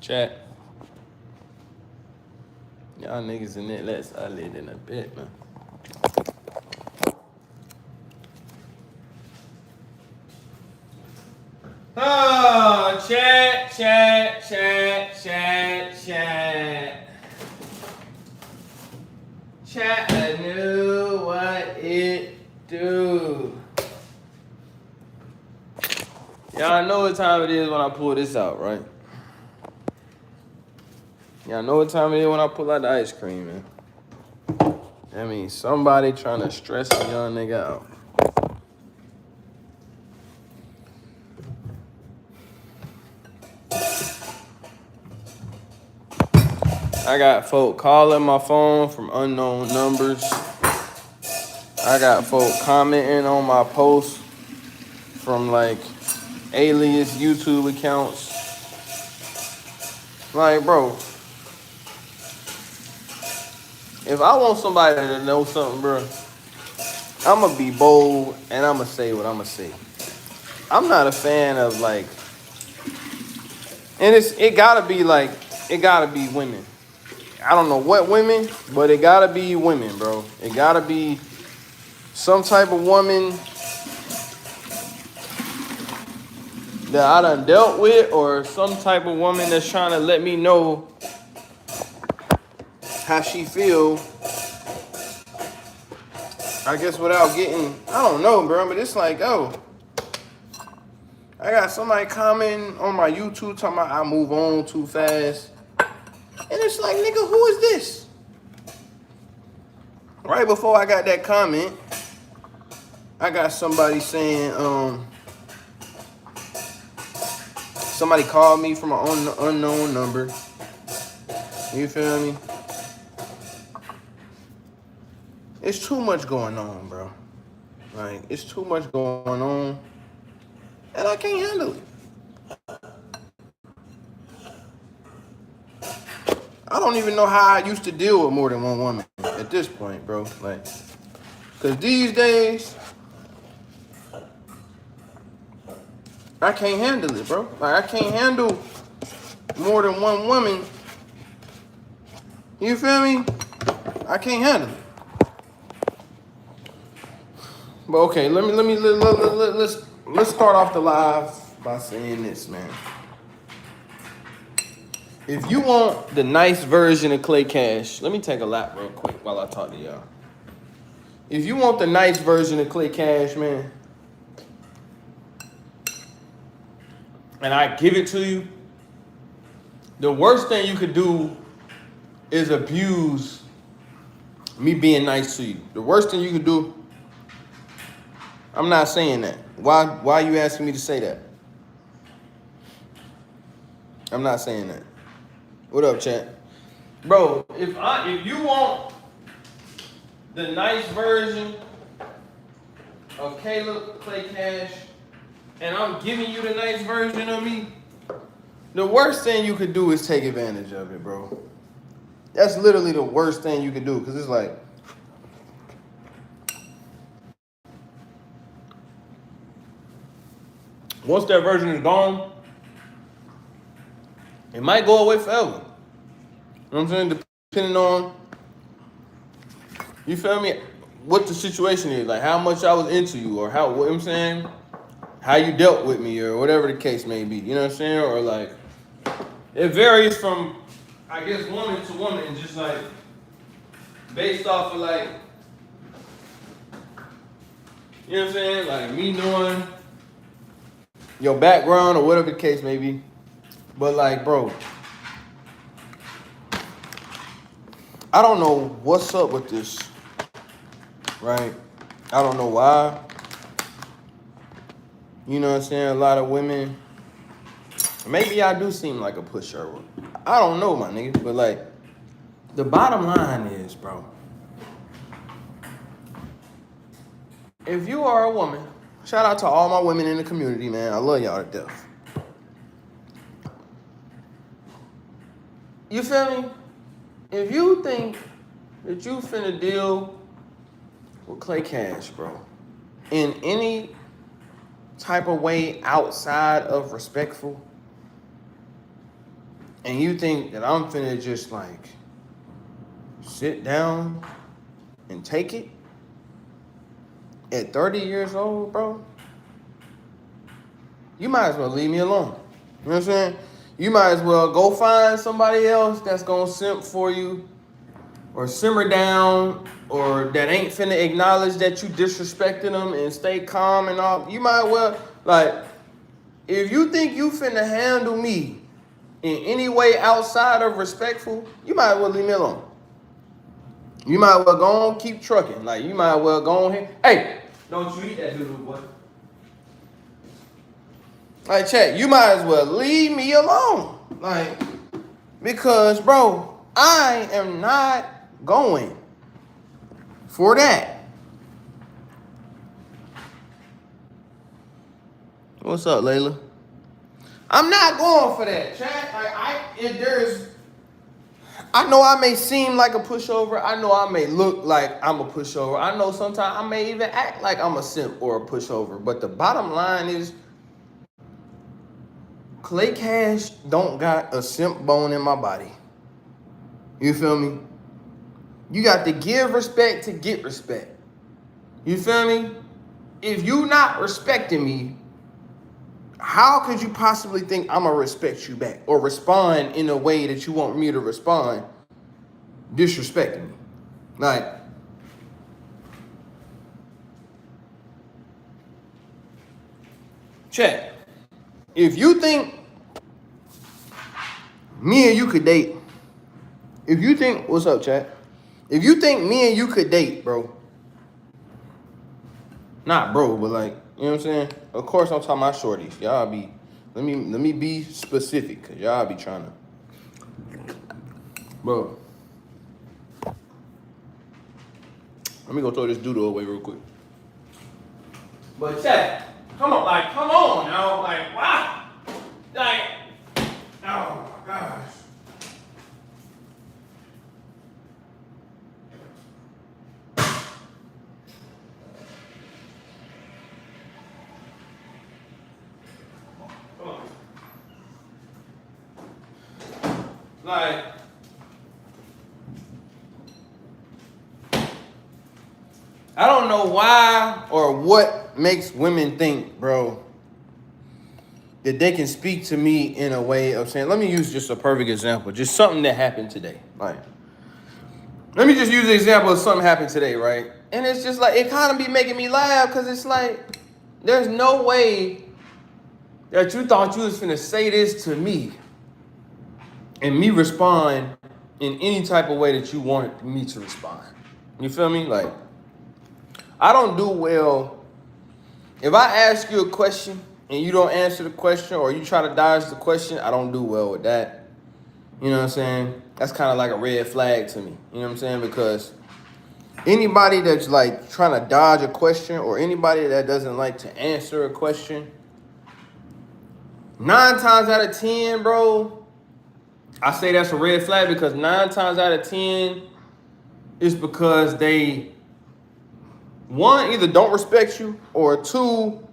Chat. Y'all niggas in it less solid in a bit, man. Oh, chat. Chat, I knew what it do. Y'all know what time it is when I pull this out, right? Y'all know what time it is when I pull out the ice cream, man. That means somebody trying to stress a young nigga out. I got folk calling my phone from unknown numbers. I got folk commenting on my posts from like alias YouTube accounts. Like, bro, if I want somebody to know something, bro, I'ma be bold and I'ma say what I'ma say. I'm not a fan of like, and it gotta be women. I don't know what women, but it gotta be women, bro. It gotta be some type of woman that I done dealt with, or some type of woman that's trying to let me know how she feel. I guess without getting, I don't know, bro, but it's like, oh, I got somebody commenting on my YouTube talking about I move on too fast. And it's like, nigga, who is this? Right before I got that comment, I got somebody saying, somebody called me from an unknown number. You feel me? It's too much going on, bro. Like, it's too much going on. And I can't handle it. I don't even know how I used to deal with more than one woman at this point, bro. Like, because these days, I can't handle it, bro. Like, I can't handle more than one woman. You feel me? I can't handle it. But okay, let's start off the live by saying this, man. If you want the nice version of Clay Cash, let me take a lap real quick while I talk to y'all. If you want the nice version of Clay Cash, man, and I give it to you, the worst thing you could do is abuse me being nice to you. The worst thing you could do, I'm not saying that. Why are you asking me to say that? I'm not saying that. What up, chat? Bro, if you want the nice version of Caleb Clay Cash, and I'm giving you the nice version of me, the worst thing you could do is take advantage of it, bro. That's literally the worst thing you could do, because it's like, once that version is gone, it might go away forever. You know what I'm saying? Depending on, you feel me, what the situation is, like how much I was into you, or how, what I'm saying, how you dealt with me, or whatever the case may be. You know what I'm saying? Or like, it varies from, I guess, woman to woman, just like based off of like, you know what I'm saying? Like me knowing your background or whatever the case may be. But like, bro, I don't know what's up with this, right? I don't know why. You know what I'm saying? A lot of women, maybe I do seem like a pushover. I don't know, my nigga. But like, the bottom line is, bro, if you are a woman, shout out to all my women in the community, man. I love y'all to death. You feel me? If you think that you finna deal with Clay Cash, bro, in any type of way outside of respectful, and you think that I'm finna just like sit down and take it at 30 years old, bro, you might as well leave me alone. You know what I'm saying? You might as well go find somebody else that's gonna simp for you or simmer down or that ain't finna acknowledge that you disrespecting them and stay calm and all. You might well, like, if you think you finna handle me in any way outside of respectful, you might as well leave me alone. You might well go on, keep trucking. Like, you might well go on here. Hey, don't you eat that doodle, boy. Like, chat, you might as well leave me alone. Like, because, bro, I am not going for that. What's up, Layla? I'm not going for that, chat. Like, I know I may seem like a pushover. I know I may look like I'm a pushover. I know sometimes I may even act like I'm a simp or a pushover. But the bottom line is, Clay Cash don't got a simp bone in my body. You feel me? You got to give respect to get respect. You feel me? If you not respecting me, how could you possibly think I'm gonna respect you back or respond in a way that you want me to respond disrespecting me? Like, check. If you think me and you could date, what's up, chat? If you think me and you could date, bro, not bro, but like, you know what I'm saying? Of course I'm talking about shorties. Y'all be, let me be specific, cause y'all be trying to, bro. Let me go throw this doodle away real quick. But chat, come on now, like, wow, like, oh my gosh. Like, I don't know why or what makes women think, bro, that they can speak to me in a way of saying, let me use just a perfect example, just something that happened today. Like, let me just use the example of something happened today, right? And it's just like, it kind of be making me laugh because it's like, there's no way that you thought you was finna say this to me and me respond in any type of way that you wanted me to respond. You feel me? Like, I don't do well. If I ask you a question and you don't answer the question or you try to dodge the question, I don't do well with that. You know what I'm saying? That's kind of like a red flag to me. You know what I'm saying? Because anybody that's like trying to dodge a question or anybody that doesn't like to answer a question, 9 times out of 10, bro, I say that's a red flag because 9 times out of 10, it's because they, one, either don't respect you, or 2,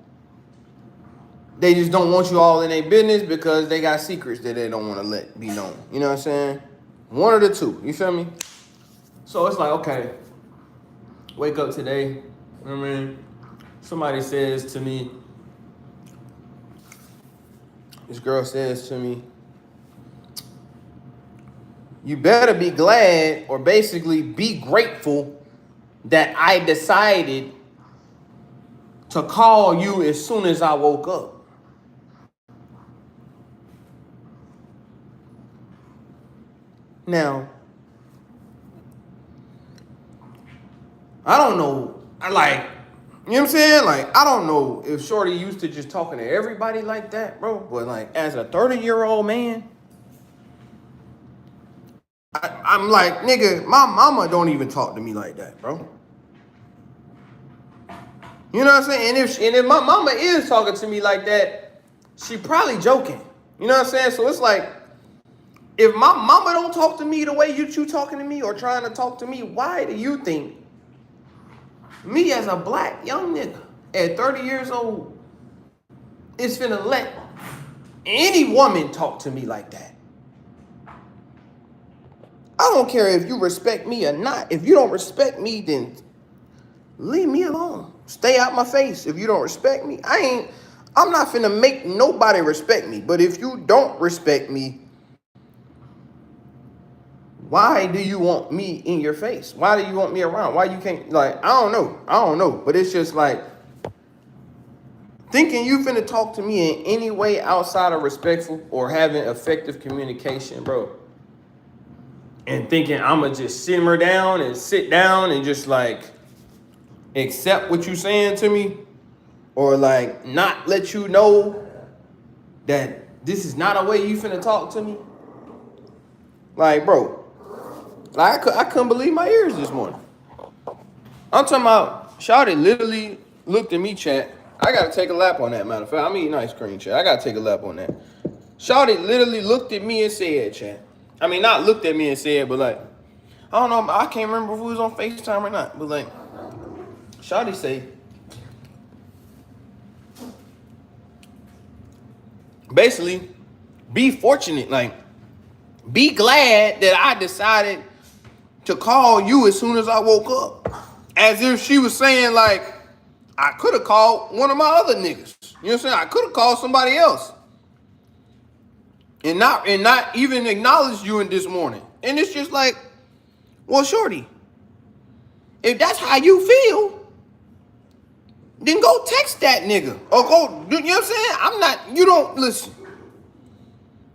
they just don't want you all in their business because they got secrets that they don't want to let be known. You know what I'm saying? One of the 2. You feel me? So it's like, okay, wake up today. You know what I mean? Somebody says to me, this girl says to me, you better be glad or basically be grateful that I decided to call you as soon as I woke up. Now, I don't know, you know what I'm saying? Like, I don't know if Shorty used to just talking to everybody like that, bro. But like, as a 30-year-old man, I'm like, nigga, my mama don't even talk to me like that, bro. You know what I'm saying? And if my mama is talking to me like that, she probably joking. You know what I'm saying? So it's like, if my mama don't talk to me the way you talking to me or trying to talk to me, why do you think me as a black young nigga at 30 years old is finna let any woman talk to me like that? don't care if you respect me or not. If you don't respect me, then leave me alone. Stay out my face. If you don't respect me, I'm not finna make nobody respect me. But if you don't respect me, why do you want me in your face? Why do you want me around? Why you can't, like, I don't know. But it's just like, thinking you finna talk to me in any way outside of respectful or having effective communication, bro. And thinking I'ma just simmer down and sit down and just like accept what you saying to me, or like not let you know that this is not a way you finna talk to me. Like, bro, like I couldn't believe my ears this morning. I'm talking about Shawty literally looked at me, chat. I gotta take a lap on that, matter of fact. I'm eating ice cream, chat. I gotta take a lap on that. Shawty literally looked at me and said, chat. I mean, not looked at me and said, but like, I don't know, I can't remember if we was on FaceTime or not, but like, Shawty say, basically, be fortunate, like, be glad that I decided to call you as soon as I woke up. As if she was saying, like, I could have called one of my other niggas. You know what I'm saying? I could have called somebody else. And not even acknowledged you in this morning. And it's just like, well, shorty, if that's how you feel, then go text that nigga. Or go, you know what I'm saying? you don't, listen.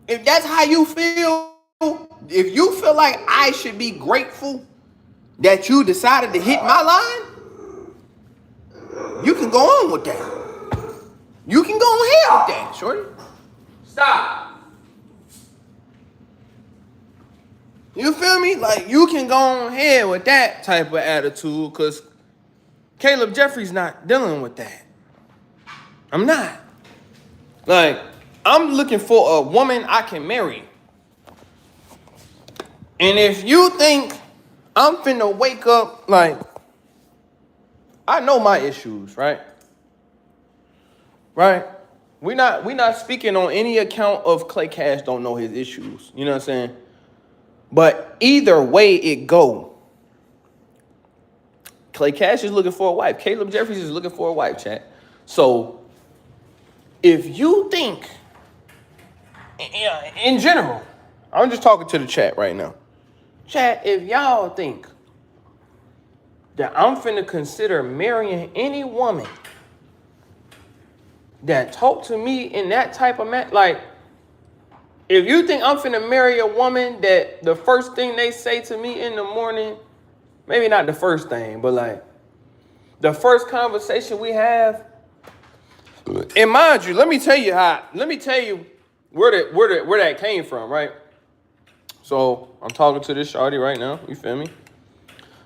If that's how you feel, if you feel like I should be grateful that you decided to hit my line, you can go on with that. You can go ahead with that, shorty. Stop. You feel me? Like, you can go ahead with that type of attitude, because Caleb Jeffrey's not dealing with that. I'm not. Like, I'm looking for a woman I can marry. And if you think I'm finna wake up, like, I know my issues, right? Right? We not speaking on any account of Clay Cash don't know his issues. You know what I'm saying? But either way it go, Clay Cash is looking for a wife. Caleb Jeffries is looking for a wife, chat. So if you think, in general, I'm just talking to the chat right now. Chat, if y'all think that I'm finna consider marrying any woman that talk to me in that type of man, like, if you think I'm finna marry a woman that the first thing they say to me in the morning, maybe not the first thing, but like the first conversation we have, and mind you, let me tell you where that came from, right? So I'm talking to this shawty right now, you feel me?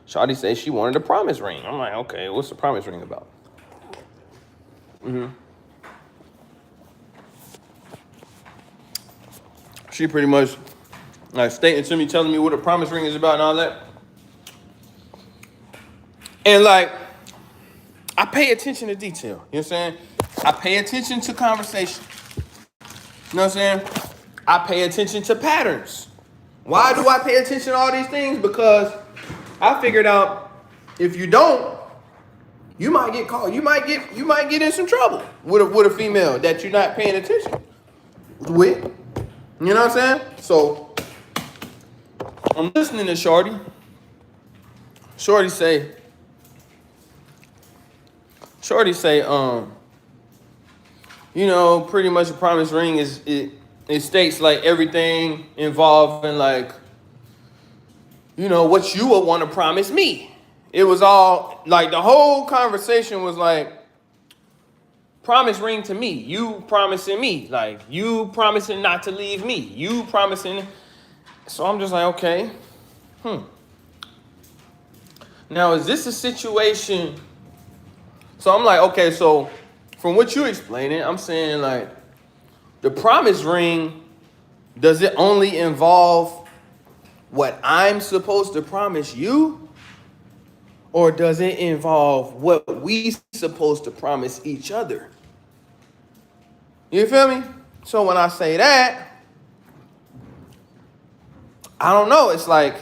Shawty says she wanted a promise ring. I'm like, okay, what's the promise ring about? She pretty much like stating to me, telling me what a promise ring is about and all that. And like, I pay attention to detail. You know what I'm saying? I pay attention to conversation. You know what I'm saying? I pay attention to patterns. Why do I pay attention to all these things? Because I figured out if you don't, you might get caught. You might get in some trouble with a female that you're not paying attention with. You know what I'm saying? So I'm listening to Shorty. Shorty say, you know, pretty much a promise ring is it states like everything involving like, you know, what you would want to promise me. It was all like the whole conversation was like, promise ring to me, you promising me, like you promising not to leave me, you promising. So I'm just like, okay, now is this a situation? So I'm like, okay, so from what you explaining, I'm saying like the promise ring, does it only involve what I'm supposed to promise you? Or does it involve what we supposed to promise each other? You feel me? So when I say that, I don't know. It's like,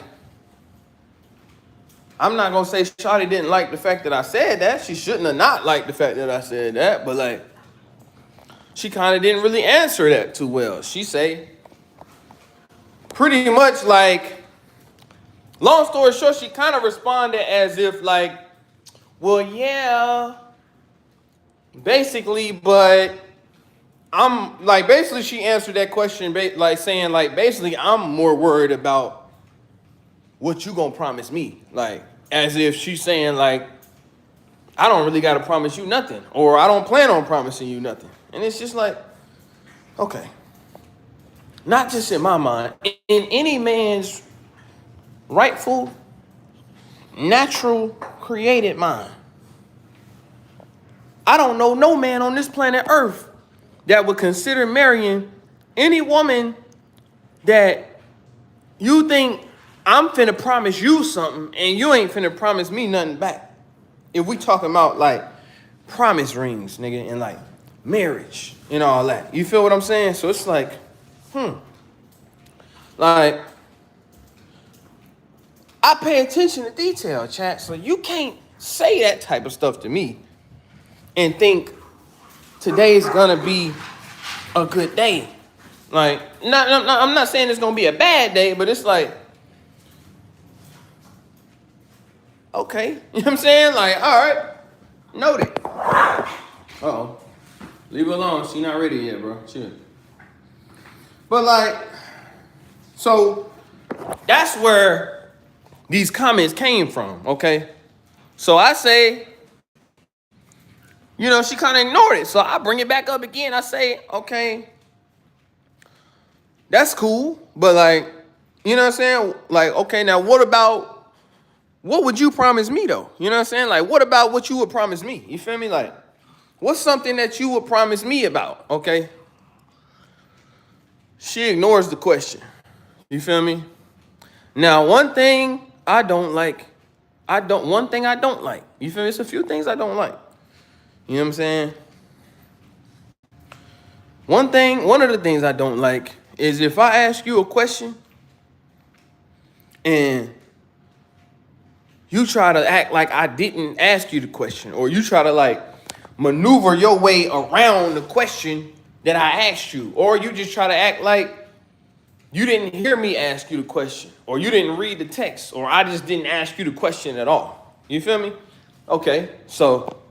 I'm not gonna say Shawty didn't like the fact that I said that. She shouldn't have not liked the fact that I said that, but like, she kind of didn't really answer that too well. She say pretty much like, long story short, she kind of responded as if like, well, yeah, basically, but I'm like, basically she answered that question like saying like, basically I'm more worried about what you gonna promise me. Like, as if she's saying like, I don't really gotta promise you nothing, or I don't plan on promising you nothing. And it's just like, okay. Not just in my mind, in any man's rightful, natural, created mind. I don't know no man on this planet Earth that would consider marrying any woman that you think I'm finna promise you something and you ain't finna promise me nothing back. If we talking about like promise rings, nigga, and like marriage and all that. You feel what I'm saying? So it's like, like, I pay attention to detail, chat. So you can't say that type of stuff to me and think today's gonna be a good day. Like, I'm not saying it's gonna be a bad day, but it's like, okay, you know what I'm saying? Like, all right, noted. Uh-oh. Leave her alone. She not ready yet, bro. Chill. But like, so that's where these comments came from, okay? So I say, you know, she kind of ignored it. So I bring it back up again. I say, okay, that's cool. But like, you know what I'm saying? Like, okay, now what would you promise me though? You know what I'm saying? Like, what about what you would promise me? You feel me? Like, what's something that you would promise me about, okay? She ignores the question. You feel me? Now, one thing I don't like. You feel me? It's a few things I don't like. You know what I'm saying? One of the things I don't like is if I ask you a question and you try to act like I didn't ask you the question, or you try to like maneuver your way around the question that I asked you, or you just try to act like you didn't hear me ask you the question, or you didn't read the text, or I just didn't ask you the question at all. You feel me? Okay, so,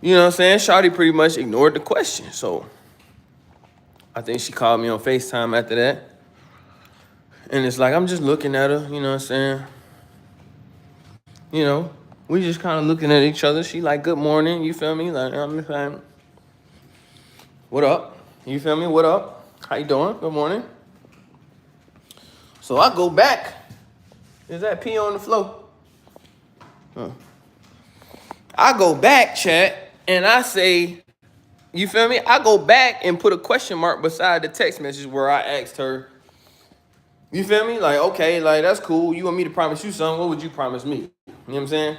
you know what I'm saying? Shawty pretty much ignored the question. So I think she called me on FaceTime after that. And it's like, I'm just looking at her, you know what I'm saying? You know, we just kind of looking at each other. She like, good morning, you feel me? Like, I'm just like, what up? You feel me? What up? How you doing? Good morning. So I go back. Is that pee on the floor? Huh. I go back, chat, and I say, you feel me? I go back and put a question mark beside the text message where I asked her, you feel me? Like, okay, like, that's cool. You want me to promise you something? What would you promise me? You know what I'm saying?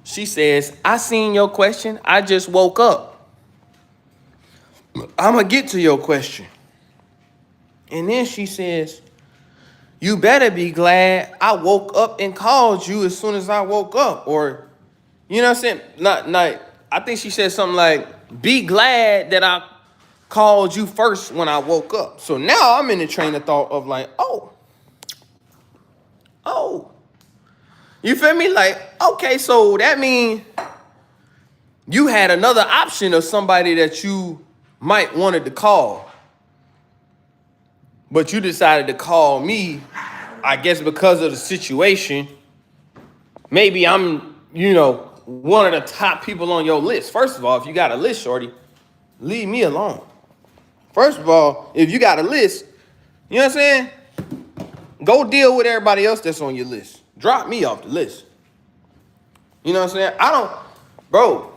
She says, I seen your question. I just woke up. I'm going to get to your question. And then she says, you better be glad I woke up and called you as soon as I woke up. Or, you know what I'm saying? Not, I think she said something like, be glad that I called you first when I woke up. So now I'm in the train of thought of like, oh. You feel me? Like, okay, so that means you had another option of somebody that you might wanted to call. But you decided to call me, I guess because of the situation. Maybe I'm, you know, one of the top people on your list. First of all, if you got a list, shorty, leave me alone. First of all, if you got a list, you know what I'm saying? Go deal with everybody else that's on your list. Drop me off the list. You know what I'm saying? Bro,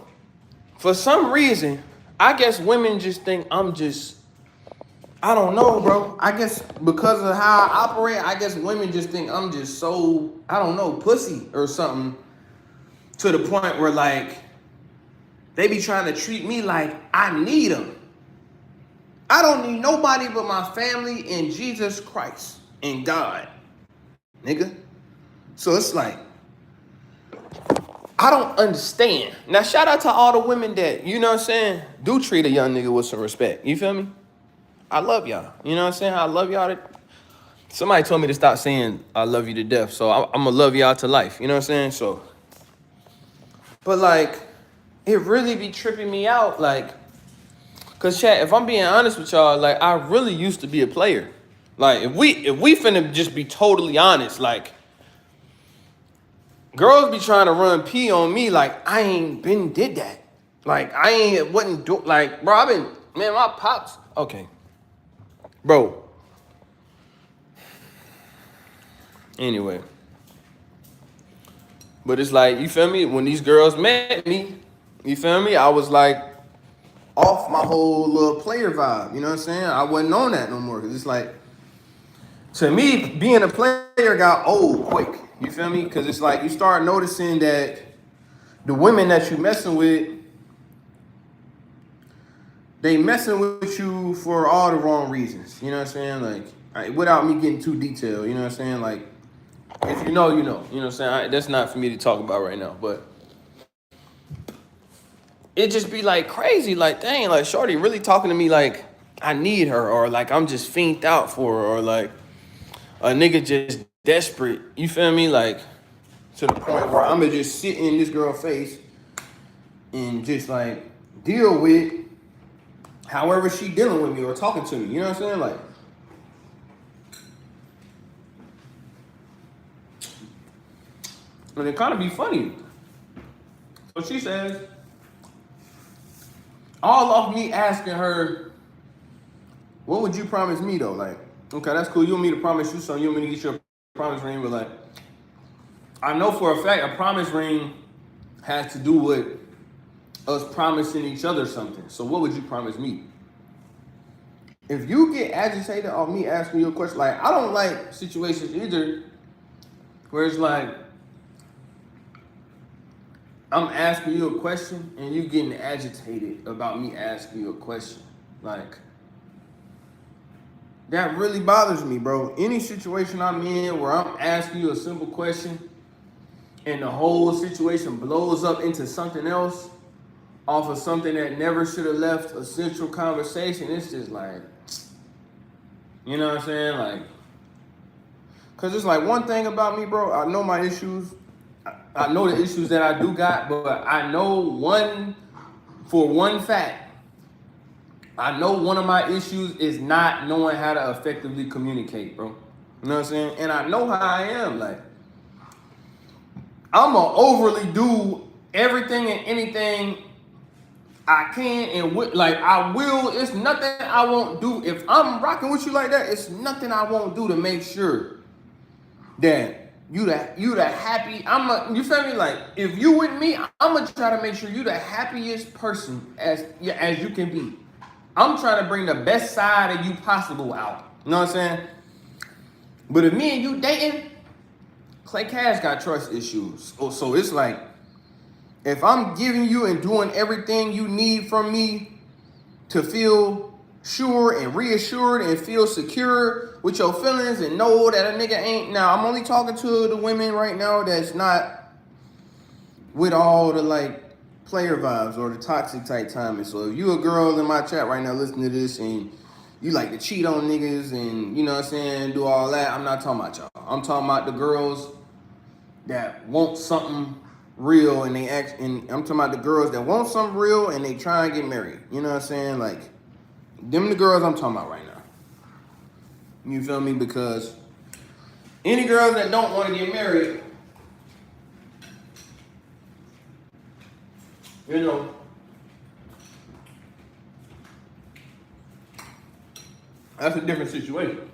for some reason, I guess women just think I don't know, bro. I guess because of how I operate, I guess women just think I'm just so, I don't know, pussy or something, to the point where like, they be trying to treat me like I need them. I don't need nobody but my family and Jesus Christ and God, nigga. So it's like, I don't understand. Now, shout out to all the women that, you know what I'm saying, do treat a young nigga with some respect. You feel me? I love y'all. You know what I'm saying? I love y'all. Somebody told me to stop saying I love you to death. So I'm going to love y'all to life. You know what I'm saying? So, but like, it really be tripping me out. Like, cause chat, if I'm being honest with y'all, like, I really used to be a player. Like, if we finna just be totally honest, like, girls be trying to run P on me like I ain't been did that. Like I wasn't do like, bro, I've been, man, my pops, okay. Bro. Anyway. But it's like, you feel me? When these girls met me, you feel me? I was like off my whole little player vibe. You know what I'm saying? I wasn't on that no more. Cause it's like, to me, being a player got old quick. You feel me? Cause it's like you start noticing that the women that you messing with, they messing with you for all the wrong reasons. You know what I'm saying? Like, without me getting too detailed, you know what I'm saying? Like, if you know, you know. You know what I'm saying? That's not for me to talk about right now. But it just be like crazy. Like, dang, like, shorty really talking to me like I need her. Or like I'm just fiended out for her. Or like a nigga just desperate. You feel me? Like, to the point where I'm going to just sit in this girl's face and just like deal with however she dealing with me or talking to me. You know what I'm saying? Like, and it kind of be funny. So she says, all off me asking her, what would you promise me though? Like, okay, that's cool. You want me to promise you something. You want me to get you a promise ring. But like, I know for a fact a promise ring has to do with us promising each other something. So what would you promise me? If you get agitated on me asking you a question, like, I don't like situations either where it's like, I'm asking you a question and you getting agitated about me asking you a question. Like, that really bothers me, bro. Any situation I'm in where I'm asking you a simple question and the whole situation blows up into something else off of something that never should have left a central conversation, it's just like, you know what I'm saying? Like, cause it's like one thing about me, bro, I know my issues. I know the issues that I do got, but I know one fact. I know one of my issues is not knowing how to effectively communicate, bro. You know what I'm saying? And I know how I am. Like, I'm gonna overly do everything and anything I can and like I will. It's nothing I won't do. If I'm rocking with you like that, it's nothing I won't do to make sure that you the happy. You feel me? Like, if you with me, I'm gonna try to make sure you the happiest person as you can be. I'm trying to bring the best side of you possible out. You know what I'm saying? But if me and you dating, Clay Cash got trust issues. So it's like, if I'm giving you and doing everything you need from me to feel sure and reassured and feel secure with your feelings and know that a nigga ain't. Now, I'm only talking to the women right now that's not with all the like player vibes or the toxic type timing. So if you a girl in my chat right now listening to this and you like to cheat on niggas and, you know what I'm saying, do all that, I'm not talking about y'all. I'm talking about the girls that want something real and I'm talking about the girls that want something real and they try and get married. You know what I'm saying? Like, them the girls I'm talking about right now. You feel me? Because any girls that don't want to get married, you know, that's a different situation.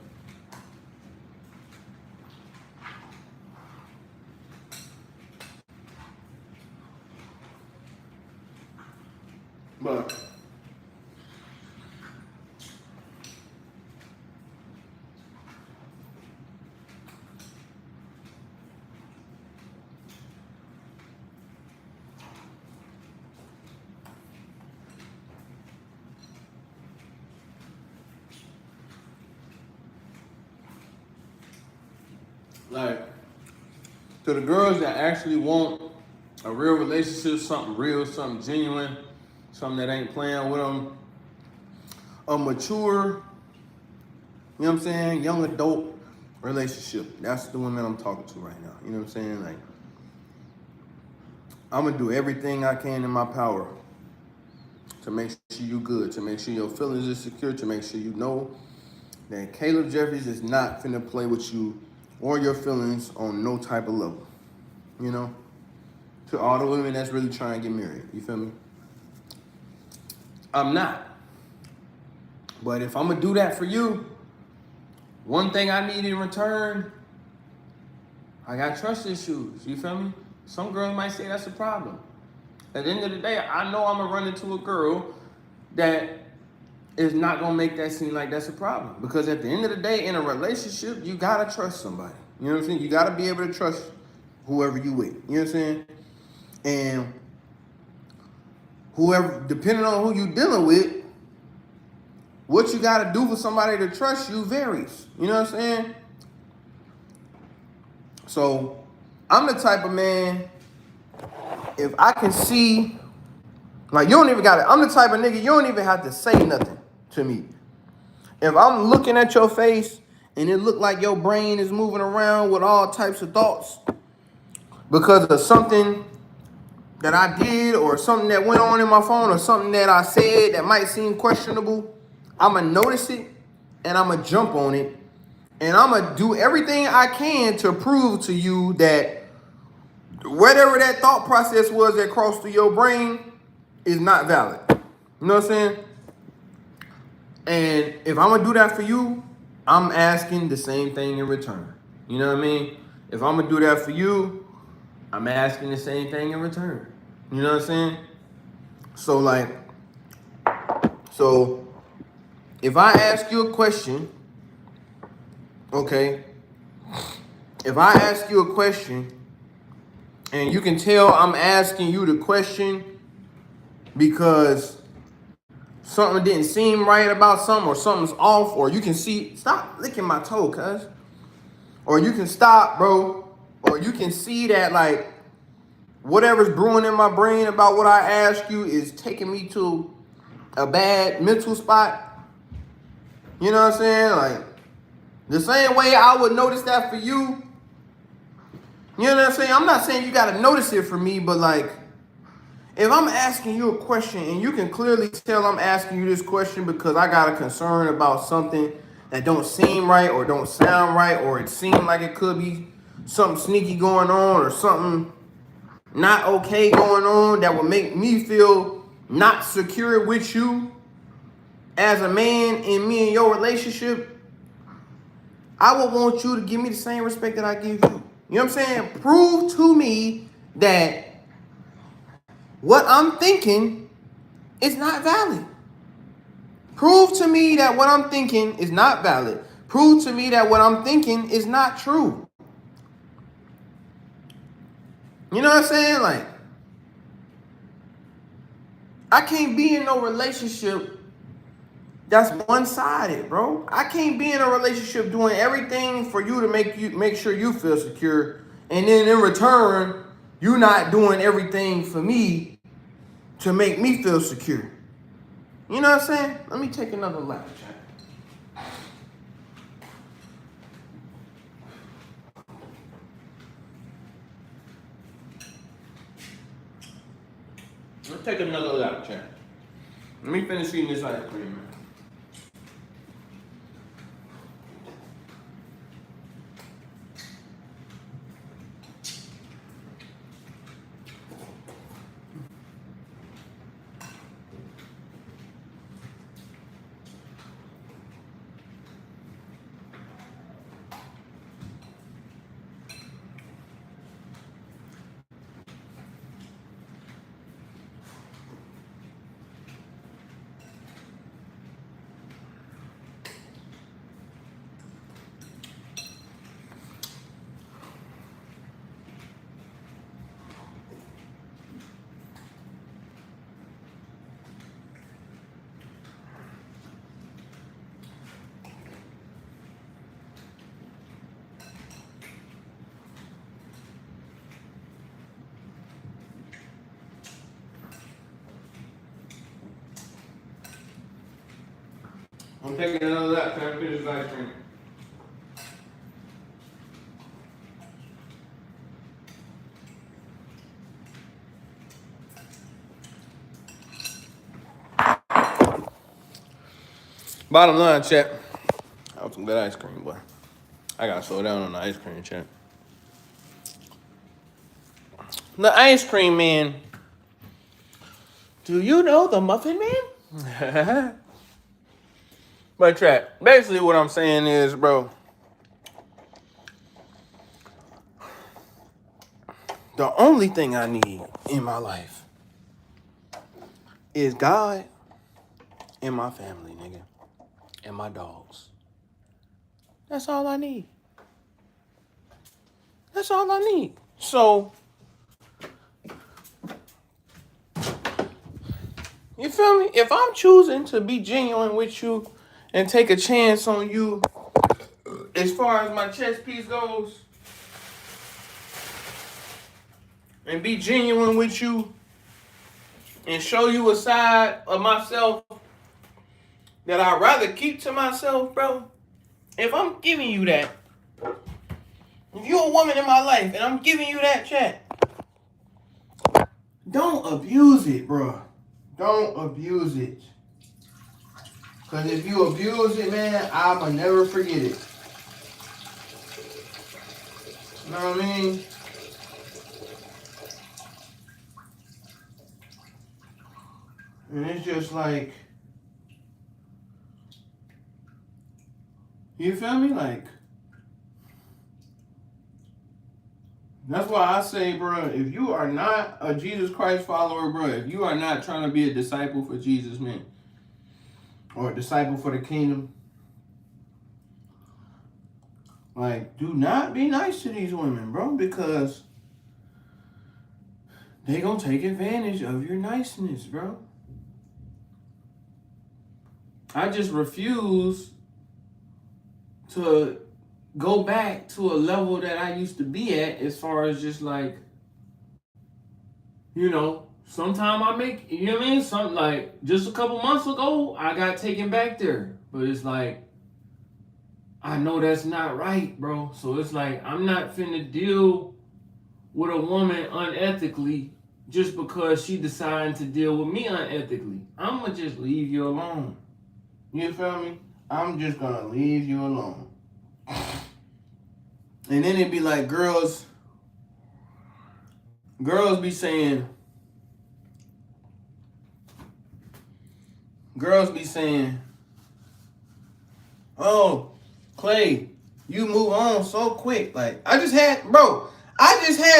But like, To the girls that actually want a real relationship, something real, something genuine, something that ain't playing with them, a mature, you know what I'm saying, young adult relationship. That's the women I'm talking to right now. You know what I'm saying? Like, I'm gonna do everything I can in my power to make sure you good, to make sure your feelings are secure, to make sure you know that Caleb Jeffries is not finna play with you or your feelings on no type of level. You know? To all the women that's really trying to get married. You feel me? I'm not. But if I'm gonna do that for you, one thing I need in return, I got trust issues. You feel me? Some girls might say that's a problem. At the end of the day, I know I'm gonna run into a girl that is not gonna make that seem like that's a problem. Because at the end of the day, in a relationship, you gotta trust somebody. You know what I'm saying? You gotta be able to trust whoever you with. You know what I'm saying? And whoever, depending on who you dealing with, what you gotta do for somebody to trust you varies. You know what I'm saying? So I'm the type of man, if I can see, like, you don't even gotta, I'm the type of nigga, you don't even have to say nothing to me. If I'm looking at your face and it look like your brain is moving around with all types of thoughts because of something that I did or something that went on in my phone or something that I said that might seem questionable, I'm gonna notice it and I'm gonna jump on it and I'm gonna do everything I can to prove to you that whatever that thought process was that crossed through your brain is not valid. You know what I'm saying? And if I'm gonna do that for you, I'm asking the same thing in return. You know what I mean? If I'm gonna do that for you, I'm asking the same thing in return. You know what I'm saying? So like, so if I ask you a question, okay, if I ask you a question and you can tell I'm asking you the question because something didn't seem right about something or something's off, or you can see, stop licking my toe, cuz. Or you can stop, bro. Or you can see that, like, whatever's brewing in my brain about what I ask you is taking me to a bad mental spot. You know what I'm saying? Like, the same way I would notice that for you. You know what I'm saying? I'm not saying you gotta notice it for me, but like, if I'm asking you a question and you can clearly tell I'm asking you this question because I got a concern about something that don't seem right or don't sound right, or it seems like it could be something sneaky going on or something not okay going on that would make me feel not secure with you as a man in me and your relationship, I would want you to give me the same respect that I give you. You know what I'm saying? Prove to me that what I'm thinking is not valid. Prove to me that what I'm thinking is not valid. Prove to me that what I'm thinking is not true. You know what I'm saying? Like, I can't be in no relationship that's one-sided, bro. I can't be in a relationship doing everything for you to make sure you feel secure, and then in return, you not doing everything for me to make me feel secure. You know what I'm saying? Let me take another lap, chat. Let's take another lap, chat. Let me finish eating this ice cream, man. I'm taking another lap to finish this ice cream. Bottom line, chat. I want some good ice cream, boy. I gotta slow down on the ice cream, chat. The ice cream man. Do you know the muffin man? But chat, basically what I'm saying is, bro, the only thing I need in my life is God and my family, nigga. And my dogs. That's all I need. That's all I need. So, you feel me? If I'm choosing to be genuine with you and take a chance on you as far as my chess piece goes, and be genuine with you and show you a side of myself that I'd rather keep to myself, bro. If I'm giving you that, if you're a woman in my life and I'm giving you that, chat, don't abuse it, bro. Don't abuse it. Because if you abuse it, man, I'ma never forget it. You know what I mean? And it's just like, you feel me? Like, that's why I say, bro, if you are not a Jesus Christ follower, bro, if you are not trying to be a disciple for Jesus, man, or a disciple for the kingdom, like, do not be nice to these women, bro, because they gonna take advantage of your niceness, bro. I just refuse to go back to a level that I used to be at as far as just like, you know, sometime I make, you know what I mean? Something like just a couple months ago, I got taken back there. But it's like, I know that's not right, bro. So it's like, I'm not finna deal with a woman unethically just because she decided to deal with me unethically. I'm gonna just leave you alone. You feel me? I'm just gonna leave you alone. And then it'd be like girls be saying, oh, Clay, you move on so quick. Like, I just had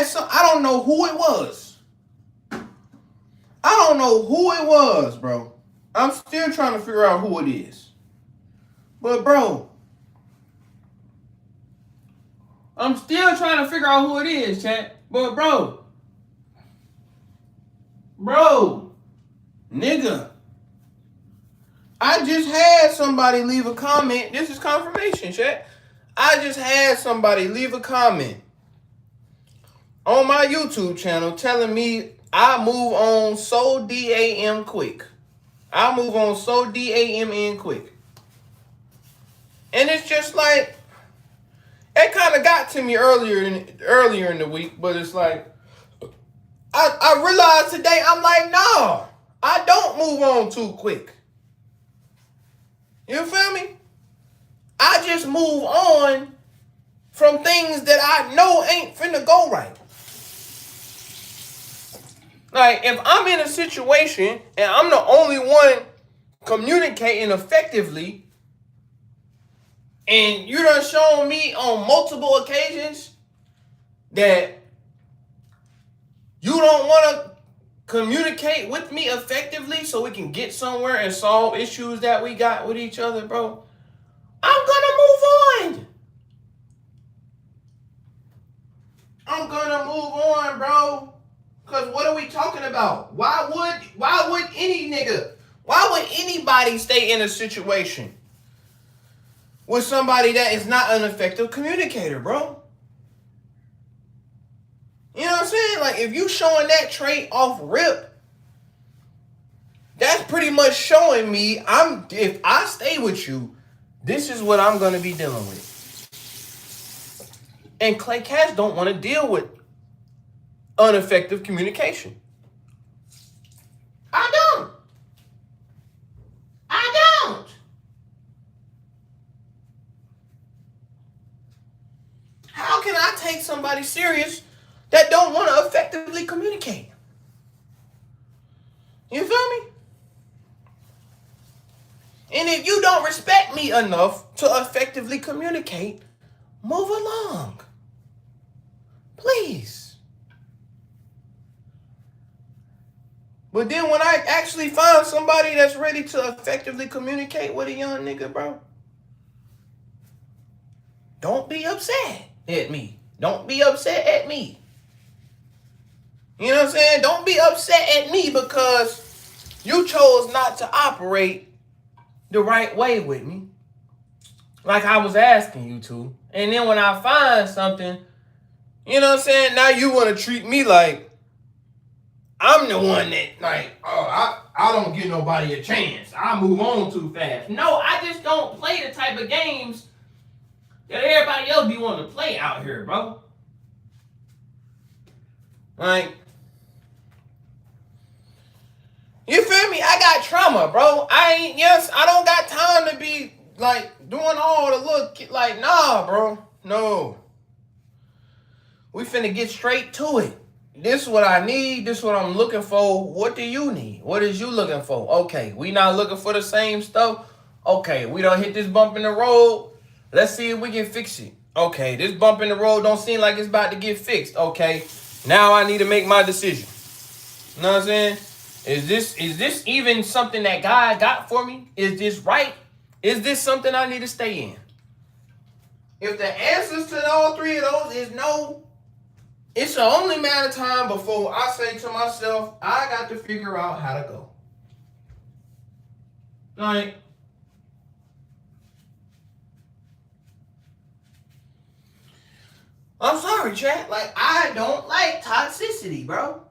some, I don't know who it was. Bro. I'm still trying to figure out who it is. But, bro, I'm still trying to figure out who it is, chat. But, bro, nigga, I just had somebody leave a comment. This is confirmation, chat. I just had somebody leave a comment on my YouTube channel telling me I move on so DAM quick. I move on so DAMN quick. And it's just like, it kind of got to me earlier in the week, but it's like, I realized today, I'm like, no, I don't move on too quick. You feel me? I just move on from things that I know ain't finna go right. Like, if I'm in a situation and I'm the only one communicating effectively, and you done shown me on multiple occasions that you don't want to communicate with me effectively so we can get somewhere and solve issues that we got with each other, bro, I'm gonna move on. I'm gonna move on, bro. Because what are we talking about? Why would anybody stay in a situation with somebody that is not an effective communicator, bro? You know what I'm saying? Like, if you showing that trait off rip, That's pretty much showing me if I stay with you, this is what I'm gonna be dealing with. And Clay Cash don't want to deal with ineffective communication. I don't. How can I take somebody serious that don't want to effectively communicate? You feel me? And if you don't respect me enough to effectively communicate, move along. Please. But then when I actually find somebody that's ready to effectively communicate with a young nigga, bro, don't be upset at me. Don't be upset at me. You know what I'm saying? Don't be upset at me because you chose not to operate the right way with me, like I was asking you to. And then when I find something, you know what I'm saying? Now you want to treat me like I'm the one that, like, oh, I don't give nobody a chance. I move on too fast. No, I just don't play the type of games that everybody else be wanting to play out here, bro. Like, you feel me? I got trauma, bro. I don't got time to be, like, doing all the look, like, nah, bro. No. We finna get straight to it. This is what I need. This is what I'm looking for. What do you need? What is you looking for? Okay, we not looking for the same stuff. Okay, we don't hit this bump in the road. Let's see if we can fix it. Okay, this bump in the road don't seem like it's about to get fixed. Okay, now I need to make my decision. You know what I'm saying? Is this even something that God got for me? Is this right? Is this something I need to stay in? If the answers to all three of those is no, it's the only matter of time before I say to myself, I got to figure out how to go. Like, I'm sorry, chat. Like, I don't like toxicity, bro.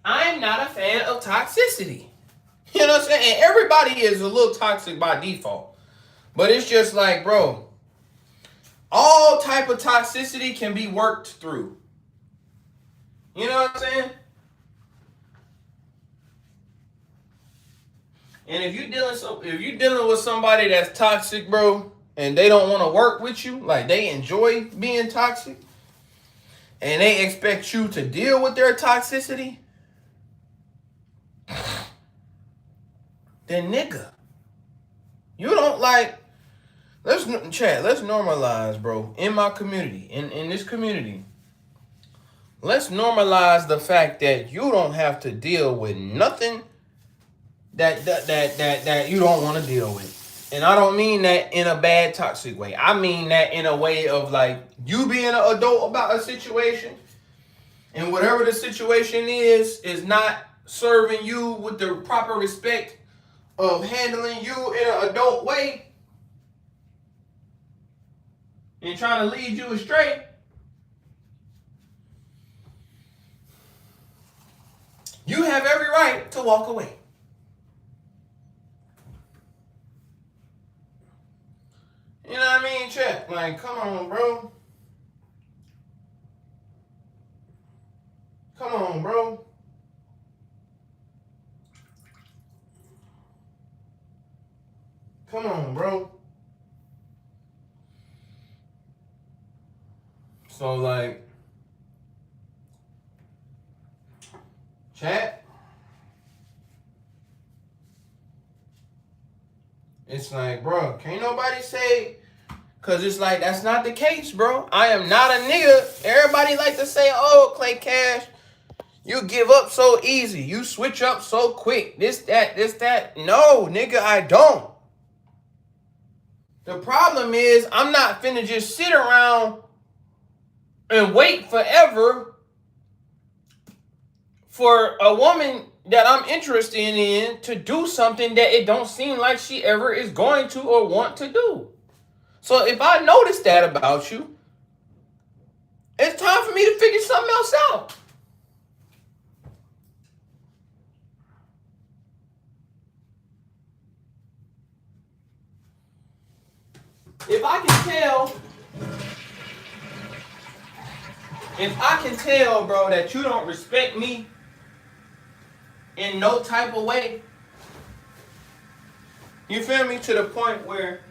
I'm not a fan of toxicity. You know what I'm saying? And everybody is a little toxic by default. But it's just like, bro, all type of toxicity can be worked through. You know what I'm saying? And if you're dealing with somebody that's toxic, bro, and they don't want to work with you, like they enjoy being toxic, and they expect you to deal with their toxicity, then nigga, you don't like. Let's normalize, bro. In my community, in this community, let's normalize the fact that you don't have to deal with nothing that you don't want to deal with. And I don't mean that in a bad, toxic way. I mean that in a way of like you being an adult about a situation, and whatever the situation is not serving you with the proper respect of handling you in an adult way and trying to lead you astray. You have every right to walk away. You know what I mean, chat? Like, come on, bro. Come on, bro. Come on, bro. So, like, chat, it's like, bro, can't nobody say, because it's like, that's not the case, bro. I am not a nigga. Everybody like to say, oh, Clay Cash, you give up so easy. You switch up so quick. This, that. No, nigga, I don't. The problem is, I'm not finna just sit around and wait forever for a woman that I'm interested in to do something that it don't seem like she ever is going to or want to do. So if I notice that about you, it's time for me to figure something else out. if I can tell, bro, that you don't respect me in no type of way, you feel me, to the point where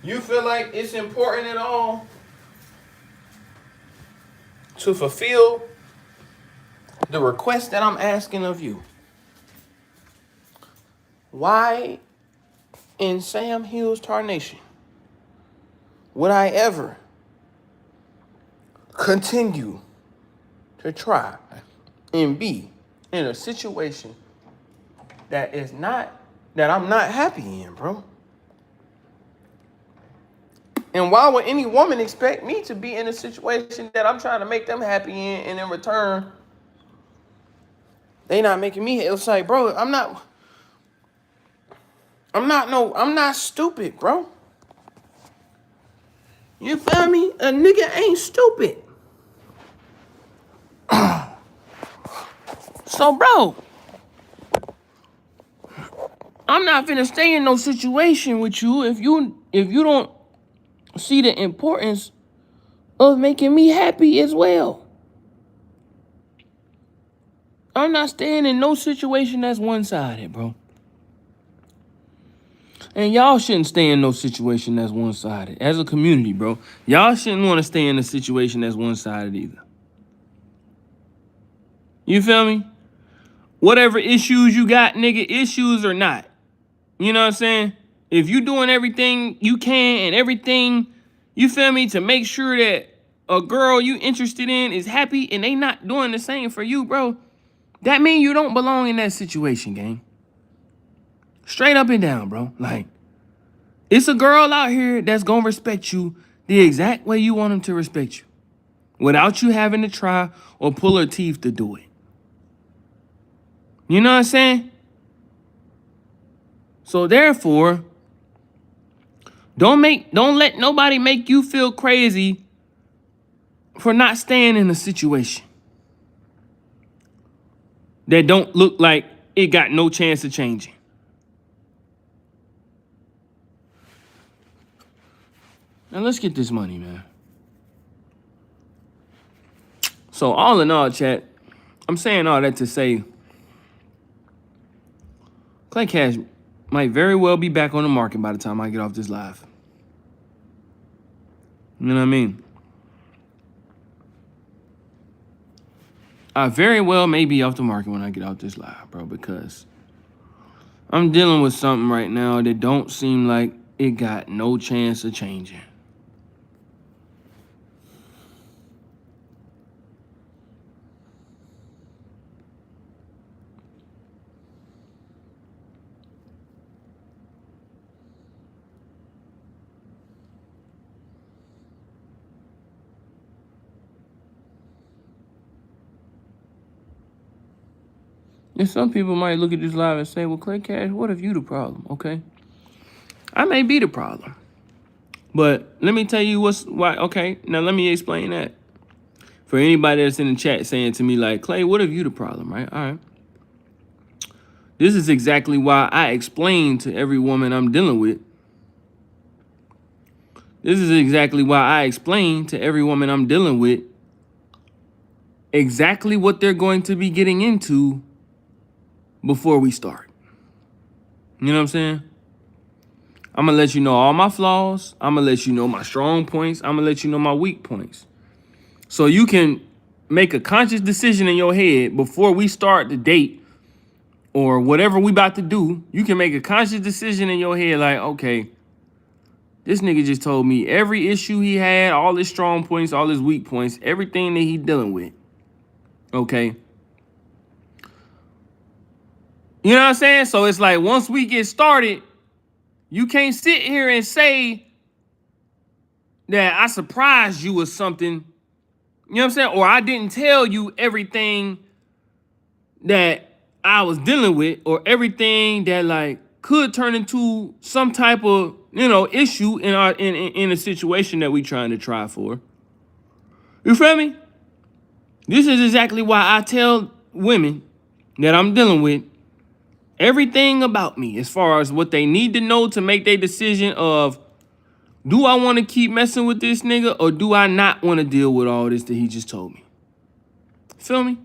you feel like it's important at all to fulfill the request that I'm asking of you, why in Sam Hill's tarnation would I ever continue to try and be in a situation that I'm not happy in, bro? And why would any woman expect me to be in a situation that I'm trying to make them happy in, and in return, they not making me? It's like, bro, I'm not stupid, bro. You feel me? A nigga ain't stupid. So, bro, I'm not finna stay in no situation with you if you don't see the importance of making me happy as well. I'm not staying in no situation that's one-sided, bro. And y'all shouldn't stay in no situation that's one-sided. As a community, bro, y'all shouldn't want to stay in a situation that's one-sided either. You feel me? Whatever issues you got, nigga, issues or not. You know what I'm saying? If you doing everything you can and everything, you feel me, to make sure that a girl you interested in is happy and they not doing the same for you, bro, that mean you don't belong in that situation, gang. Straight up and down, bro. Like, it's a girl out here that's gonna respect you the exact way you want them to respect you, without you having to try or pull her teeth to do it. You know what I'm saying? So therefore, don't let nobody make you feel crazy for not staying in a situation that don't look like it got no chance of changing. Now let's get this money, man. So all in all, chat, I'm saying all that to say Clay Cash might very well be back on the market by the time I get off this live. You know what I mean? I very well may be off the market when I get off this live, bro, because I'm dealing with something right now that don't seem like it got no chance of changing. And some people might look at this live and say, well, Clay Cash, what if you the problem? Okay. I may be the problem. But let me tell you why. Okay, now let me explain that. For anybody that's in the chat saying to me like, Clay, what if you the problem, right? All right. This is exactly why I explain to every woman I'm dealing with. This is exactly why I explain to every woman I'm dealing with exactly what they're going to be getting into before we start. You know what I'm saying? I'm going to let you know all my flaws. I'm going to let you know my strong points. I'm going to let you know my weak points. So you can make a conscious decision in your head before we start the date or whatever we about to do. You can make a conscious decision in your head like, okay, this nigga just told me every issue he had, all his strong points, all his weak points, everything that he dealing with. Okay. You know what I'm saying? So it's like once we get started, you can't sit here and say that I surprised you with something. You know what I'm saying? Or I didn't tell you everything that I was dealing with or everything that like could turn into some type of, you know, issue in our in a situation that we trying to try for. You feel me? This is exactly why I tell women that I'm dealing with everything about me as far as what they need to know to make their decision of Do I want to keep messing with this nigga, or do I not want to deal with all this that he just told me? Feel me?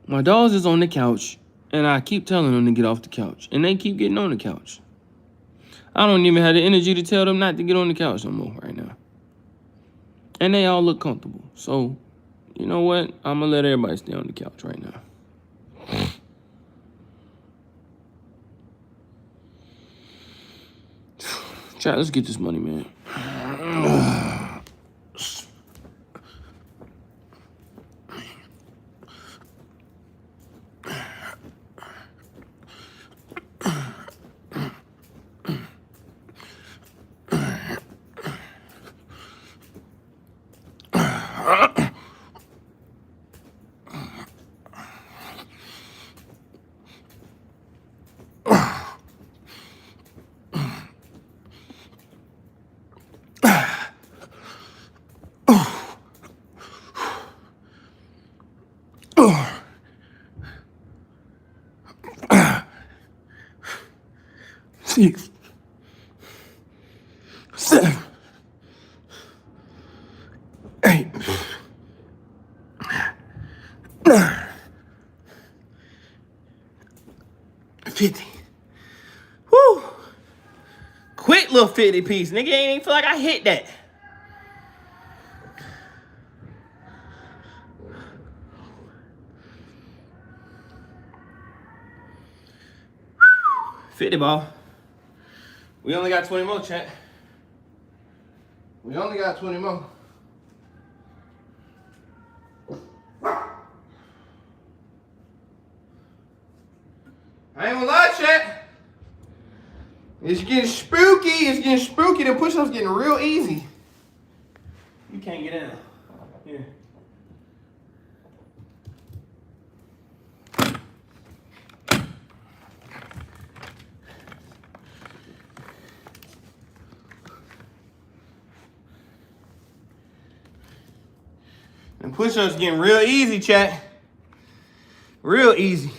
My dogs is on the couch, and I keep telling them to get off the couch, and they keep getting on the couch. I don't even have the energy to tell them not to get on the couch no more right now. And they all look comfortable. So, you know what? I'm going to let everybody stay on the couch right now. Chat, let's get this money, man. Six, 7, 8, 9, 50. Woo! Quick little 50 piece. Nigga ain't even feel like I hit that. $50 ball. We only got 20 more, chat. We only got 20 more. I ain't gonna lie, chat. It's getting spooky. It's getting spooky. The push-up's getting real easy. You can't get in. Here. And push-ups getting real easy, chat. Real easy.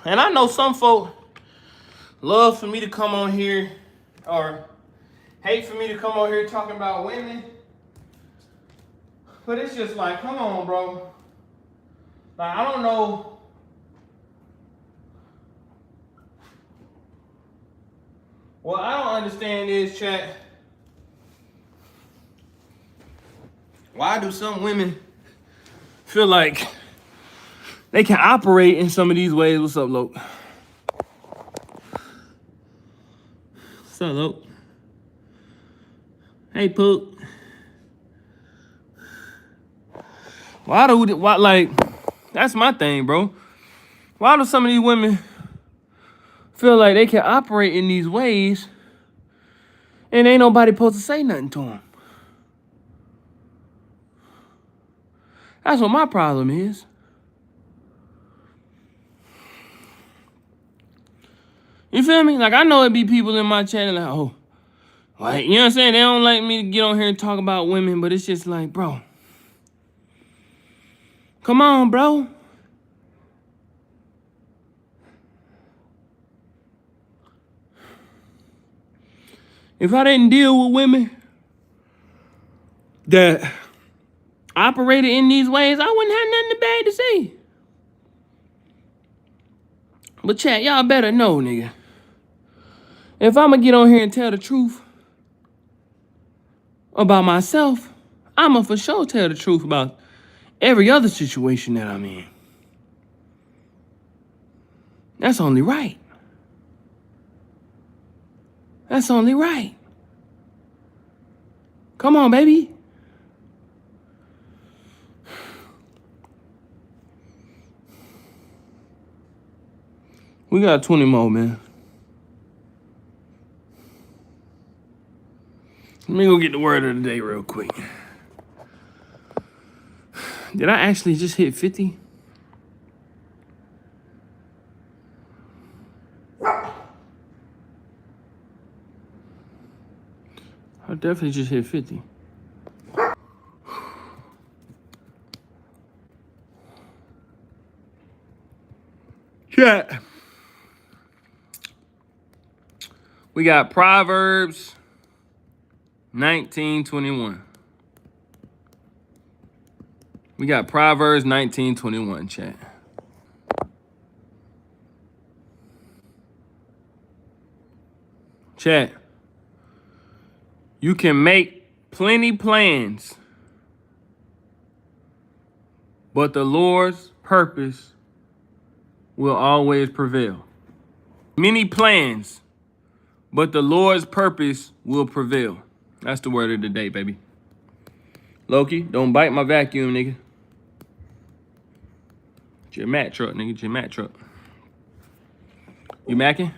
And I know some folk love for me to come on here, or hate for me to come on here talking about women. But it's just like, come on, bro. Like, I don't know. What I don't understand is, chat, why do some women feel like they can operate in some of these ways? What's up, Loke? What's up, Loke? Hey, Pook. Why, like, that's my thing, bro. Why do some of these women feel like they can operate in these ways and ain't nobody supposed to say nothing to them? That's what my problem is. You feel me? Like, I know it be people in my channel like, oh, like, you know what I'm saying? They don't like me to get on here and talk about women, but it's just like, bro, come on, bro. If I didn't deal with women that operated in these ways, I wouldn't have nothing bad to say. But chat, y'all better know, nigga. If I'ma get on here and tell the truth about myself, I'ma for sure tell the truth about every other situation that I'm in. That's only right. That's only right. Come on, baby. We got 20 more, man. Let me go get the word of the day real quick. Did I actually just hit 50? I definitely just hit 50. Chat. We got Proverbs 19:21. We got Proverbs 19:21, chat. Chat. You can make plenty plans, but the Lord's purpose will always prevail. Many plans, but the Lord's purpose will prevail. That's the word of the day, baby. Loki, don't bite my vacuum, nigga. It's your Mack truck, nigga. It's your Mack truck. You macking?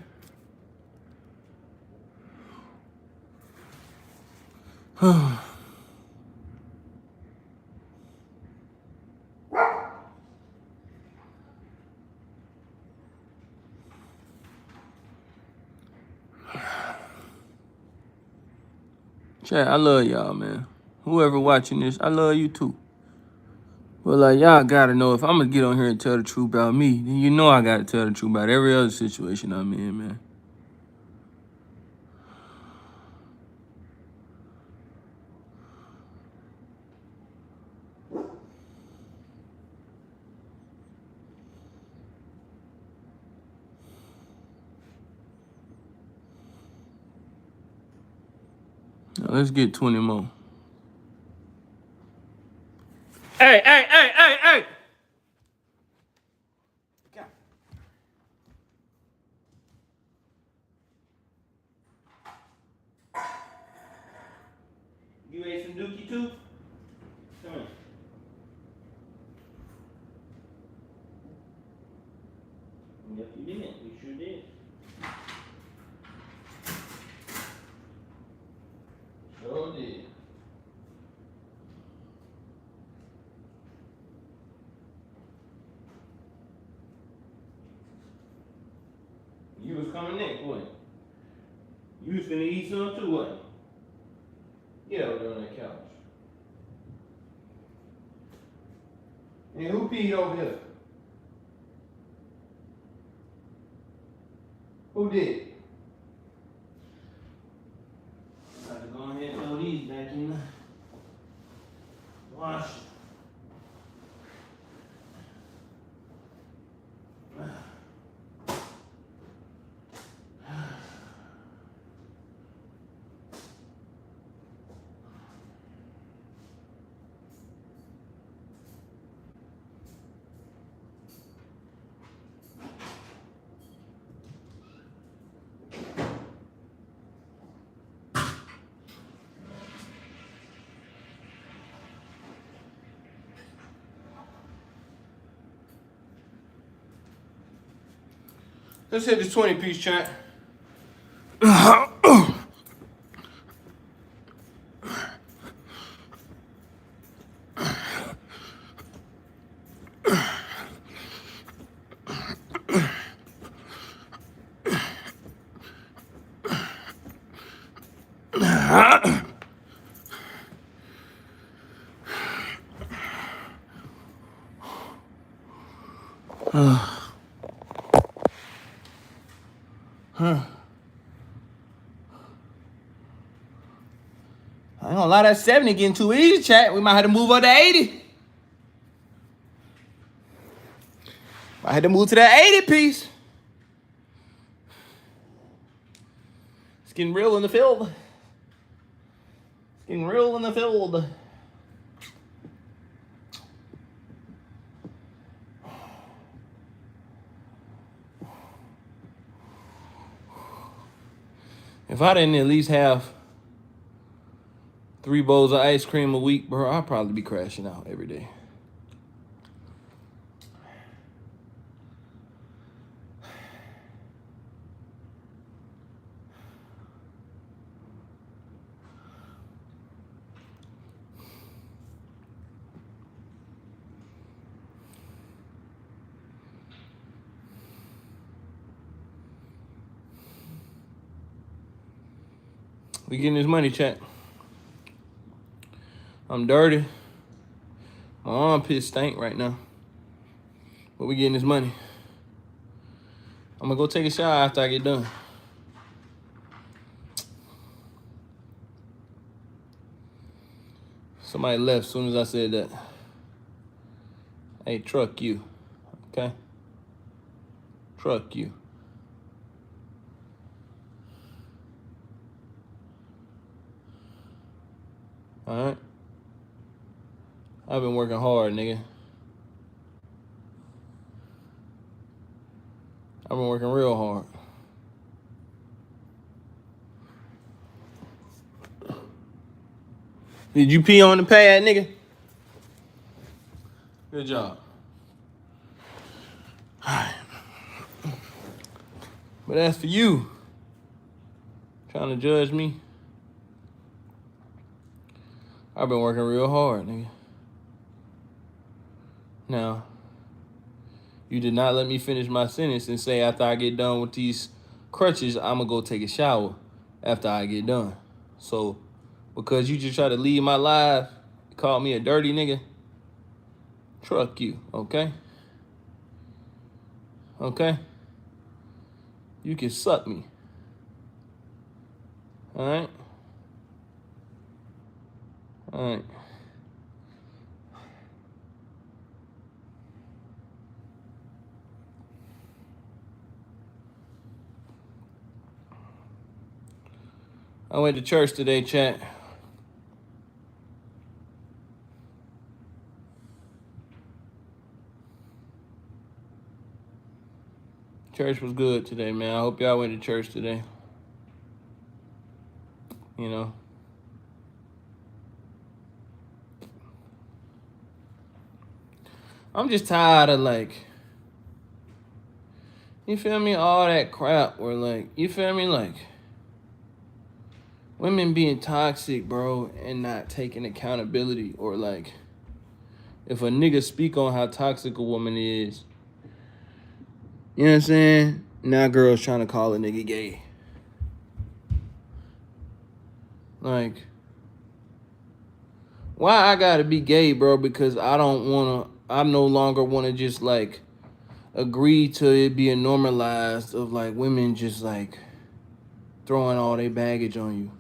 Chat, I love y'all, man. Whoever watching this, I love you too. But like, y'all gotta know, if I'm gonna get on here and tell the truth about me, then you know I gotta tell the truth about every other situation I'm in, man. Now, let's get 20 more. Hey, hey, hey, hey, hey! You ate some dookie too? Come on. Yep, you did. You sure did. Sure did. You was coming next, wasn't you? You was finna eat some too, wasn't you? Get over there on that couch. And who peed over here? Who did? I'm about to go ahead and throw these back in the wash. Let's hit this 20-piece chat. I ain't gonna lie, that 70 getting too easy, chat. We might have to move up to 80. I had to move to that 80 piece. It's getting real in the field. It's getting real in the field. If I didn't at least have 3 bowls of ice cream a week, bro, I'd probably be crashing out every day. We getting this money, chat. I'm dirty. My armpits stink right now. But we getting this money. I'm gonna go take a shower after I get done. Somebody left as soon as I said that. Hey, truck you. Okay? Truck you. Alright? I've been working hard, nigga. I've been working real hard. Did you pee on the pad, nigga? Good job. Alright. But as for you, trying to judge me, I've been working real hard, nigga. Now, you did not let me finish my sentence and say after I get done with these crutches, I'm gonna go take a shower after I get done. So, because you just try to leave my life, call me a dirty nigga, truck you, okay? Okay? You can suck me. Alright? Alright. I went to church today, chat. Church was good today, man. I hope y'all went to church today. You know. I'm just tired of, like, you feel me? All that crap where, like, you feel me? Like, women being toxic, bro, and not taking accountability. Or, like, if a nigga speak on how toxic a woman is, you know what I'm saying? Now girls trying to call a nigga gay. Like, why I gotta be gay, bro? Because I no longer wanna just, like, agree to it being normalized of, like, women just, like, throwing all their baggage on you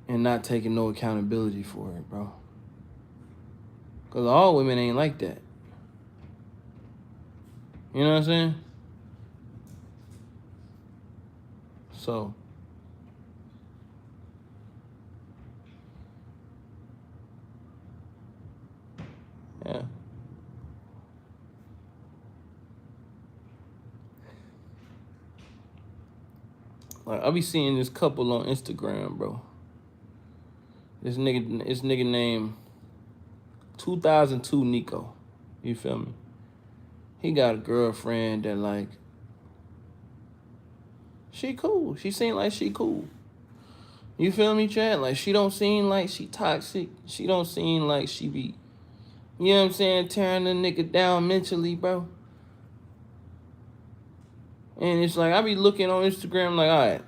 and not taking no accountability for it, bro. Because all women ain't like that. You know what I'm saying? So, yeah. Like, I be seeing this couple on Instagram, bro. This nigga named 2002 Nico. You feel me? He got a girlfriend that, like, she cool. She seem like she cool. You feel me, Chad? Like, she don't seem like she toxic. She don't seem like she be, you know what I'm saying, tearing the nigga down mentally, bro. And it's like, I be looking on Instagram like, all right,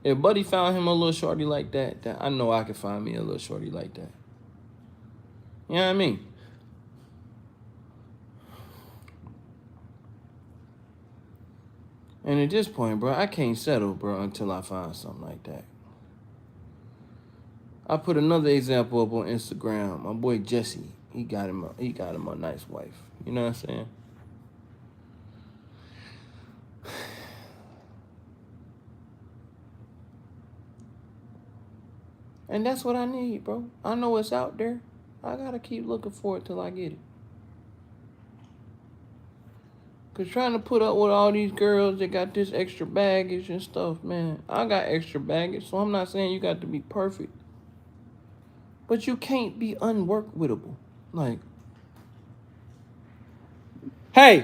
if Buddy found him a little shorty like that, I know I can find me a little shorty like that. You know what I mean? And at this point, bro, I can't settle, bro, until I find something like that. I put another example up on Instagram. My boy Jesse, he got him a nice wife. You know what I'm saying? And that's what I need, bro. I know it's out there. I gotta keep looking for it till I get it. Cause trying to put up with all these girls that got this extra baggage and stuff, man. I got extra baggage, so I'm not saying you got to be perfect. But you can't be unworkwittable. Like, hey!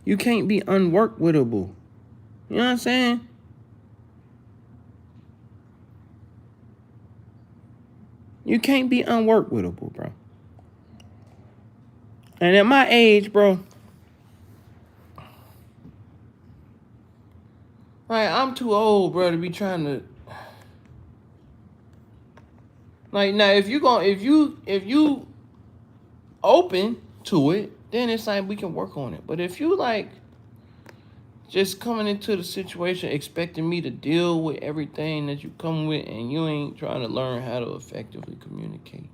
You can't be unworkwittable. You know what I'm saying? You can't be unworkwittable, bro. And at my age, bro, Like, I'm too old, bro, to be trying to. Like, now, if you open to it, then it's like we can work on it. But if you like just coming into the situation expecting me to deal with everything that you come with and you ain't trying to learn how to effectively communicate,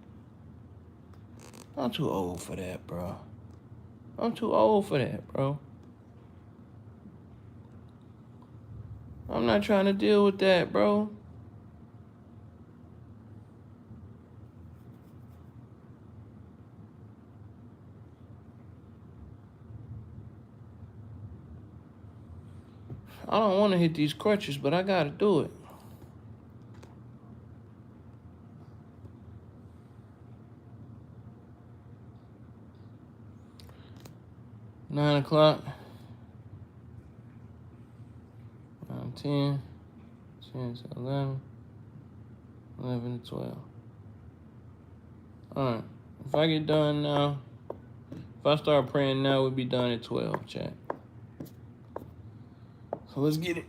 I'm too old for that, bro. I'm too old for that, bro. I'm not trying to deal with that, bro. I don't want to hit these crutches, but I gotta do it. Nine o'clock. 10, 10 to 11, 11 to 12. All right. If I get done now, if I start praying now, we'll be done at 12, chat. So let's get it.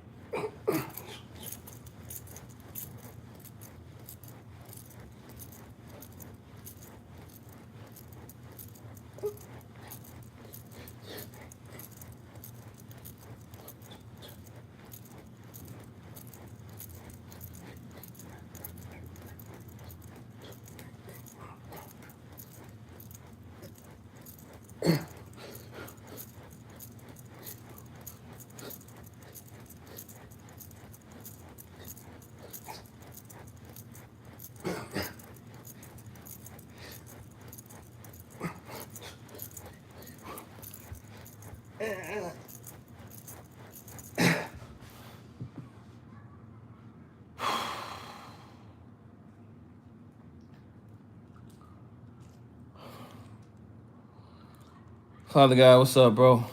Father God, what's up, bro?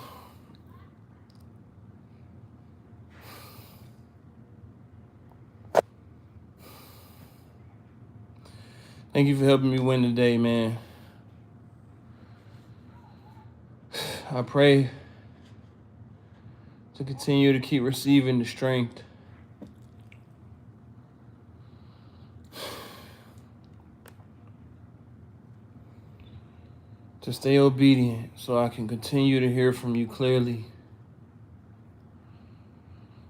Thank you for helping me win today, man. I pray to continue to keep receiving the strength to stay obedient so I can continue to hear from you clearly.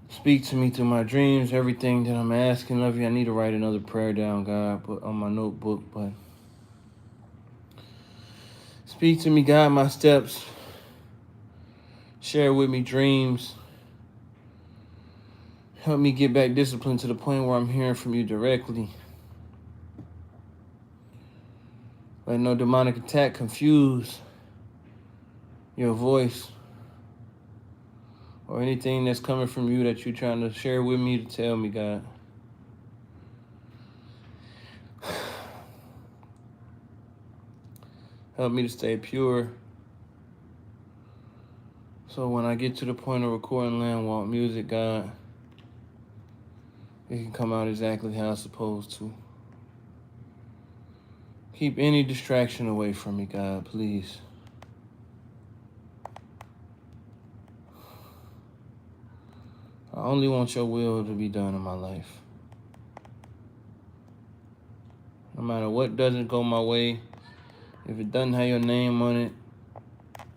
Speak to me through my dreams, everything that I'm asking of you. I need to write another prayer down, God, put on my notebook, but speak to me, guide my steps. Share with me dreams. Help me get back disciplined to the point where I'm hearing from you directly. Let no demonic attack confuse your voice or anything that's coming from you that you're trying to share with me to tell me, God. Help me to stay pure so when I get to the point of recording Land Walk music, God, it can come out exactly how it's supposed to. Keep any distraction away from me, God, please. I only want your will to be done in my life. No matter what doesn't go my way, if it doesn't have your name on it,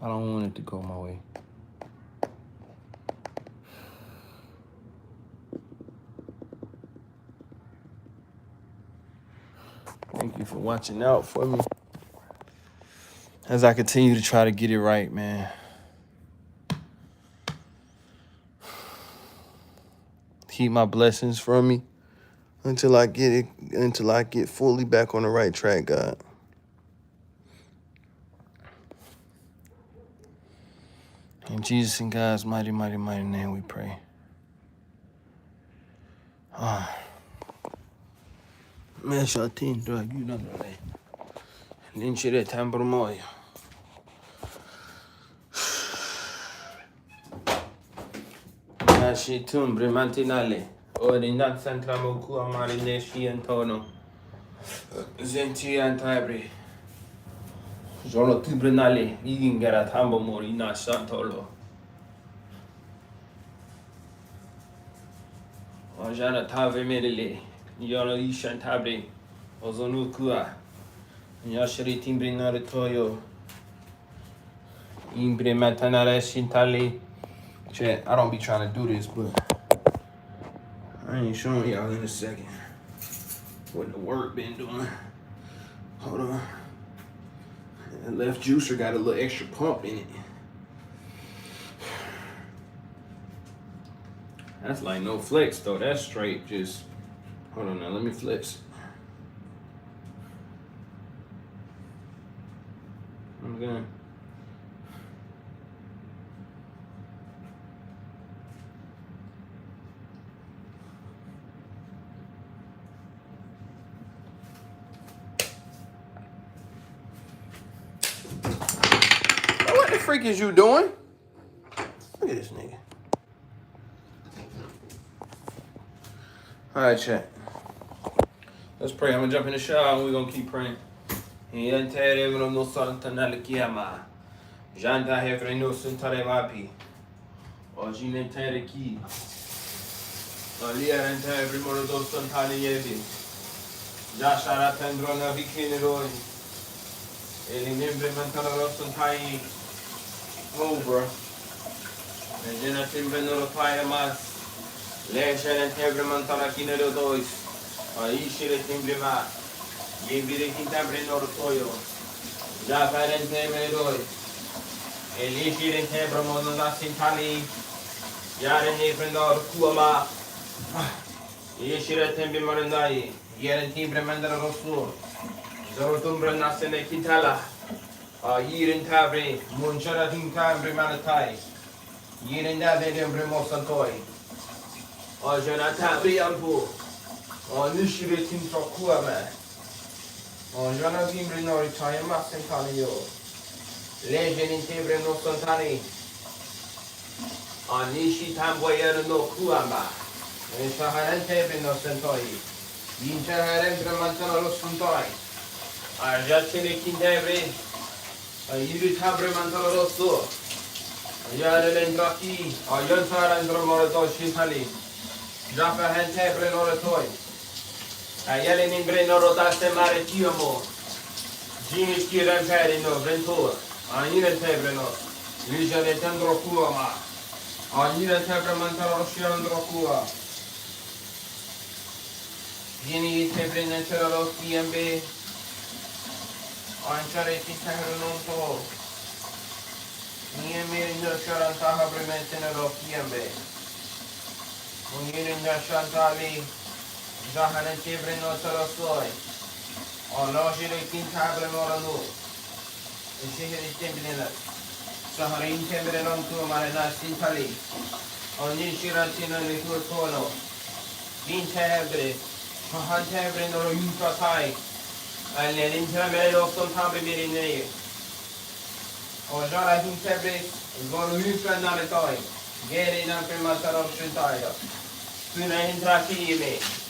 I don't want it to go my way. Thank you for watching out for me as I continue to try to get it right, man. Keep my blessings from me until I get fully back on the right track, God. In Jesus and God's mighty, mighty, mighty name we pray. Me shatin do you know that. Ninchire tamburmoyo. Nashi tumbre mantinale. Ordinat santramoku amari neshi antono. Zenti antabre. Jolo tibrenale. Igingera tambo mori na santolo. Jana Tave Medele, Yana Ishan Tabre, Ozonukua, Yashari Timbre Naritoyo, Imbre Matanara Shintale. Chat, I don't be trying to do this, but I ain't showing y'all in a second what the work been doing. Hold on. That left juicer got a little extra pump in it. That's like no flex though. That's straight just. Hold on now, let me flex. I'm gonna. What the freak is you doing? Look at this nigga. Alright, chat. Let's pray. I'm gonna jump in the shower and we're gonna keep praying. No Santana Kiama. Janta Hefreno Santare Mapi. Or Ginentere Ki. Olia and every Morodo Santani Yevi. Jashara Tendrona Vikiniroi. Elimimbre Mantana Santai. Oh, bro. And then I think Venoro Payamas. Legend and every Mantana Kinero Dois. Ishire Timbrima. Yembire Kintambre Norotoyo. Japan Temeroi. Elishire Tebramona Sintali. Yaren Nebrendor Kuama. Yeshire Tembi Marandai. Yaren Timbremandra Rosur. Zorotumbra Nasene Kitala. Yirin Tabre. Munchara Timbre Manatai. Yirin Dade Bremosantoi. Jonathan Briampo. Nishire Tintokuama. Jonathan Brinori Tayama Sentanio. Legend in Tebre no Santani. Nishi Tamboyer no Kuama. Shaharan Tebre no Santoi. Yinchaharan Bramantano Suntoi. Arjatine Kintebre. Yuri Tabre Mantano Rosso. Yaren Draki. Yontaran Dromorato Shintali. Jaffa Hentebre Noratoi. Ayelen in Brenorotaste Maretiomo. Jimmy Kiran Perino, Ventura. Ayinen Tebreno. Lijan Tendro Kuama. Ayinen Tebramantano Shiandrokua. Jimmy Tebren Terro TMB. Anchareti Terranonto. Niemir Sharantaha Brementenero TMB. Mungirin Shantali. Jahanan Tebre no Sarasoi. On Lojire Kintabre Moranu. And Shihiri Timbrina. Saharin Tembre non to Marina Sintali. On Nishiratina Likutono. Din Tebre. Mahan Tebre no Yutatai. And then Intermedo Sultabi Mirine. On Jara Hintebre. Gonu Yutra Naritoi. Geri Naprimatar of Shintaya. Suna Hintraki.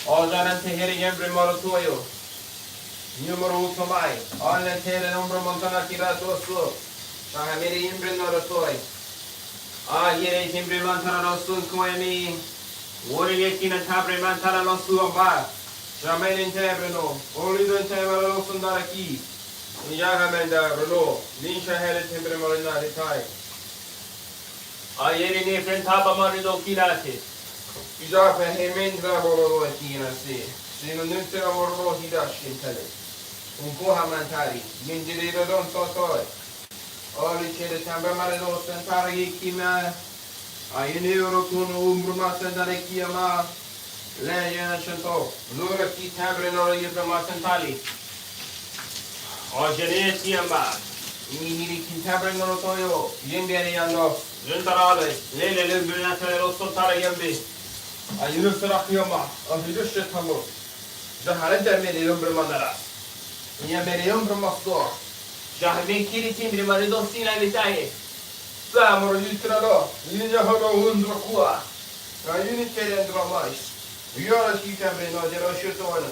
Ojaran Teheri Embre Morotoyo. Numero Tomai. All the Terra Umbra Montana Kirato So. Shahamiri Embre Norotoi. Yere Timbre Montana Sun Koemi. Warrior Tabre Mantana Suamba. Shaman in Tebreno. Only the Tevero Sundaraki. Yagamenda Rolo. Nisha had a Timbre Morina Ritai. Yere Nefren Taba Marido Kirate. Jafa Hemendra Borolo Tinasi. Sino Nutra Borolo Hidashi Tele. Uncoha Mantari. Yindiro Don Sotoi. All the Chede Tamba Marido Santari Kima. Ayenero Kuno Umbruma Sandarekiama. Lejan Chanto. Lura Ki Tabre Nora Ybrama Santali. Ojanesiamba. Nihiri Kintabre Norotoyo. Yemberi Yando. Juntarale. Lele Lubrina Sotara Yambi. Ayurusrakiyama, Ahidushetamo, Jaharenta Medium Bremandara, Yamerium Bremasto, Jahmin Kiritim Marido Sina Vitae, Samor Yutrado, Yinahono Undrakua, Unitarian Dramais, Yola Kitamino, Jeroshuton,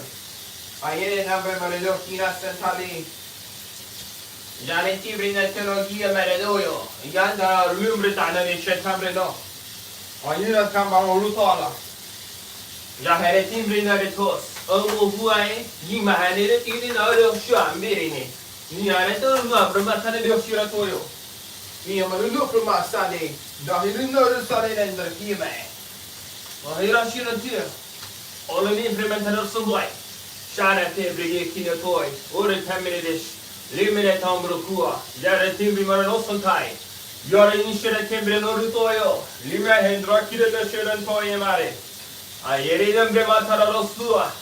Ayen Hamber Marido Kina Santali, Janeti Brinatologia Maradoyo, Yanda Lumbritana Chetamreno, Ayuna Camaro Rutala. Ya hele timbrine tos. Omo huai. Yima hanere tiri na ro shu ambirine. Ni ane to ma brahmatane de shira toyo. Ni amaru no brahmasane. Da hirin no sane nendra kime. Mahira shira tia. All the implemented some boy. Shana Tebrigi Kinatoi, or a 10-minute limited Tambrukua, Yara Timbi Maranosantai, Yara Inshira Timbre Norutoyo, Lima Hendrakida the Shiran Toy Mare. I yeri them Bematara Rosua.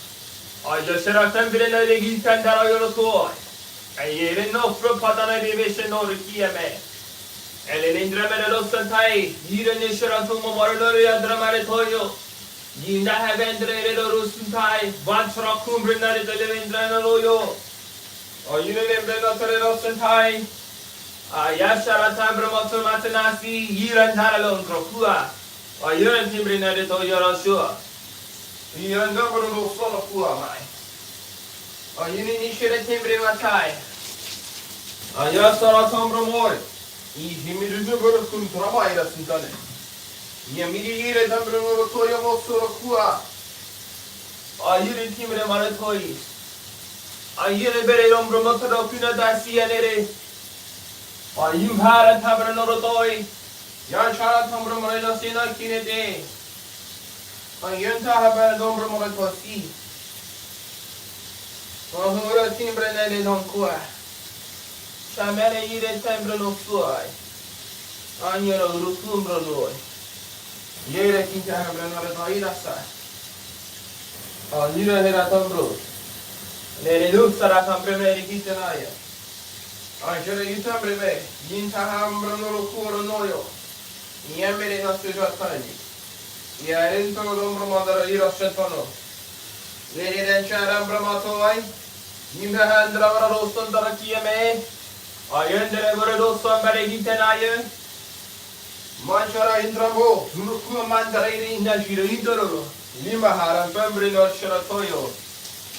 I just said a temple in the Gitan Darayotoy. I yeri no from Patana Division or the Kiame. Ellen Indramanosantai, Yiran Nishiratumo Marloria Dramaretoyo. Yinda have entered a Rusuntai, Vantra Cumbrina de Levendra Loyo, or you remember not a Rosentai, Yashara Tambramoto Matanasi, Yiran Taralon Crocua, or Yuran Timbrina de Toyorashua. Yiran Governor Solopua, my. Or you need to timbre matai. Ayasara Tambramore, Ihimidu Kuntramaira Sintane. Yamiri Tambro Toyo Sorokua. Are you the team of Maratoi? Are you the very Lombromoto Puna Dacianere? Are you had a Tabernotoi? Yashara Tambromoreno Sina Kinete. Are you to have a Lombromotosi? Or who are timbre nade non qua? Shamere Yide Tambro Suai. Anya Rukumbro. Yere kinta hamranore toira sa. Nira hera tambro. Nere luksara tambreme kitanaya. Anjere yutambreme. Yinta hamranoro kuro noyo. Yamere no sujatani. Yarento dombro mandara ira setono. Nere denchara bramato. Yinta handra roston darakiame. Ayendere gore roston bare kitanaya. Manchara Indramo, Nuku Mandarini Nashira Indoro, Lima Haram Pembri no Shiratoyo,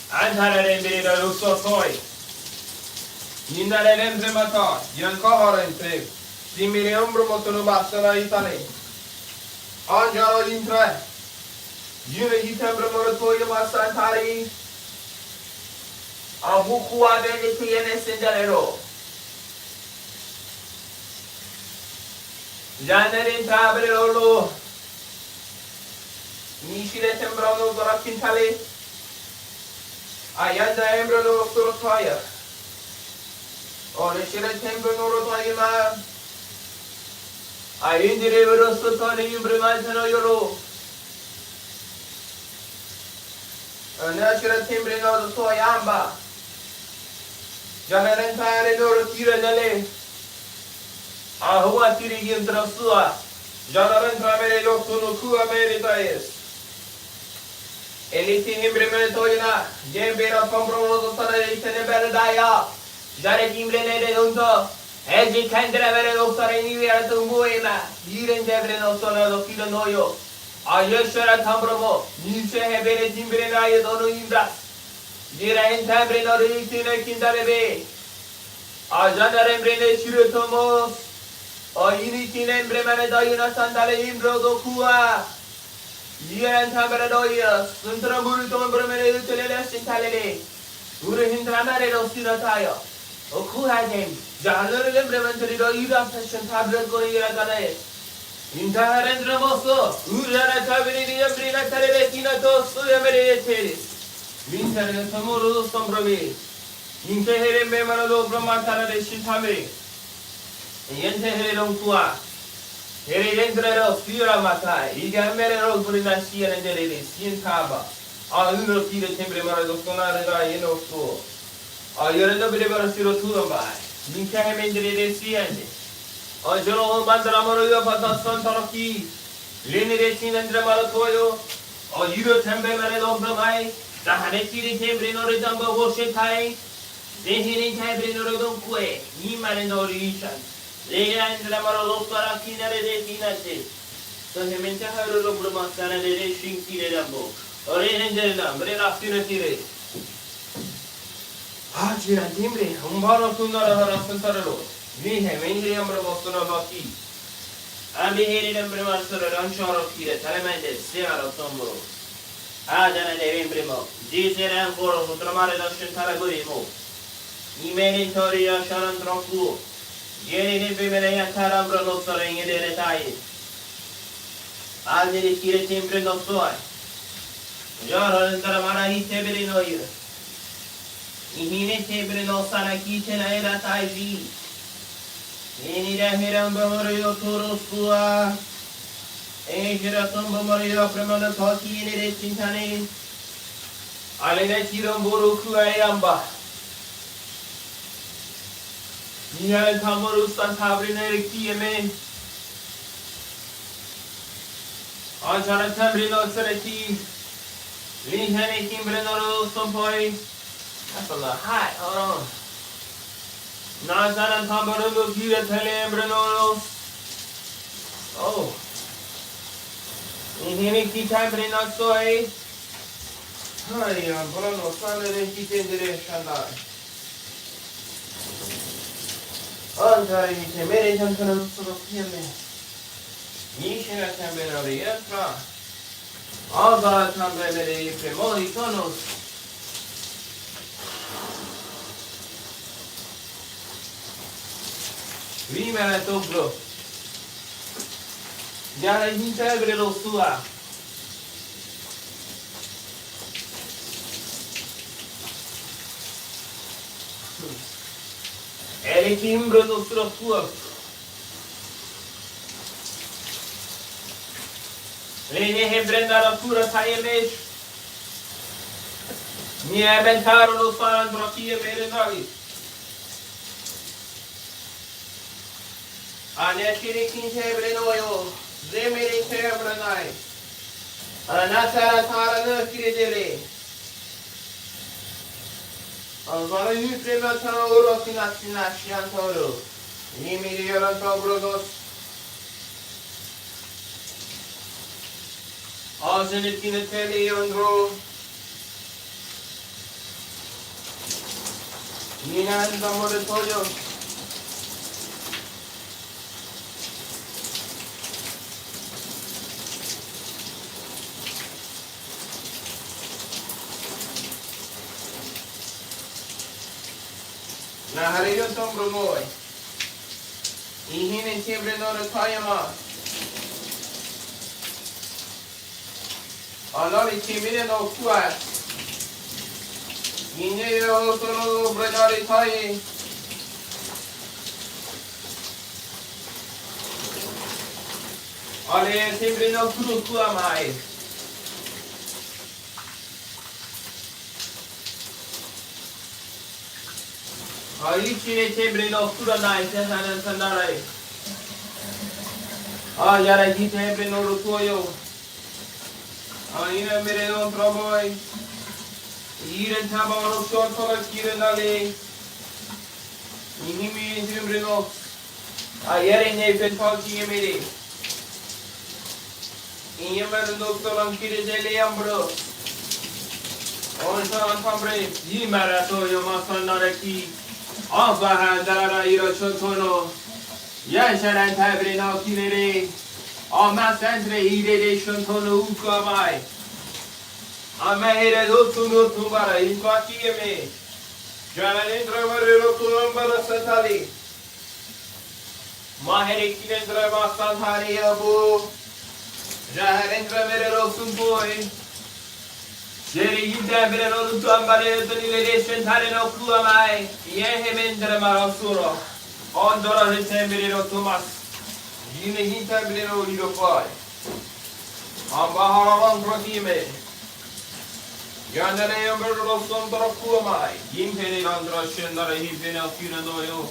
Antara Embera Russo Toy, Nindare Remata, Yankahara in Trip, Simile Umbromotono Basara Italy, Anjara Intra, Juna Itambra Moratoya Masantari, Abukua de TNS in Dalero. Janere Tabrolo Nishire Tembrano Dorakintale Ayanda Embrono Sorotoya or the Shire Tembrano Rotoyama Ayindire Rosotoni Umbrimantano Yoro a natural Tembrano Toyamba Janarentare Dorotira Dale. Ahua tirigin trasua, Janaran tramere locuno cua meritaes. Eliti imbremetoina, Jembera Pombrono Teneberedaya, Jared Imbrene Unto, Egi Candrevere Osarini to Muema, Yiren Devreno Sono Filanoyo, Ayeshara Tambromo, Niche Hebere Timbrena Dono Imbras, Jira in Tambrino Ritina Kindarebe, Ajanarembrene Shirotomos. Oinitine Bremane Doyuna Sandale Imbro Kua Yen Tabaradoya, Suntraburito Bremene Teleles in Talele, Urihintanare Sinataya, Okuhagem, Janer Lembremantari Ida Session Tablet Goya Gane, Intaharendra Moso, Urana Tabini Brina Taretina to Suyamere, Winter Tamuru Sombrome, Intehere Memaro Bramatara de Shintame. Yente Heron Tua, Herendra Fira Mata, Igamero Brinasia and Dele, Sien Taba, Aluno Tira Tembre Maradona, Yeno School, Ayurada Believer Siro Tuamba, Nikamendre Siende, Ajolo Bandramoro Pata Santaraki, Lene and Dramalatoyo, or Euro Tembe Maradon Bramai, the Haneki Tembre Noridamba Washetai, the Hini Tembre Norodon Kue, Niman and Orishan. Lega and Ramaro para Kinare de Tinate. So he meant to have a little Brahmasana de Shinki Rambo, or in Angela, Brera Finatire. Hajira Timbre, Umbaro Tunara Santaro, we have any number of Ostonaki. I behaved in Bremasar and Shoroki, Talamande, Sierra Tombo. Ajana de Imprimo, Gisere and Goro, Tramare Shintaragurimo, Imeni Toria Sharan Troku, Jenny Bimene Tarabra Lossering in the Retai, Aldi Kire Timbre no Soy, Joran Taramana he Teberino here, Ihine Teberino Sanaki Tenaera Taiji, Inida Hiram Bamorio Toro Sua. Ejira tombo morio premana toki ne chintane. Alene chirom boru kuayamba. Niya tamoru santabri ne kieme. Anjana tambri no sereti. Linhane kimbreno sompoi. That's a lot hot. Hold on. Nazana tamboru gira tele breno. Oh. Inhini kita beri nasoi. Hai ya, bono sana de kita dire shanda. Antara ini mere jangan suruh kiame. Nishina também orientra. Agora também mere premoli tonos. Vimere dobro. Jara intebre lo sua. Ele timbra lo sua. Lene hebrenda la pura tayemesh. Mi eventaro lo faran drotie merenali. Aneshiri kinte brenoyo. Zemiri Terbranai. Anatara Tarana Kiridere. Alvara Yutrema Toro Finasinashi Toro. Nimiri Yorantobrodos. Azenikina Tele Yondro. Nina and Zamoratoyo. Na hariyo tom brumoy. Ihinin tibre no retayama. Anali timire no kuat. Inye yo tono brenari tayi. Ale timbre no kuru kuamai. Aici tembre no suranai senana sandarai. Yara ji tembre no rutoyo. Ina mere no troboi. Iren tabano short for kirenale. Inimi tembre no. Yere ne pentalki mere. Iyemer no tolan kirejele ambro. On san tambre. Yimara to yo masanaraki. Abaha Dara Irochotono, Yansharan Tabrino Kinere, Amasantre Ide Shontono Ukamai, Amahera Lutuno Tumara, Inquakieme, Janandra Marero Tumbara Satali, Maheri Kinendra Masantari Abu, Jaharendra Merero Sumboi. Jeri Yidabere no Tuambare to Liberation Tarino Kuamai, Yehemendra Marasuro, Ondora Hitembero Thomas, Yine Hitabero Lidopoi, Ambaharan Protime, Yandere Ambero Sondra Kuamai, Yimperi Andra Shendara Hipina Funanoyo,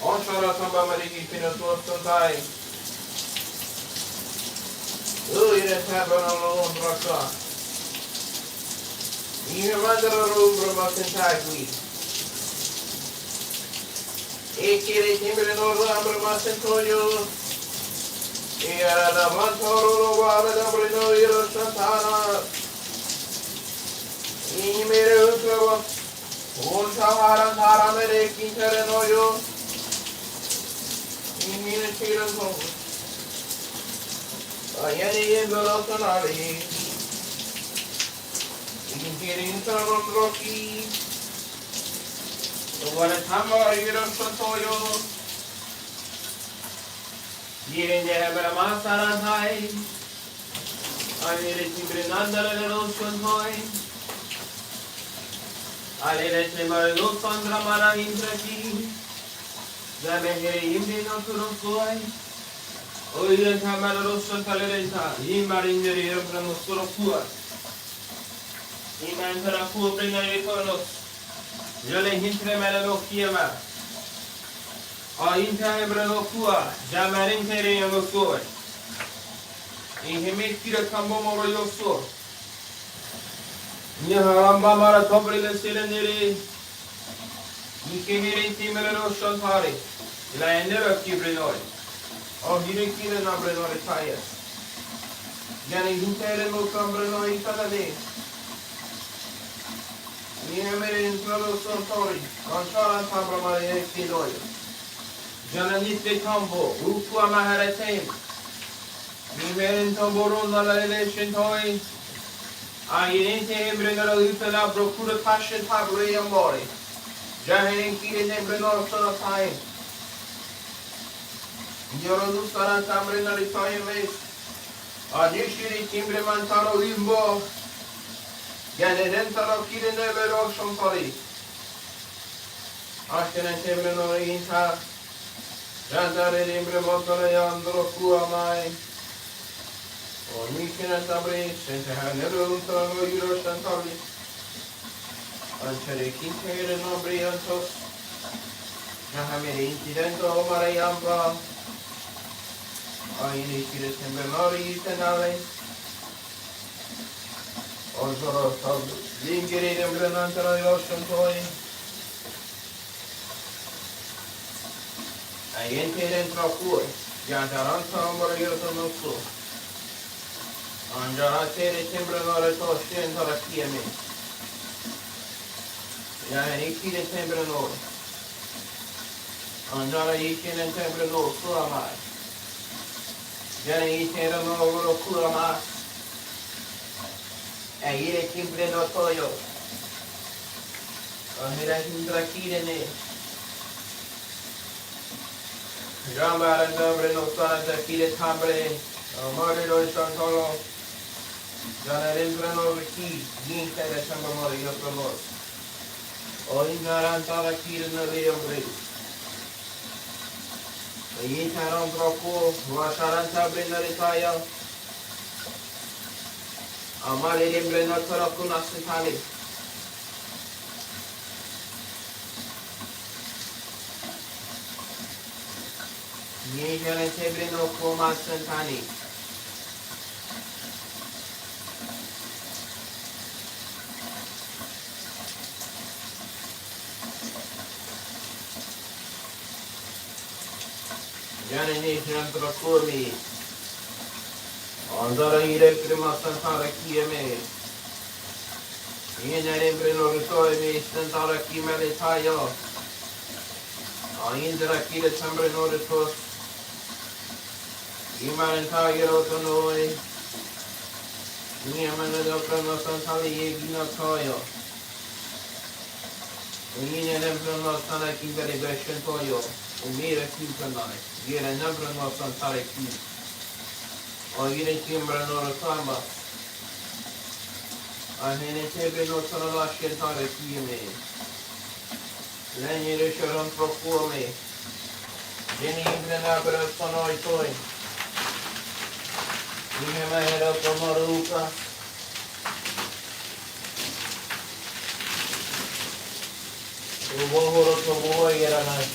Onshara Tambamari Hipina Torstantai, Uy, Tabano Ondraka. You remember the room from us in Tagli. Ekele Timber no Rambras and Toyo. Era the Mantoro Wala Brino Yero Santana. Imere Utrava. Untaharan Haramere Kinterenoyo. Immunity of home. Ayani Velosanari. Inhirin Rocky, the one at Hammer, you don't Sotoyo, Yirin Yabamasara High, I need it to bring under the ocean high. I let it never Sandra Mara in Traki, Zamehe Indian of Turokoi, Oyen Hamararosa Talereta, Yimarin the Rio from Surokua, Imantara Kupina Reconos, Jolly Hintre Melano Kiama, or Inta Ebranokua, Jamarin Terry and Osoi, in Hemekira Kambo your sword. Niharamba Mara Tobril Cylinder, Nikiri Timero Shantari, I never keep Renoi, or he didn't kill an umbrella tires. Yanni Hinteremo Cambreno Italian. Niamere Trolo Santori, Conchara Tabramare Kiloy, Jananite Combo, Ukua Maharatain, Nimerin Tomboro Nalation Toy. I didn't bring a little procura passion tabre and body. Jahan Kiri never know son of time. Yorolu Saran Tambrina Italian ways. A Nishiri Timbrimantaro Limbo. Ganedentalo Kiri never ocean party. Ashton and Timbrino Inta. Jantare Imbrimotola Yandro Kuamai. O Mission and Tabri, since I have never looked on Euros and Tabri. Until they keep here in Nobri and Tos. Nahamid incidental Mariamba. I initiated Timbermori Tenale. Also, Lingiri and Brenantara Ocean Toy. I entered in Trapur. Yantaranta Morioto Nosu. Anjara tere Timbrano Toshi and Tarakiame. Yaniki de Timbrano. Anjara Ikin and Timbrano Suamai. Yanni Timbrano Kurama. And Yere Timbrano Toyo. Ahira Hindrakine. Jamba and Timbrano Santa Kide Tambre. Murdered Santolo. Janarembrano Riki, Ginta de Sambamori of the Lord. O Inarantara Kid in the Leo Grace. The Yitaron Dropo, Washaranta Brindaritaya. Amari Rimbreno Tarakuna Sintani. Nijan and Tebrino Koma Santani. Janine Tracurmi. Andara Irekrima Santara Kieme. Inarembreno Ritoimi Santara Kimelitayo. Indra Kida Sambreno Ritos. Imarantagero Tonoi. Niamano Prano Santali Yegina Toyo. Inarembreno Santa Kimberi Beshen Toyo. Umira Kimpanai. Viene a number of Santare Key. Or you didn't timber nor a tamba. I didn't take no son of Lashin Tare Key me. Then you should unprocure me. Jenny even after a son or toy. You have my head up from Maruka. You go to boy get a night.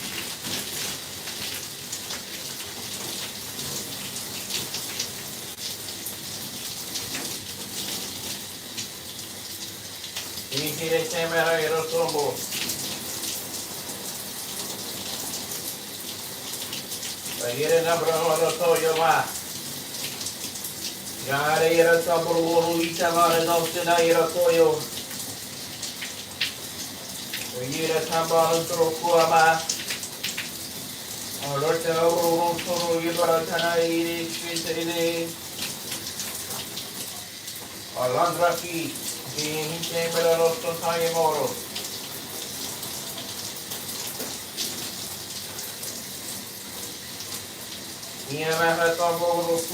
Quiere sembrare il tombo. Perché non avrò lo toglio ma. Già era il tombo vita ma non se ne era toglio. Perché era tombo troppo ma. Allora te lo sono io per tenere scegliere. All'andra qui. He came with a lot of time tomorrow. He had a tomorrow to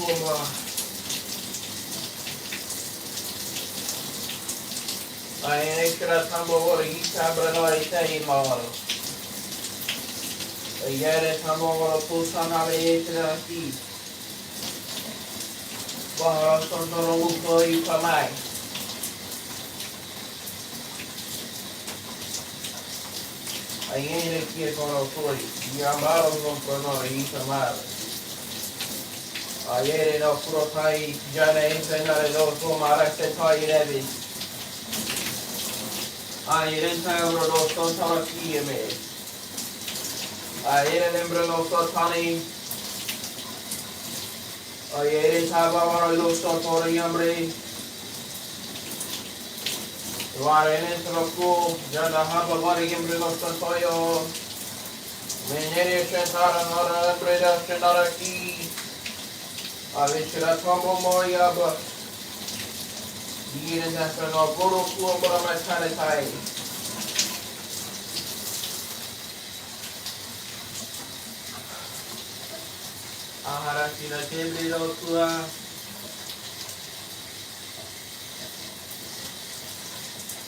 I ain't sure that tomorrow he can't bring all the time tomorrow. Yere tomorrow to some of the key. But sono for you for mai. I ain't a kid for no story. You are out of for no reason. I ain't no protai, Jana ain't another for my secretary. I didn't have no son of me. I didn't remember no son. I didn't have a little son for the Yambre. Varene Troku, Jana Haba Varigim Rilosan Toyo, Menere Shantara Nora Breda Shanaraki, Avishira Tombo Moriaba, Yin and National Guru Kuba Matanitai. Aharakina Tebri Tua.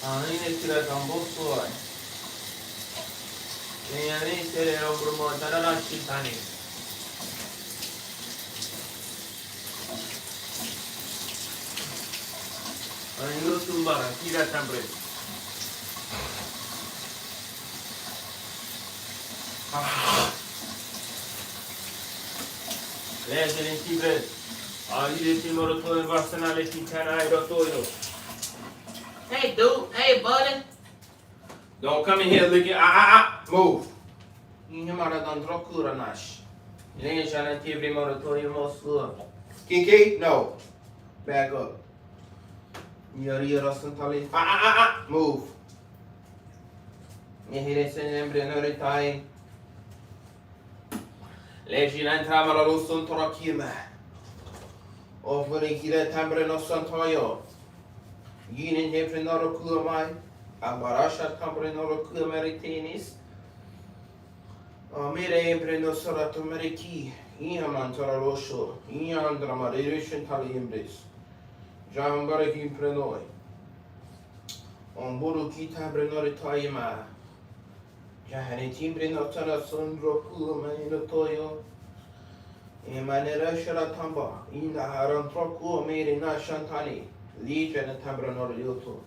Ini sudah tambah suai. Ini saya berumur tanah cinta ni. Ini lu sumber tidak sampai. Lihat ini tiba. Ini timur tu bahasa nalai kita naik rotoyo. Hey, dude. Hey, buddy. Don't come in here looking. Move. Ini mana dan trokura nash. Ini jangan tiba moratorium mosul. Kiki, no. Back up. Yari rasan tali. Move. Ini hire senyembre nori tai. Legilan tramala lusun torakima. Offering kira tambre no santoyo. Yinin heprenoro kuamai, Amarasha Camprenoro Kuameritinis, Amire Empreno Sorato Meriki, Iamantara Losho, Iandra Marishan Talimbris, Jambaraki Prenoi, Omburu Kita Brenori Taima, Jahanitim Brenotara Sundro Kuamino Toyo, Emanera Sharatamba, Inda Harantroku Meri Nashantani. Legion and Tambranor Yoto.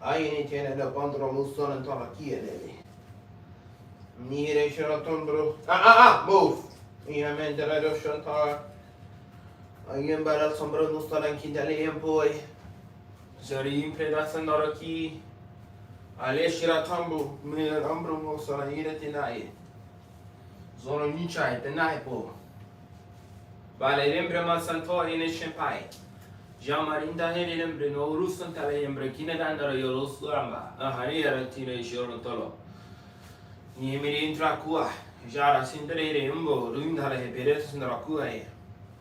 I ain't a bundle of Muson and Torakia. Near a Sharatombro. Move. I meant the Red Ocean Tar. I am Barrel Sombro Mustan and Kindalian boy. Zarim Predasan Noraki. Aleshira Tombo, Miller Umbro Muson and Ida Tinai. Zoro Nichai, the Naipo. Valerembra Santo in a champagne. Jamarinda Helim Breno Rusan Talayam Brekina Dandara Yolos Lamba, a Harrier Tina Shorotolo. Yemirin Dracua, Jara Sindere Umbo, Rundale Perez and Rakua.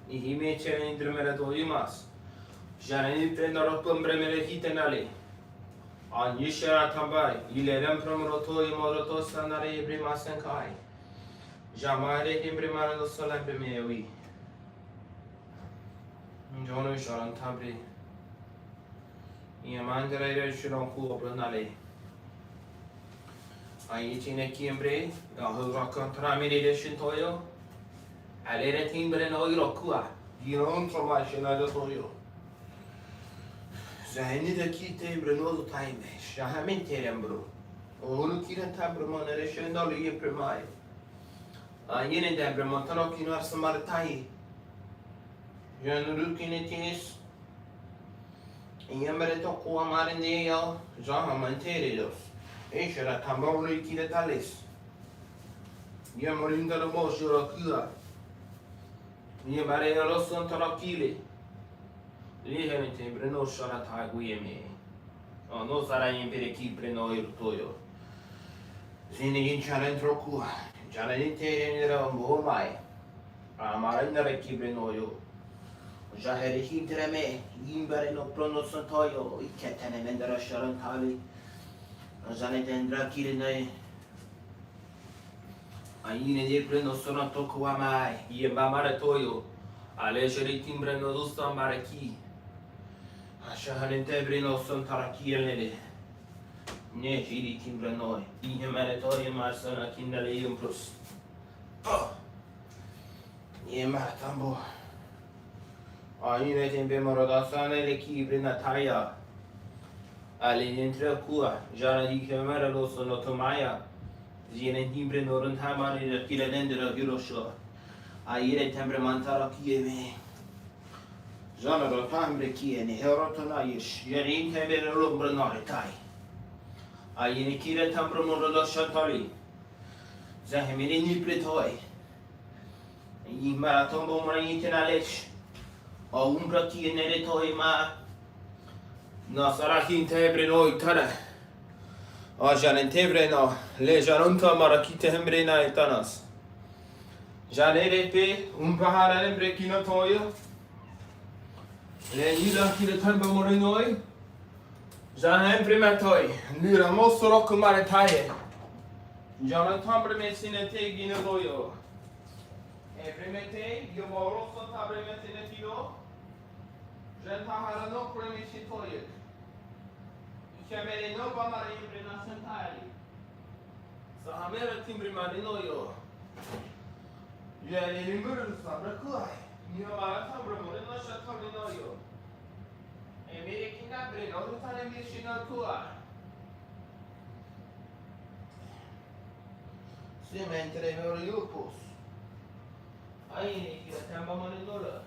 He may change the Meratolimas. Janine Prendoropum Bremere Hitanale. On Yishara Tambai, Iledam from Roto Moroto Sanare Brimas and Kai. Jamare Imbrimarano Solambemewi. Jono Sharon Tabri. Yamandere Shironku Brunale. I eat in a Kimbre, a Huracan Tramini Shintoyo. I let a timber and oil Kua. You don't from my Shinada Toyo. Zahini the key table no time. Shahamin Terembro. Olukiran Tabramon and a Shendoli Premai. I in the Bremontanokino Samaritai. Janurukinitis Yambereto Kuamarineo, Zahamanteridos, Esha Tamori Kiletalis Yamarinda the Mosurakula Yamare Roson Tarakili Lihamite Breno Sharatai Guiame, or no Sarayan Pereki Breno Toyo Zini in Chalentroku, Janite in the Bomai, Amarinda Kibrenoyo. Jaheri hintreme, imbere no prono santoyo, iketene mendera sharantali, zanetendra kirine, ayine de preno sonato kuamai, yembamara toyo, alejeri timbre no dusta maraki, ashahanente brino santaraki elene, ne jiri timbre noi, ihemere toye marsana kindale yumprus. Oh, yematambo. Ayine tembe morodasane le kibre nataya. Ale entre kua, jana di kemera lo sono tomaya. Jene timbre noron tamari le kile dendera girosho. Ayire tembre mantara kieme. Jana do tambre kiene herotonayish. Yerin tembe lombre noritai. Ayine kire tambre morodashantari. Zahemini nipretoi. Yimara tombo marayitenalech. O umbra ki nere toi ma na sarakin tebre no itana o janen tebre no le janunta marakite hembre na itanas janere pe umbahara lembre kino toyo le nila ki le tamba morenoi janen prima toi nira mosoro kumare taye janan tambre mesine te gino toyo e premete io moro so tabre mesine tio Gentahara no premishitoye. Ikemere no bamara imbrina sentari. Sahamera timbri marinoyo. Yani limburu sabra kuai. Niamara tambra morino shataminoyo. Emere kinabre no hutane mishina tua. Sementre moriupus. Aini kira tamba marinola.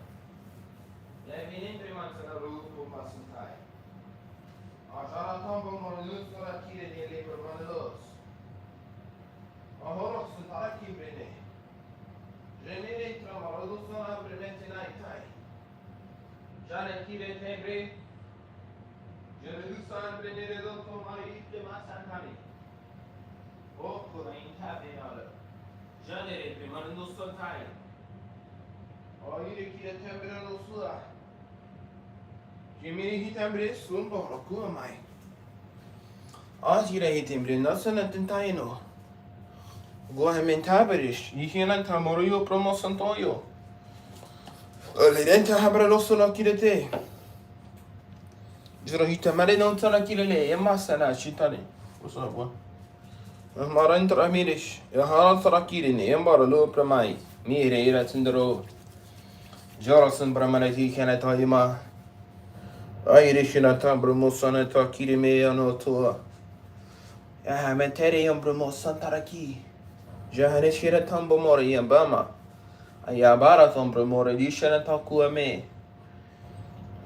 Levinin primansana rupu masuntai. Ajara tombo morlus ora kire de leber manelos. Ahoro suntara kibrene. Renere tramarolus ora prevente naitai. Jane kire tembre. Jerusan prenere dotto mari ite masantani. O kura intabe nala. Jane primanus suntai. O ire kire tembre no sua. Jimmy hitambre sun boro kuwa mai. Ajira hitambre nasana tentaino. Gohamentabrish, yihinan tamorio promosantoyo. Olidenta habra losona kirete. Jiro hitamare non sana kirele, emasana chitane. What's up, what? Marantra Ramirish, Yaharan Sarakirine, Embara lo pramai, Mire ira tindero. Jorasan Bramanati Kanatayima. Airishina tambro mosana takiri meano toa. Ah, mentere yombro mosantaraki. Jahaneshira tambo mori yambama. Ayabara tambro mori dishana takua me.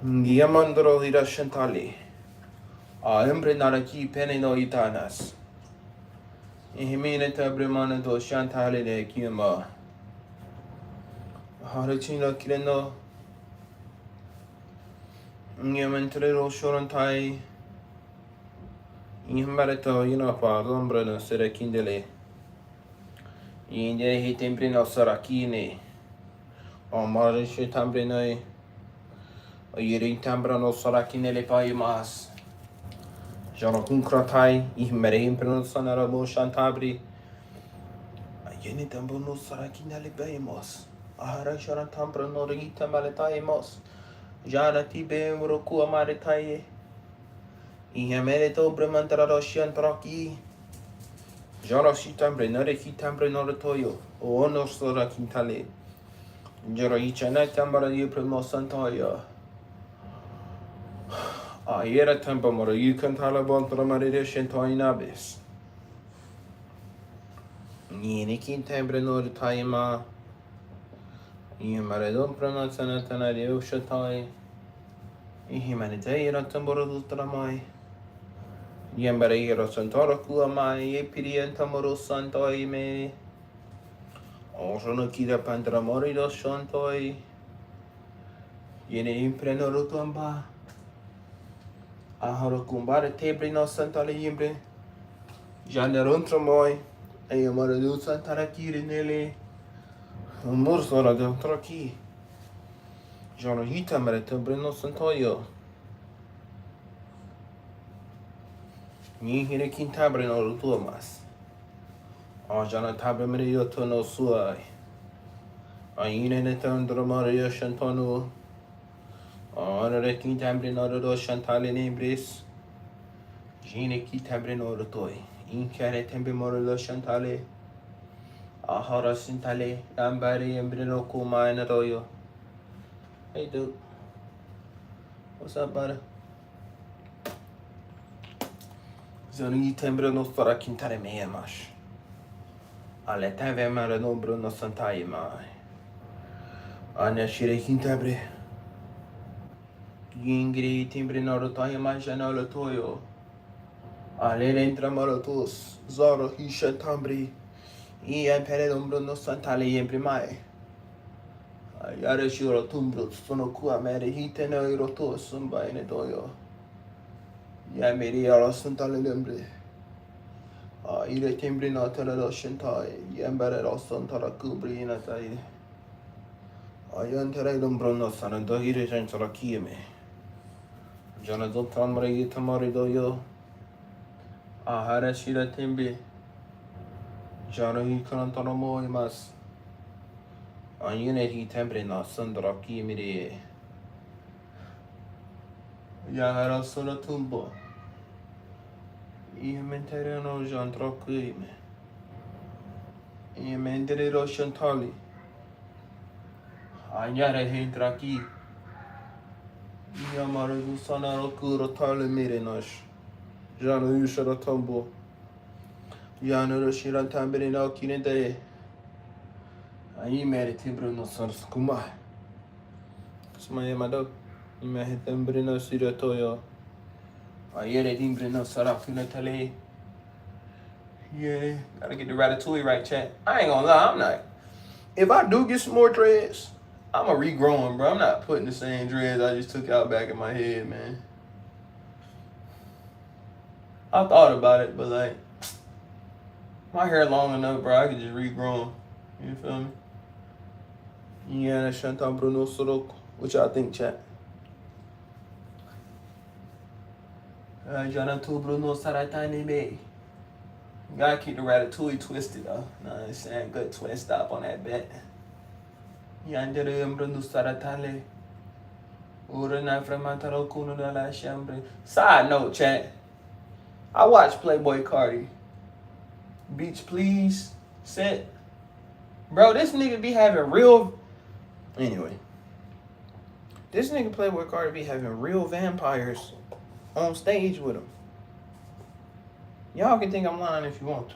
Yamandro ira shantali. Embre naraki pene no itanas. Ihimine tabremana do shantali de kiyama. Harachina kireno. Niamentre roshorantai. Imbareto yinapa lombrano serakindele. Yinde hitembrino sarakine. Omarishe tambrenoi. Oyirin tambrano sarakinele paimas. Jarakunkratai. Ihmere imbrano sanarabo shantabri. Ayene tambono sarakinele paimos. Ahara sharantambrano rigita maletaimos. Jana tibe roku amaretaye. Ihamere to bremantara roshan traki. Jara shitambre nore hitambre nore toyo. O no sora kintale. Jara ichana tambara yu premosantoyo. Ayera tambamara yu kantala bontra marire shentoinabis. Yene kintambre nore taima. Ihamere do premansana tanare ushatai. Ihimanitei tambora dultramai. Yambare santara kuamai e pirian tamoro santoi me. Osono kira pantramori do santoi. Yene impreno rutamba. Aharo kumbare tebre no santale yimbre. Jandaruntramoi. Ayamara du santara kiri nele. Mursora de traki. Jono hita mere tembre no santoyo. Ni hire kintabre no rutumas. Jana tabre mere yoto no suai. Aine ne tandro mario shantonu. Onore kintabre no ro shantale nebris. Jine kintabre no rutoi. Inkare tembe moro lo shantale. Ahara sintale. Lambari embre no kuma in royo. Hey dude. What's up, brother? Zoni tembre no stora kintare meia mash. Ale teve mare no bruno santai mai. Ane shire kintabre. Yingri timbre no rotoya mai janolo toyo. Ale entra marotos. Zoro hisha tambri. Ian pere no bruno santale yempre mai. Ayare shiro tumbro sono qua mere hite no roto sumba ine doyo. Ya meri yara santale lembre. Ire timbre no tele lo shantai. Yambere lo santara kubri ina tai. Ayan tere lumbro no sanando ire jantara kieme. Jana zotan mare yitamari doyo. Ahara shira timbre. Jana hi kanantano mo imas. Ayune hi timbre no sandara kiemire. Yahara sono tumbo. Io mentere no jantara kieme. Io mentere lo shantali. Anyare hintraki. Yamara Gusana Rokura Tale Mirinash. Jano Yushara Tombo. Yano Shira Tambirino Kinede. I married Timbruno Sarskuma. Smayamado. You may hit Timbrino Siratoyo. I yet Timbrino Sarakina Tale. Yeah, gotta get the ratatouille right, chat. I ain't gonna lie, I'm not. If I do get some more dreads, I'm a regrowing, bro. I'm not putting the same dreads I just took out back in my head, man. I thought about it, but like, my hair long enough, bro. I could just regrow them. You feel me? Yeah, that's Chantal Bruno Sorok. What y'all think, chat? Jonathan Bruno Saratani Bay. You gotta keep the ratatouille twisted, though. No, I'm saying good twist up on that bet. Yandere Bruno Saratale. Urana Fremataro Kuno de la Chambre. Side note, chat. I watched Playboy Cardi. Beach Please set. Bro, this nigga be having real. Anyway. This nigga Playboy Cardi be having real vampires on stage with him. Y'all can think I'm lying if you want to.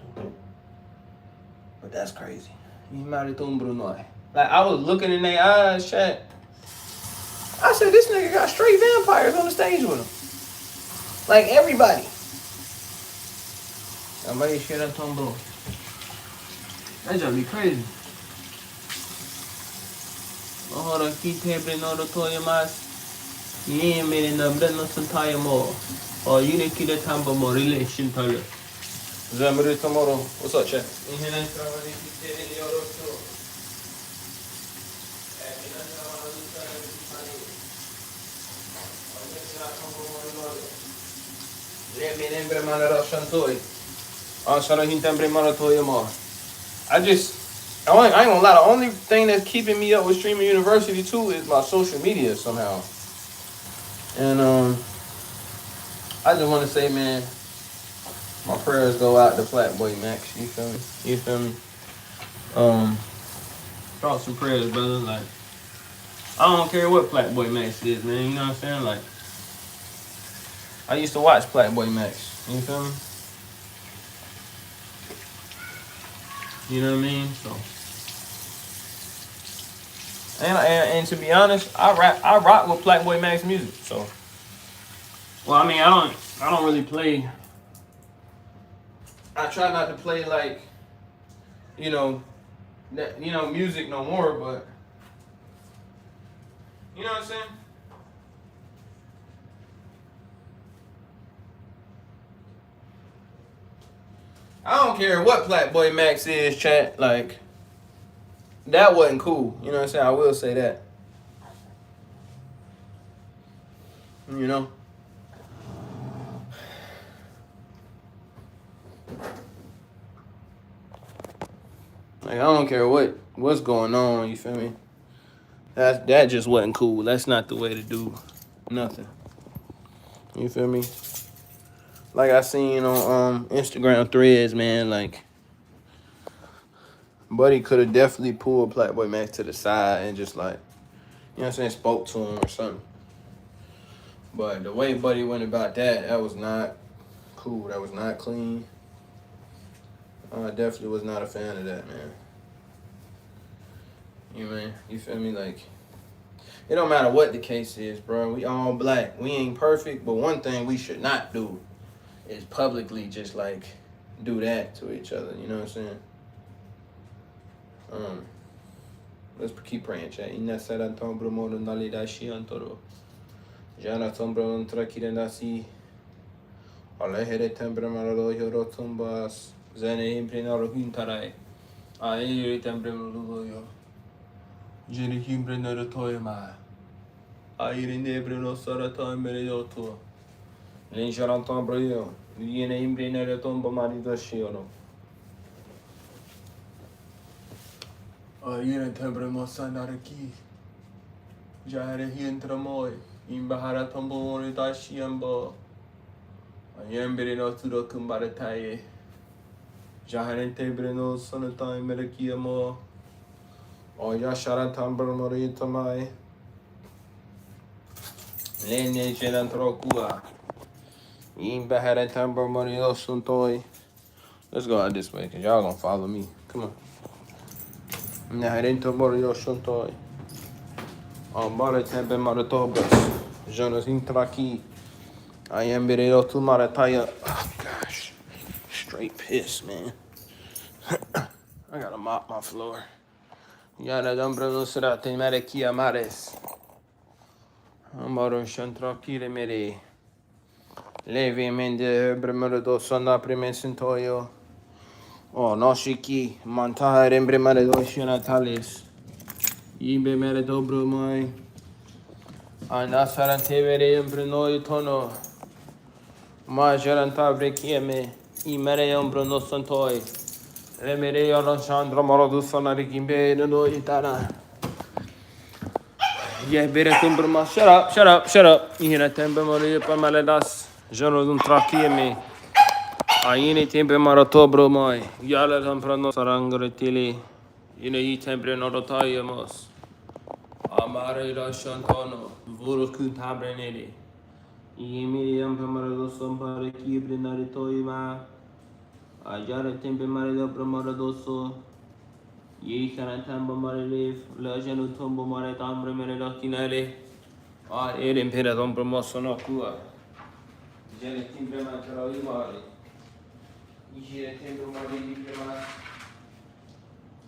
But that's crazy. You married to Bruno. Like, I was looking in their eyes, chat. I said, this nigga got straight vampires on the stage with him. Like, everybody. Somebody shit up Tombo. That just be crazy. Ahora keep taping all the toy mas. You ain't made enough no santaya more. Or you didn't keep the tambo more relation to it. Zamari tomorrow. What's up, chat? I ain't gonna lie, the only thing that's keeping me up with Streaming University too is my social media somehow. And I just wanna say, man, my prayers go out to Flatboy Max, you feel me? You feel me? Thoughts and prayers, brother. Like, I don't care what Flatboy Max is, man, you know what I'm saying? Like, I used to watch Flatboy Max, you feel me? You know what I mean? So, and to be honest, I rock with Flatboy Max music. So, well, I mean, I don't really play. I try not to play like, music no more. But you know what I'm saying? I don't care what Flatboy Max is, chat. Like, that wasn't cool. You know what I'm saying? I will say that. You know? Like, I don't care what's going on, you feel me? That just wasn't cool. That's not the way to do nothing. You feel me? Like I seen on Instagram threads, man, like Buddy could have definitely pulled Playboy Max to the side and just like, you know what I'm saying, spoke to him or something. But the way Buddy went about that was not cool. That was not clean. I definitely was not a fan of that, man. You feel me? Like, it don't matter what the case is, bro. We all black. We ain't perfect, but one thing we should not do is publicly just like do that to each other. You know what I'm saying? Let's keep praying, chat. Inna saran tombro mono nali dashi antoro. Jana tombro ontra kirendasi. Alle here tembre marado yoro tumbas. Zene imprinaro hintarai. Airi tembre marado yo. Jene himbrenaro toyma. Airi nebreno sarata merioto. Linjaran tombro yo. Yene imprinaro tomba marido shiono. Aire tembre mosanaraki. Jahre hientramoy. Imbahara tombo moridashiambo. Ayembere no turo kumbarataye. Jahre tembre no sonata merakiamo. Oya sharatambra moritamai. Lene jelantrokua. Imbahara tambra moriosuntoy. Let's go out this way, cause y'all gonna follow me. Come on. Naharento Morio Shuntoy. Mare Tempe Maratobas. Jonas Intraki. I am Bereo to Marataya. Oh gosh. Straight piss, man. I gotta mop my floor. Yana Dumbrano Serate Marekia Mares. Amaro Shantraki Remere. Levi Mende Bremerado Sona Primensintoyo. Oh, no shiki. Montaha rembre mare doshi natalis. Imbe mere dobro mai. Anasarante vere embre noi tono. Ma jaranta brekieme. I mere ombro no santoi. Remere yono chandra morodu sonari kimbe no itana. Yeah, bere tumbrma. Shut up. Ihina tembe mori pa maledas. Jono dun trakieme. Aini tempe maratobro mai. Yala tamprano sarangretili. Ine I temple norotayamos. Amare la shantono. Vuru kuntabreneli. Yemi yamparado sompare kibre naritoima. Ajara tempe marado promaradoso. Ye sanatamba marelef. La janutombo maratambre merelakinale. Ere imperatom promosono kua. Jene timbre mantaroi mare. Ici tempo mari prima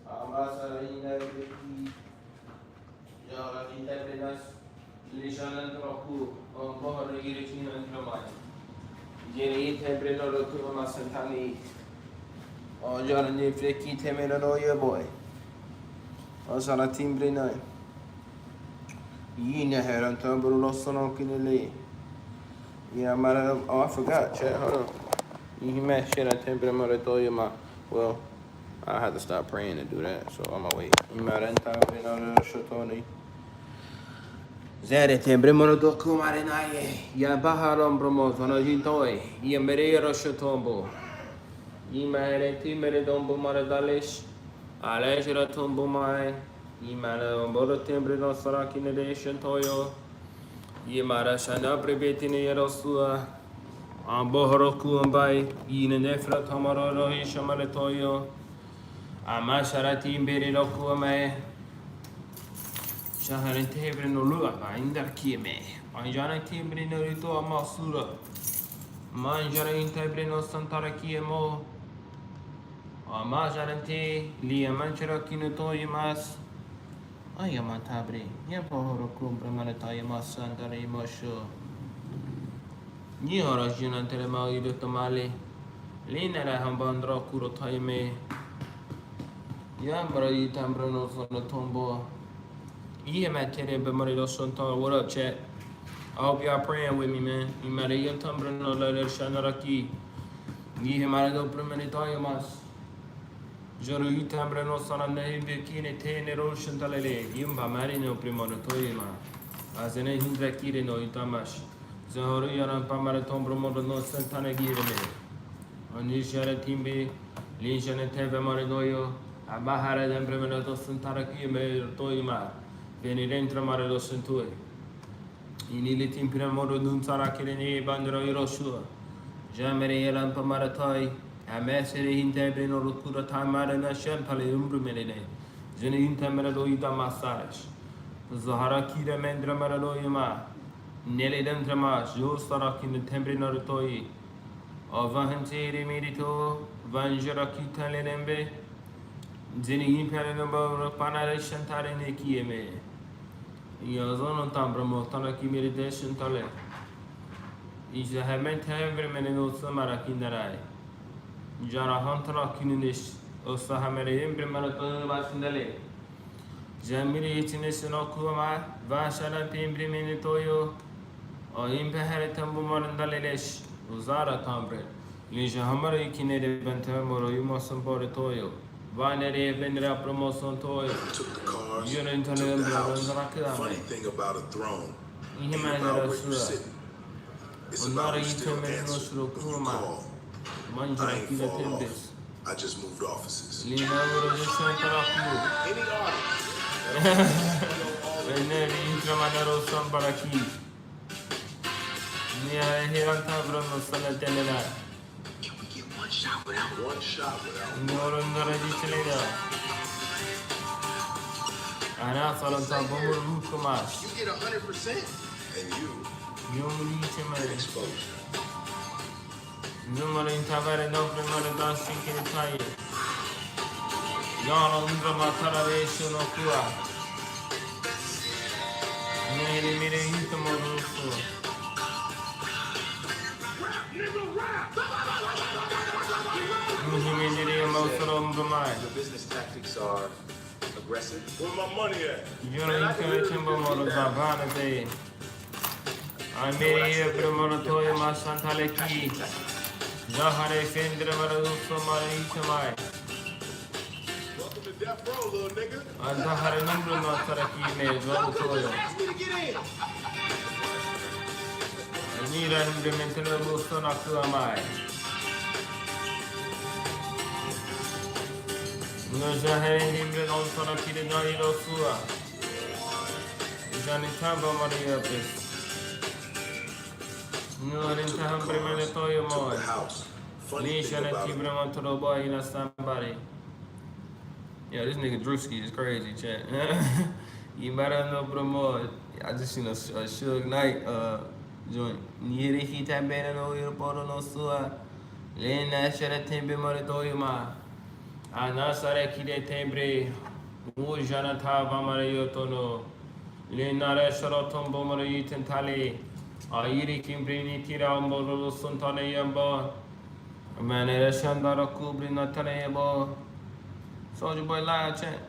amasa ina qui ya la tinta prenas lishanan troku on bohar regirichin antramai jeni temple no rotu masantani on jana ne freki temena no ye boy on sala timbre nai yina heran tambro lo sono kinele yeah mara oh I forgot chat hold on. You mad shit at temperament ma. Well, I have to stop praying to do that, so I'm gonna wait. You mad at Shotoni? Zere temperament kumare naye. Ya baharom promotono hintoi. Ya merero shotombo. You mad at timere dombo maradalish. Alejera tombo mai. You mad at bodo temperament sarakine de shantoyo. You mad at shana prebetine yerosua. Bohoroku ambai, ine nefra tamaroro hishamare toyo. Amasharati imbere roku ame. Shaharente hebre no lua ba indar kieme. Manjana timbre no rito amasura. Manjara intebre no santara kiemo. Amajarante lia manchara kinotoy mas. Ayamatabre. Yabohoroku bramane tayamas santara imosho. Ni horajin antere mauido tomale. Linera hambandra kuro taime. Yambra yitambrano sono tombo. Ie matere bemarido sonto. What up, chat? I hope y'all praying with me, man. Y Maria Tambra no la Shanaraki. Ni Marado Premenitoya Mas. Joro Itambra no Sana Neve Kine Tene Roshan Talele. Yumba Marino Premonitoyama. As an Hindra Kire no Itamash. Zahoriana Pamaraton Modo no Santana Gireme. Onishara Timbe. Linshan and Teve Marinoyo. Abahara and Premenato Santaraki Toyama. Venidentra Marado Santue. Inili timpira modo nun sarakirene bandero Hiroshua. Jamere yelan pamaratai. Amesere hintebre no rukura tamara na shampale umbrumene. Jene hintemera do ita massage. Zahara kira mendra marado yama. Nele dentrama jo sarakin tembre no rutoi. Avahantere merito. Vanjara kita lenembe. Jene himpere no panare shantare ne kieme. Yazon tambra motana ki meditation tale. Is a hemen temper meneno samarakindarai. Jara hantara kininish, Osa hamere imprimato vasindale. Jamiri itines no kuma, Vashala timbri menitoyo, or impehere tambu morandalesh, Uzara tambre. Lisha hamari kinede bentamoro, you must toyo. Vanere vendra promotion toyo. Took the cars, You're in took Tanel the house. Rakam. Funny thing about a throne, He ain't man about era where you sura. sitting. It's Unara about who still iteme no answer when you shurokuma. call. I Manjara ain't kila fall tembes. off. I just moved offices. Lina urojishan taraku. Any artist. Veneri intramanero sambaraki. Nia hiranta brono sanatenera. Can we get one shot without Noro nora dichelena. Ana salanta bomur rukumas. You get 100% and you Yumri chemere. exposure. Numero intavere no primero dancing in Italia. Yana undra matarare sono qua. Nere mire intimo russo. Muhimendiri mosoro umbrumai. Your business tactics are aggressive. Where my money at? Yoro ikere tembo moro zavana de. Amiri primero toye masantale ki. Zahare fendra maraduso maritamai. Welcome to Death Row, little nigga. Zahare numbro masaraki me zotoyo. Ask me to get in. Nira implementano russo na tua mai. No zahare nimbre non sono kire no iro sua. Jani tamba maria pes. No rintaham premene toyo Took moi. the house. Funny thing Nisha na about it. tibre motoro boy na somebody. Yeah, this nigga Drewski is crazy, chat. You better know promo. I just seen a Suge Knight joint. Nire hita bene no irporo no sua. Lena shere tembe more toyo ma. Ana sare kide tembre. Mujana tha vamare yotono. Lena re shoro tombo more yitentale. Airi kimbrini tira ambolo suntane yamba. Manere shandara kubri natane yamba. Soldier Boy live chat.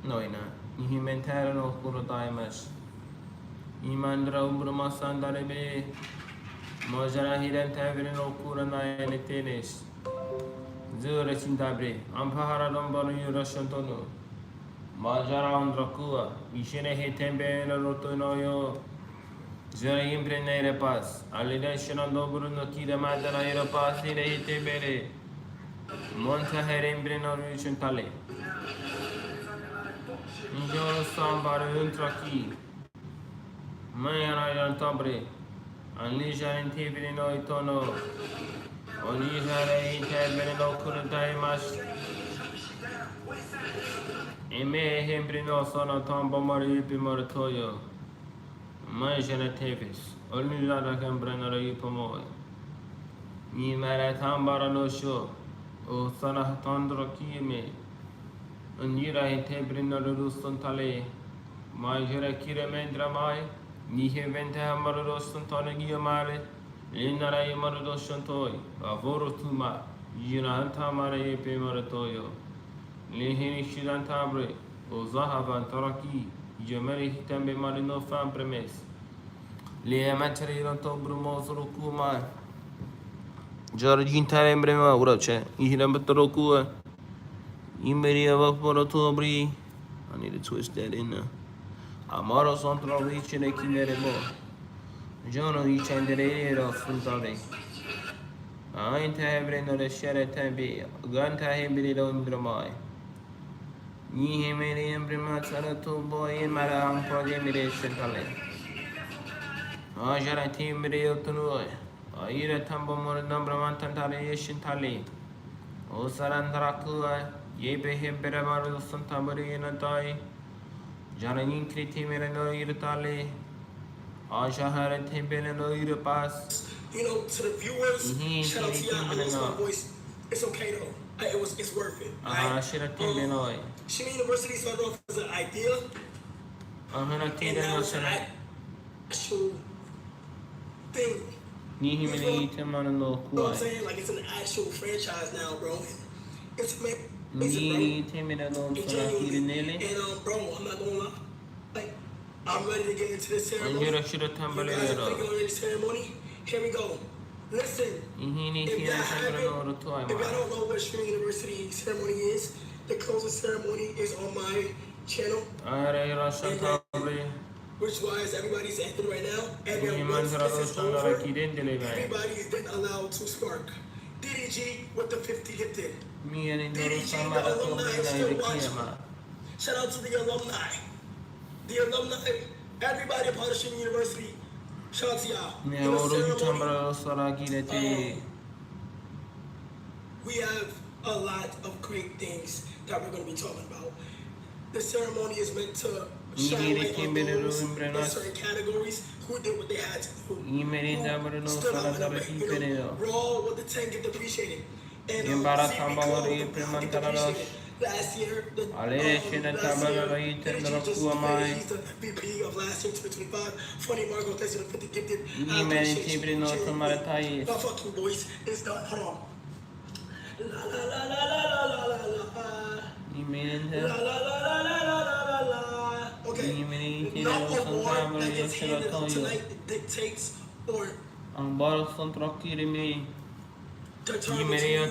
No, he not. He mentara no kuro daimas. Imandra ubrama sandare be. Mojara hiren tavere no kura na ene tenis. Zure cintabre. Ampahara dombano yurashantono. Majara andrakua. Ishene he tembe na roto no yo. Zure imbre nere pas. Alida shanando bruno kida madara ira pas ire hite bere. Monta herembre no ruchentale. Njoro sambare untraki. Mayana yantabre. Anlisha in tibri no itono. Onijare intervene no kurutai mas. Eme hembre no sono tombo mari upi moratoyo. Manjana tevis. Onijara cambrana yupomoy. Ni maratambara no show. O sana tandra kime. Anira intebrina ruston tale. Majera kire mendra mai. Nihe vente hamara ruston tane giamare. Linara yamara ruston toy. Avoro tuma. Yunanta mara yepe maratoyo. Lihini shidantabre. O zahavan taraki. Jamari hitambe marino fan premes. Le materi non to brumo solo kuma. Jorgin time brema what up chat. You hear but roku. Imeria vapor to bri. I need to twist that in there. Amaro sontro vice ne kimere bo. Jono vice andere funtare. Ain't having no share tabi. Ganta hembre on dramai. Ni hemere embrema to boy in maram projemire centrale. Jara timbre to Ira tambo more number one tantaliation tali. O Sarandrakua, ye behave better maru santabari in a die. Jananin critimere no irtali. Ashahara timbin no irpas. You know, to the viewers, shout out to y'all. I lost my voice. It's okay though. It's worth it. Ah, should have timbin oi. Shimmy University started off as an idea. I'm not And now it's an actual thing. Ni You him no know what I'm kuai. saying? Like it's an actual franchise now, bro. And it's amazing, Ni bro. timid alone It's for a genuinely. nearly. And bro, I'm not gonna lie. Like, I'm ready to get into this And ceremony. you're a should have You tumbled guys it are ready to up. go into this ceremony? Here we go. Listen. He need If to y'all have haven't, another if y'all don't know what Stream University ceremony is, the closing ceremony is on my channel, I Russian probably. which wise everybody's acting right now. And He then man's once this is over, deliver. everybody's then allowed to spark. DDG with the 50 gifted. Me and the DDG, summer the alumni is still watching. Kiyama. Shout out to the alumni. The alumni, everybody a part of Stream University. Shout out to y'all. Me In the or ceremony, Tambra Saraki that we have a lot of great things that we're going to be talking about. The ceremony is meant to shine light on those in certain categories who did what they had to do. Who stood out in a way, you know, raw with the 10 get appreciated. And CB Club with the pound get appreciated. Last year, the he's the VP of last year, 2025. Funny Margot, thanks to the 50 gifted. I appreciate you. No fucking voice. It's done. Hold on. La la la la la la la la la. La la la la la la la la la. Okay. No award that gets handed out tonight dictates or determines who you are.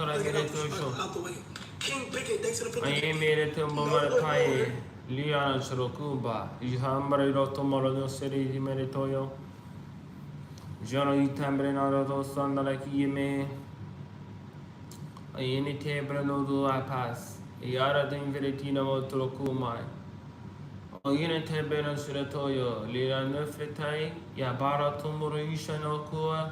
Let's get out the way. King Pickett, thanks to the 50 I made it to Momatai, Lian Shrokuba, Ihambra Rotomoro no Seri di Meritoyo, Jono Itambrenado Sanda like Yeme, a Yenite Brenodo I pass, Yara de Inveretina Motorokuma, O Unite Beno Suratoyo, Lira Nefretai, Yabara Tumuro Ishanokua,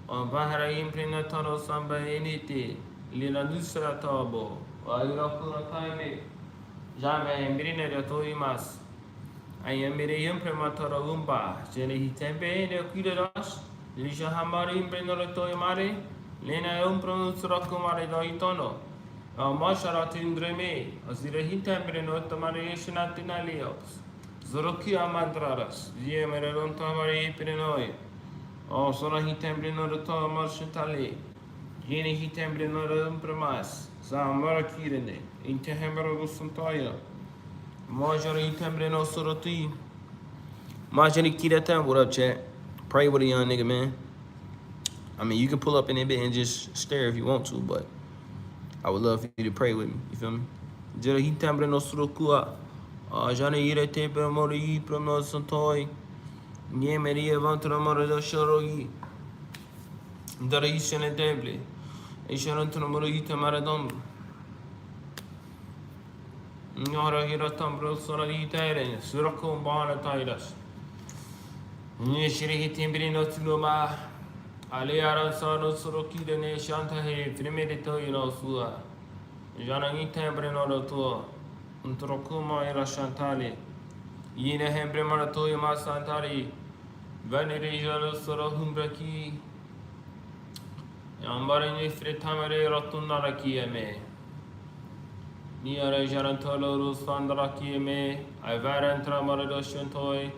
O Bahara Imprenatoro Samba Enite. Lina Nusra Tobo, Ayrakura Time, Jame, Mirine de Toimas. I am Miriam Prematora Umba, Jenny Tempe, the Kudas, Lisha Hamari, Brenor Toimari, Lena Umpronus Rakumari Doitono, Masharatin Dreme, Azira Hitembre Tomariation Atinalios, Zorokia Madraras, Yemeron Tomari Prenoi, O Sora Hitembre no Tomarshitali. Yeni hitembre no premas, Zamara Kirene, Intehemero Gusantoya, Major hitembre no soroti. Major Kiratan, what up, chat? Pray with a young nigga, man. I mean, you can pull up in a bit and just stare if you want to, but I would love for you to pray with me, you feel me? Jere hitembre no sorokua, Jana Ire Temper Mori, Pronos Santoy, Niemeria Vantra Moro Shorogi, Daration and Deble. Isharon to Morita Maradon. Nora Hiratam Solitarian, Surako Bana Tiras. Nishiri Timbrino Tuluma, Aliara Sano Soroki, the Nashanta, Frimedito, you know, Sua. Janani Tembrino Tour, Untrokuma era Shantali. Yina Hembre Maratoya Masantari, Veneration Sorohumbraki. Ambarini Fritamere Rotunarakieme. Niara Jarantolo Rusandarakieme, Ivarantra Maradoshantoy,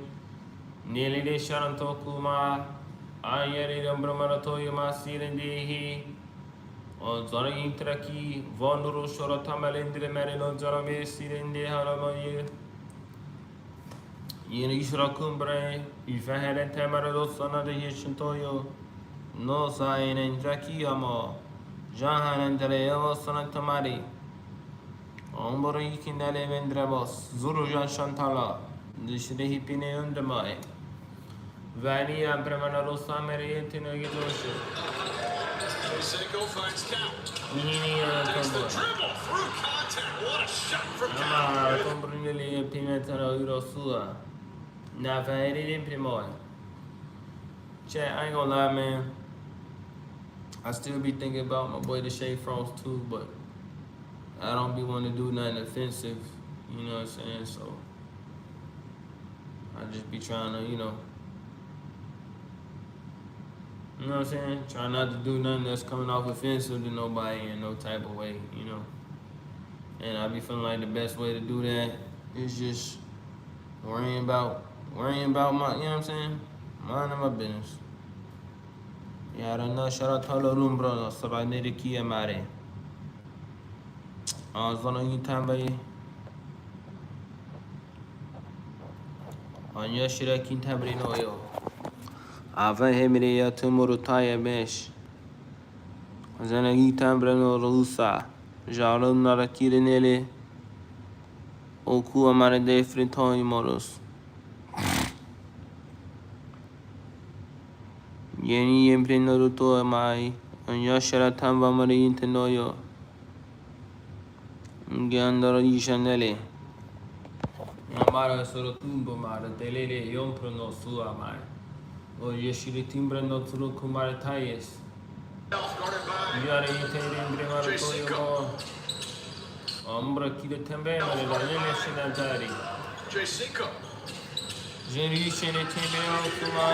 Nili de Sharantokuma, Ayeri Ambramatoyama Sirendehi, on Zoraintraki, Vonduru Shorotamalindre Marino Zarame Sirende Haramaye, Yine işra kumbre, ifeheren temel dostana da yeşin toyo. No sayenen jaki ama. Jahanen tere sana tamari. Omboro ikindale vendremos. Zuru jan shantala. Dişre hipine öndemay. Vani ampremana rosa meriyetine gidoşu. Seiko finds count. Yine yana Takes the tombora. dribble through contact. What a shot from Ama Cavalier. comprimele pimentano irosua. Na faheri primoy. Chat, I ain't gonna lie, man. I still be thinking about my boy Deshae Frost too, but I don't be wanting to do nothing offensive, you know what I'm saying? So I just be trying to, you know what I'm saying? Try not to do nothing that's coming off offensive to nobody in no type of way, you know? And I be feeling like the best way to do that is just worrying about my, you know what I'm saying? Minding my business. Yarına şarat halarum bro, saraneri kiye mare. Ağzına yitan bey. Anya şirakin tabrin oyo. Ava hemire ya tumuru taye meş. Zana yitan breno rusa. Jarun nara kirineli. Oku amare defrin toy moros. Yeni emprendedor to mai. Anya şaratan vamare intenoyo. Gandara yishanele. Amara solo tumbo mara telele yompro no sua mai. O yeshiri timbre no turu kumare tayes. Guarded by Yare yitere imbre mara toyo mo. Ombra kide tembe mare la nene shinantari. Jay Seiko. Jeni yishene tembe o kuma.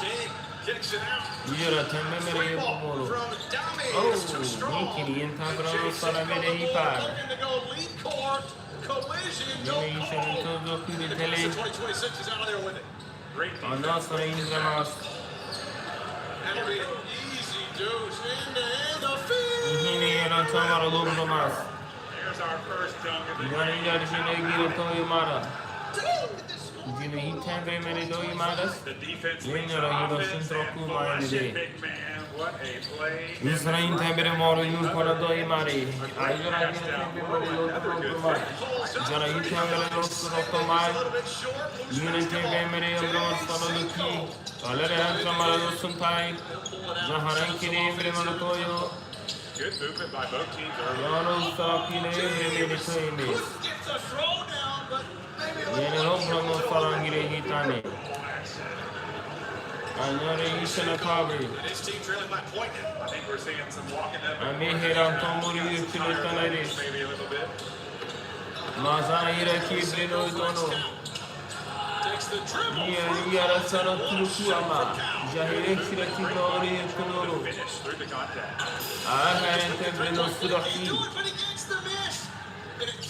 King kicks it out. Yara tembe mere Free ball yopomoro. from Dami. Oh, It's too strong. nikiri yentabra Jay no sara Seiko, mere the ball hipar. looking to go lead court. Collision. Jeni yishene tozo kide The tele. 2026 is out of there with it. Great defense. Ana sara indramas. That'll be an easy deuce. In the field. Yine yara tamara lomromas. There's our first dunk of the Yani yara shine gire toyo mara. Jine hitembe mere doyo maras. The defense Yine leads yara the yara offense shintro and kuma flush inde. it, big man. What a play. Isra intembere moro yun kora doyo mare. Ayora yine tembe mere yotro kuma. Jara intembere yotro kuma. Yine tembe mere yotro sana luki. Alere hantra mara dosun tai. Jaharan kire emre mara toyo. Good movement by both teams early. Yaro sakine emre mere toyo me. Gets a throwdown, but maybe a Yine rombro no sarangire hitane. Anyore ishana kabe. This team trailing by point now. I think we're seeing some walking up. Ami heran tomuri yutile tanaris. Maybe a little bit. Mazana ira ki breno dono. Takes the dribble. Yara sana turuku ama. Jahire shira ki nori kunoro. Finish through the contact. Aharen te breno suraki. Do it, but he gets the miss.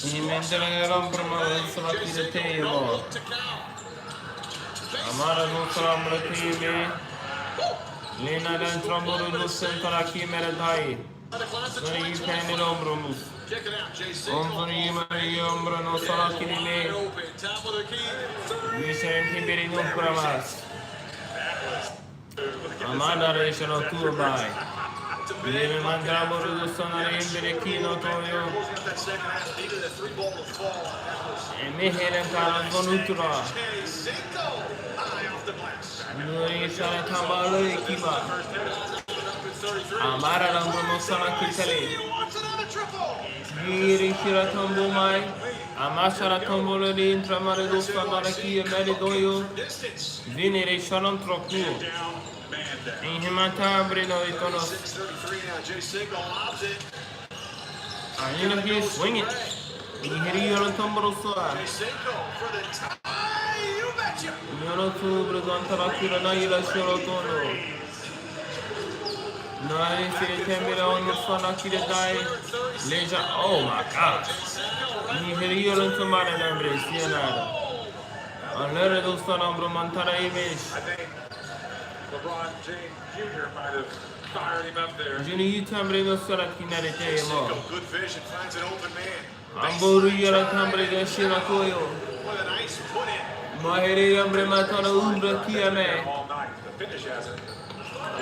Himendere rambrama suraki de teyemo. To count. Amara no saramra teyme. Lena dan tramoro no sentaraki mere dai. The class of Sari 2024. yipende rombromus. Check it out, Jay Seiko. Omfuni yimari yombra no saraki Wide dile. open. Top of the key. Three. Yishen tiberi no pramas. Amada reshano tubai. Leve mandramoro do sonare imbere kino toyo. Got that second half needed a three ball to fall. Eme heren karan konutura. Jay Seiko. High off the glass. Nuri shara tambalo ekiba. First hit. Up in 33. Amara rambo no sana kitale. He wants another triple. Yiri shira tambo mai. Amashara tambolo di intramare do sonare ki emere doyo. Distance. Vinere sharam troku. Down. Man down. In himata brino itono. 6:33 now. Jay Seiko lobs it. Ayina ki swing it. Ihiri yoron tamboro soa. Jay Seiko for the tie. You betcha. Yoro tu brigantara kira na ira shiro tono. Nari sire tembere ono sana kire dai. Leja, oh my god. Ihiri yoron tumare nambre sienara. Alere dostan ambro mantara imesh. I think LeBron James Jr. might have fired him up there. Jini yitambre no sana kinare te mo. Seiko, good vision, finds an open man. Amboru yara tambre ga shira toyo. With a nice put in. Mahiri hombre matano umbra kiame. All night. The finish hasn't.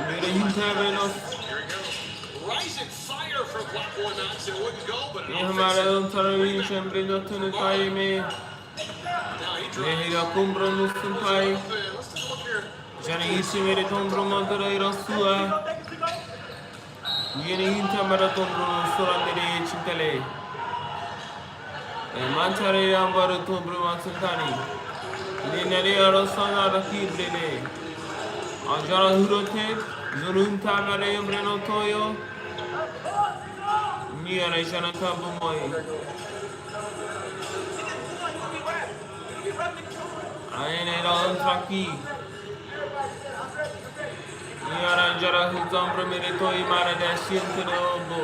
Mira hintabenos. Here he goes. Rising fire from Black Boy Max. It wouldn't go, but Ni hamara ontara sempre notunu taime. now he drives. Mehira kumbra nusuntai. Let's take a look here. Jani isi mere tombro mandara irasua. Yeni hintamara tombro surandere chintale. Mantare ambara tombro matsantani. Ninere arasana rakibrele. Ajara hurote. Zurun tamare umbreno toyo. Niara jana tabumoy. Aine ran traki. Niara jara huzambra mere toy mara dashin tenobo.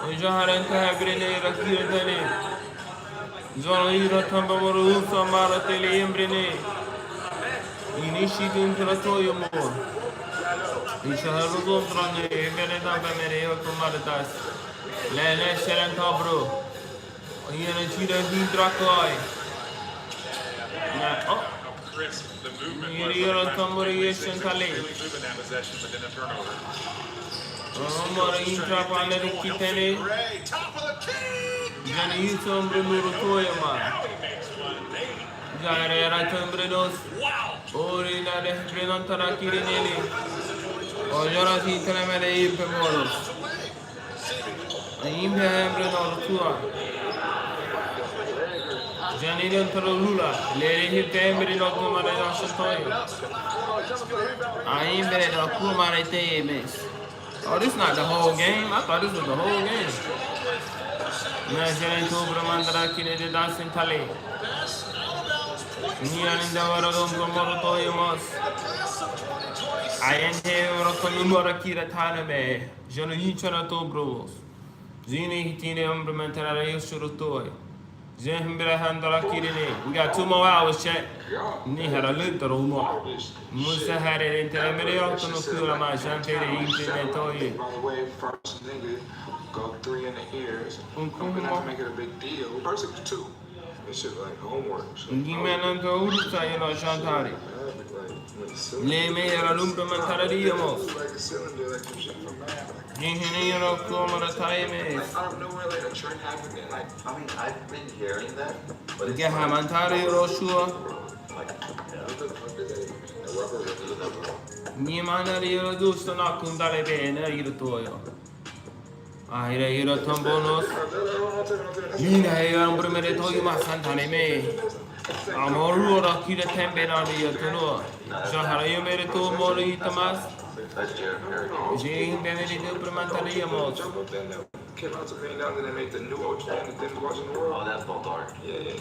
Ojaharan ka habrene rakirtane. Zona ira tamba moru samara tele embrene. Inishi dun tratoyo mo. İnşallah zontrane emereda bemere otomaradas. Lene şeren tabro. Yine çire hidrakay. Na oh. Chris, the movement Yine was yaran tambori yeşen tale. really moving that possession, but then a turnover. Omar intrapanleri kitene. Ray, top of the key. Jani yusombre nuru toyama. Now he makes one. Nate. Jare yaratombre nos. Wow. Ori na de brenon tarakirineli. Ojara si telemere ipe moros. Impe embre nor tua. Janirion Tarulula, Lady Hitembre not to Marina Sotoy. I ain't been a cool marite miss. Oh, this not the whole game. I thought this was the whole game. Najan to Bramandra Kine dancing Tale. Nian in the Varadon Morotoyamos. I ain't here Rokomura Kira Taname, Jonuchana to Bros. Zini Hitine Umbrementara Yusurutoy. Zembra handala kirine. We got 2 more hours, chat. Ni had a little more. Musa had it into the middle of the school. My champagne internet toy. By the way, first nigga, go 3 in the ears. I'm gonna have to make it a big deal. First it was 2. This shit like homework. So Gimen to Urusa, you know, Shantari. Le me era lumbre mentariamos. like the cylinder, like some shit from math. Ingeniero come the time is. Out of nowhere, like a trend happened, and like I mean, I've been hearing that, but it's Get Hamantari Roshua. what the fuck is that? A rubber with Nimanari Rodusto Nakundale Bene, Irtoyo. I hear a tombonos. Nina, I'm Brumere Toyma Santaneme. Amoru Rakira Tempera Tono. Jahara, you made it to Mori Tamas. that's Jared Perry. Jane Benedict Brumantariamos. came out to $1 million and they made the new Ultra and the things watching the Oh, world. that's Bulgari.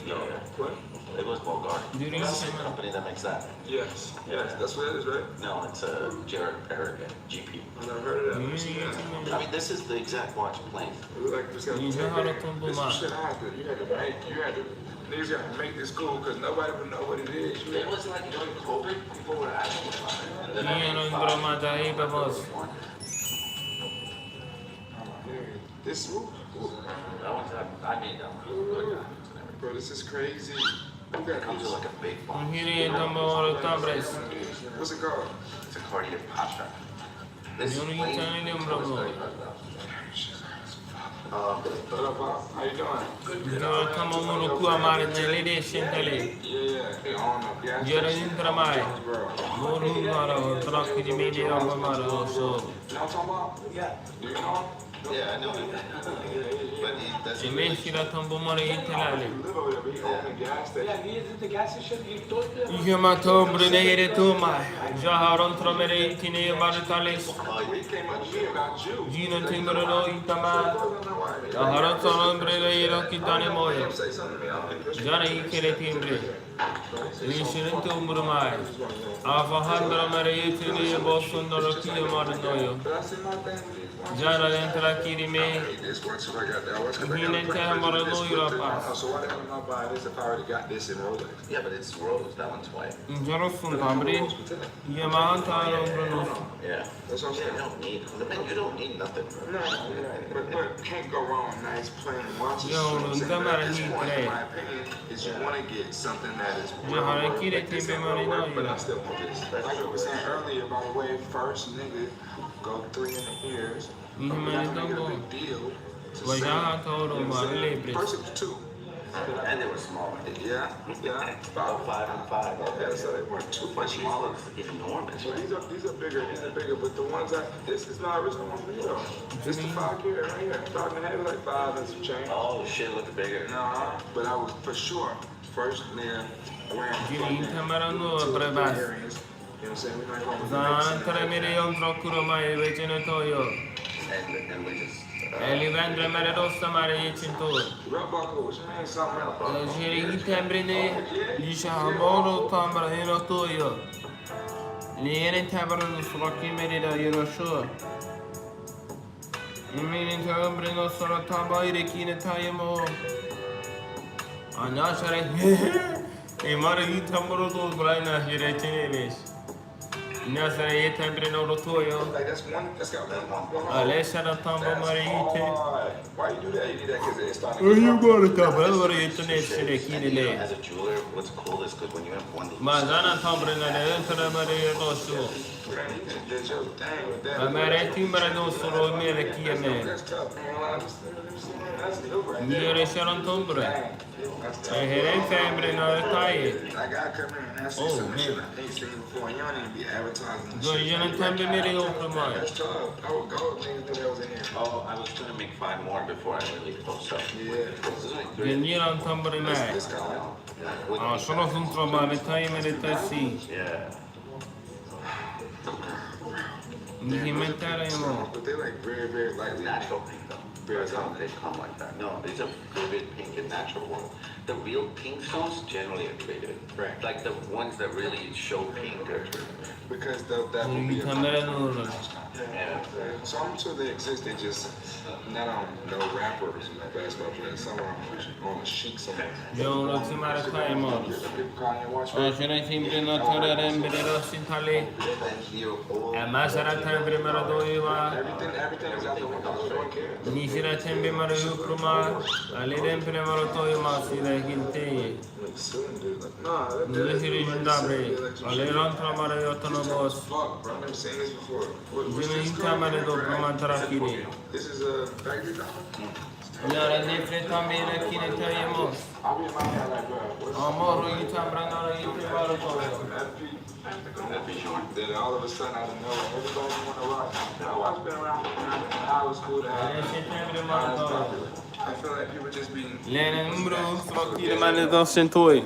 Yeah. What? It was Bulgari. During That's the summer. company that makes that. Yes. That's what it is, right? No, it's Jared Perry GP. I never heard of that. I mean, this is the exact watch plane. It was like this guy. You know how to tumble This man. shit I had to. Niggas got to make this cool because nobody would know what it is. It was like during COVID, people were asking about it. And then I- Niano Bromada Ibamos. This, That one's I made that one. bro, this is crazy. Who It got comes with this? like a big box. Hiri Tambo Tabres. What's it called? It's a Cartier Pasha. This You know, you plane turn it in, was bro. $35,000. What up, Bob? How you doing? Jero Tambo Kuamar Lady Shintale. Yeah. On the gas Jero station. Intramai. Bro. Moru Maro, Traki Media Maro. So, You know what I'm talking about? Yeah. Do you know him? Yeah, I know him. But that's Emeshira Tambo Mari Intelale. He live over there, but he owned the gas station. Yamato Brunere Tuma. Jaharon Tromere Tine Maritalis. He came up to me about you. Gino Timbero Itama. I don't know why. Jaharon Brunere Kitane Moyo. Say something to me. I don't think this Jana Ikere Timbre. Işinin tumuru mai. Afahandra mare yetini bosun doro kiyo marinoyo. Jana entra kirime. This works if I got that. I watch because I Hinen got te a marinoyo rapas. So why the hell am I buying this if I already got this in Rolex? Yeah, but it's Rose. That one's white. Jarosun tambri. Yaman tayo brunos. Yeah. That's what I'm Yeah, saying. you don't need. You don't need nothing. No, but can't go wrong with nice plain watches. Yo, So I'm saying, don't but at matter this who point, play. in my opinion, is you want to get something that is Yeah, real I work. get it, Like this keep ain't it money, real work, no, but yeah. I still want this. Like I was saying earlier, by the way, first nigga go 3 in the ears. Mhm, We're not man, gonna get a don't big deal. to Well, say, y'all told you know them what I'm about saying? the First it was 2. And they were smaller. Yeah, yeah. About 5 and 5. Yeah, so they weren't too But much these smaller. look enormous, Well, right? these are bigger, but the ones this is not original one for you though. This the 5 carat right here. 5 and a half, like 5 and some change. Oh, shit, look bigger. No, but I was for sure first man wearing Jimmy, camera no, two or three prebas. earrings. You know what I'm saying? We're not going with the Zan mix. tre milion trokuro mai vecino toyo. And we just. Eli vendre mere rossa mare yecin to. Rub buckle, what you mean something else? Jeri tembrine lisha hamoro tambra hino toyo. Liene tambra no suraki meri da yero sho. Iminin tambrino sora tamba irekine tayemo. Anya share. Emare hi tambro to braina jere teneles. Nasara ye tembrino rotoyo. Like that's got one. Alesha da tamba mare yite. Why you do that? You do that because it's starting Where to you get going to come? That's what it is. And you know, as a jeweler, what's cool is because when you have one that you Mazana tambrina de entra mare rosso. You did your thing with that. Amare timbra no solo mere kieme. That's tough, man. That's new right there. Niere sharon tombre. That's tough. E here tembre no taie. I gotta come in and ask you some shit I ain't seen before. You don't even be advertising this Do shit. you know tembre mere opra mai? That's tough. I would go if niggas knew that was in here. Oh, I was trying to make 5 more before I really post up. Yeah. This is like 3. Geniran tambre mai. This kind of Ah, sono contro mare taie mere tassi. Yeah. Mi mettere mo. but they like very lightly. Natural pink though. That's how they come like that. No, these are vivid pink and natural ones. The real pink stones generally are traded. Right. Like the ones that really show pink are traded. Because that would be a Tambre no. Yeah. So I'm sure they exist, they just not on no rappers, no basketball players, somewhere on a chic somewhere. Io non si mare taie mo. People calling you watch Ah, sono timbre no tore rembre rossi tale. E masara tembre mero doiva. everything is out the window. I don't care. Nisira tembe maro yukruma. Ali rempre maro toyo masira hilte. Like suing dude, like, nah, that Nisiri jundabre. Ali rantra maro yotono boss. fuck, bro. I've never seen this before. What's Jimmy this inta mare do promantara kire. This is a factory diamond. Yara nefre tambe la kine taye mo. I'll be in my head like, bro, what's Amoro yutambra naro yutre maro toyo. Then all of a sudden, out of nowhere, everybody want to rock. I've always been around. I was cool to have. Ali tembre maro toyo. I feel like people just be. Lene numero frokire mane do sentoi.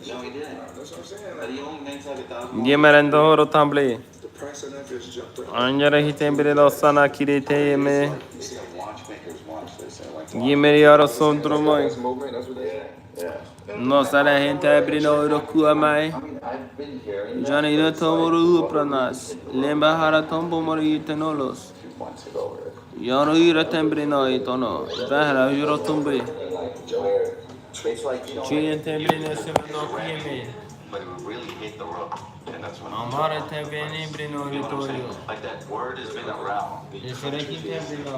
No, he didn't. That's what I'm saying. But Like, he only makes like $1,000. Gemerendo oro tamble. the price of them fish jumped up. Anjara hitembre lo sana kire taye me. You see a watchmaker's watch this. They're like, Gimeri oro sondro moi. That's movement, that's what they say. yeah. No sara gente abrino oro kua mai. I mean, I've been here in Jani no tomoro upranas. Lemba hara tombo moro itenolos. 2 months ago. Yano ira tembrino itono. Bahra yuro tumbe. It's like, you know, Chien tembrino se no kieme. but it would really hit the road. And that's when Amara tembrino brino you know what I'm saying? litorio. Like that word has been around. Esere ki tembrino.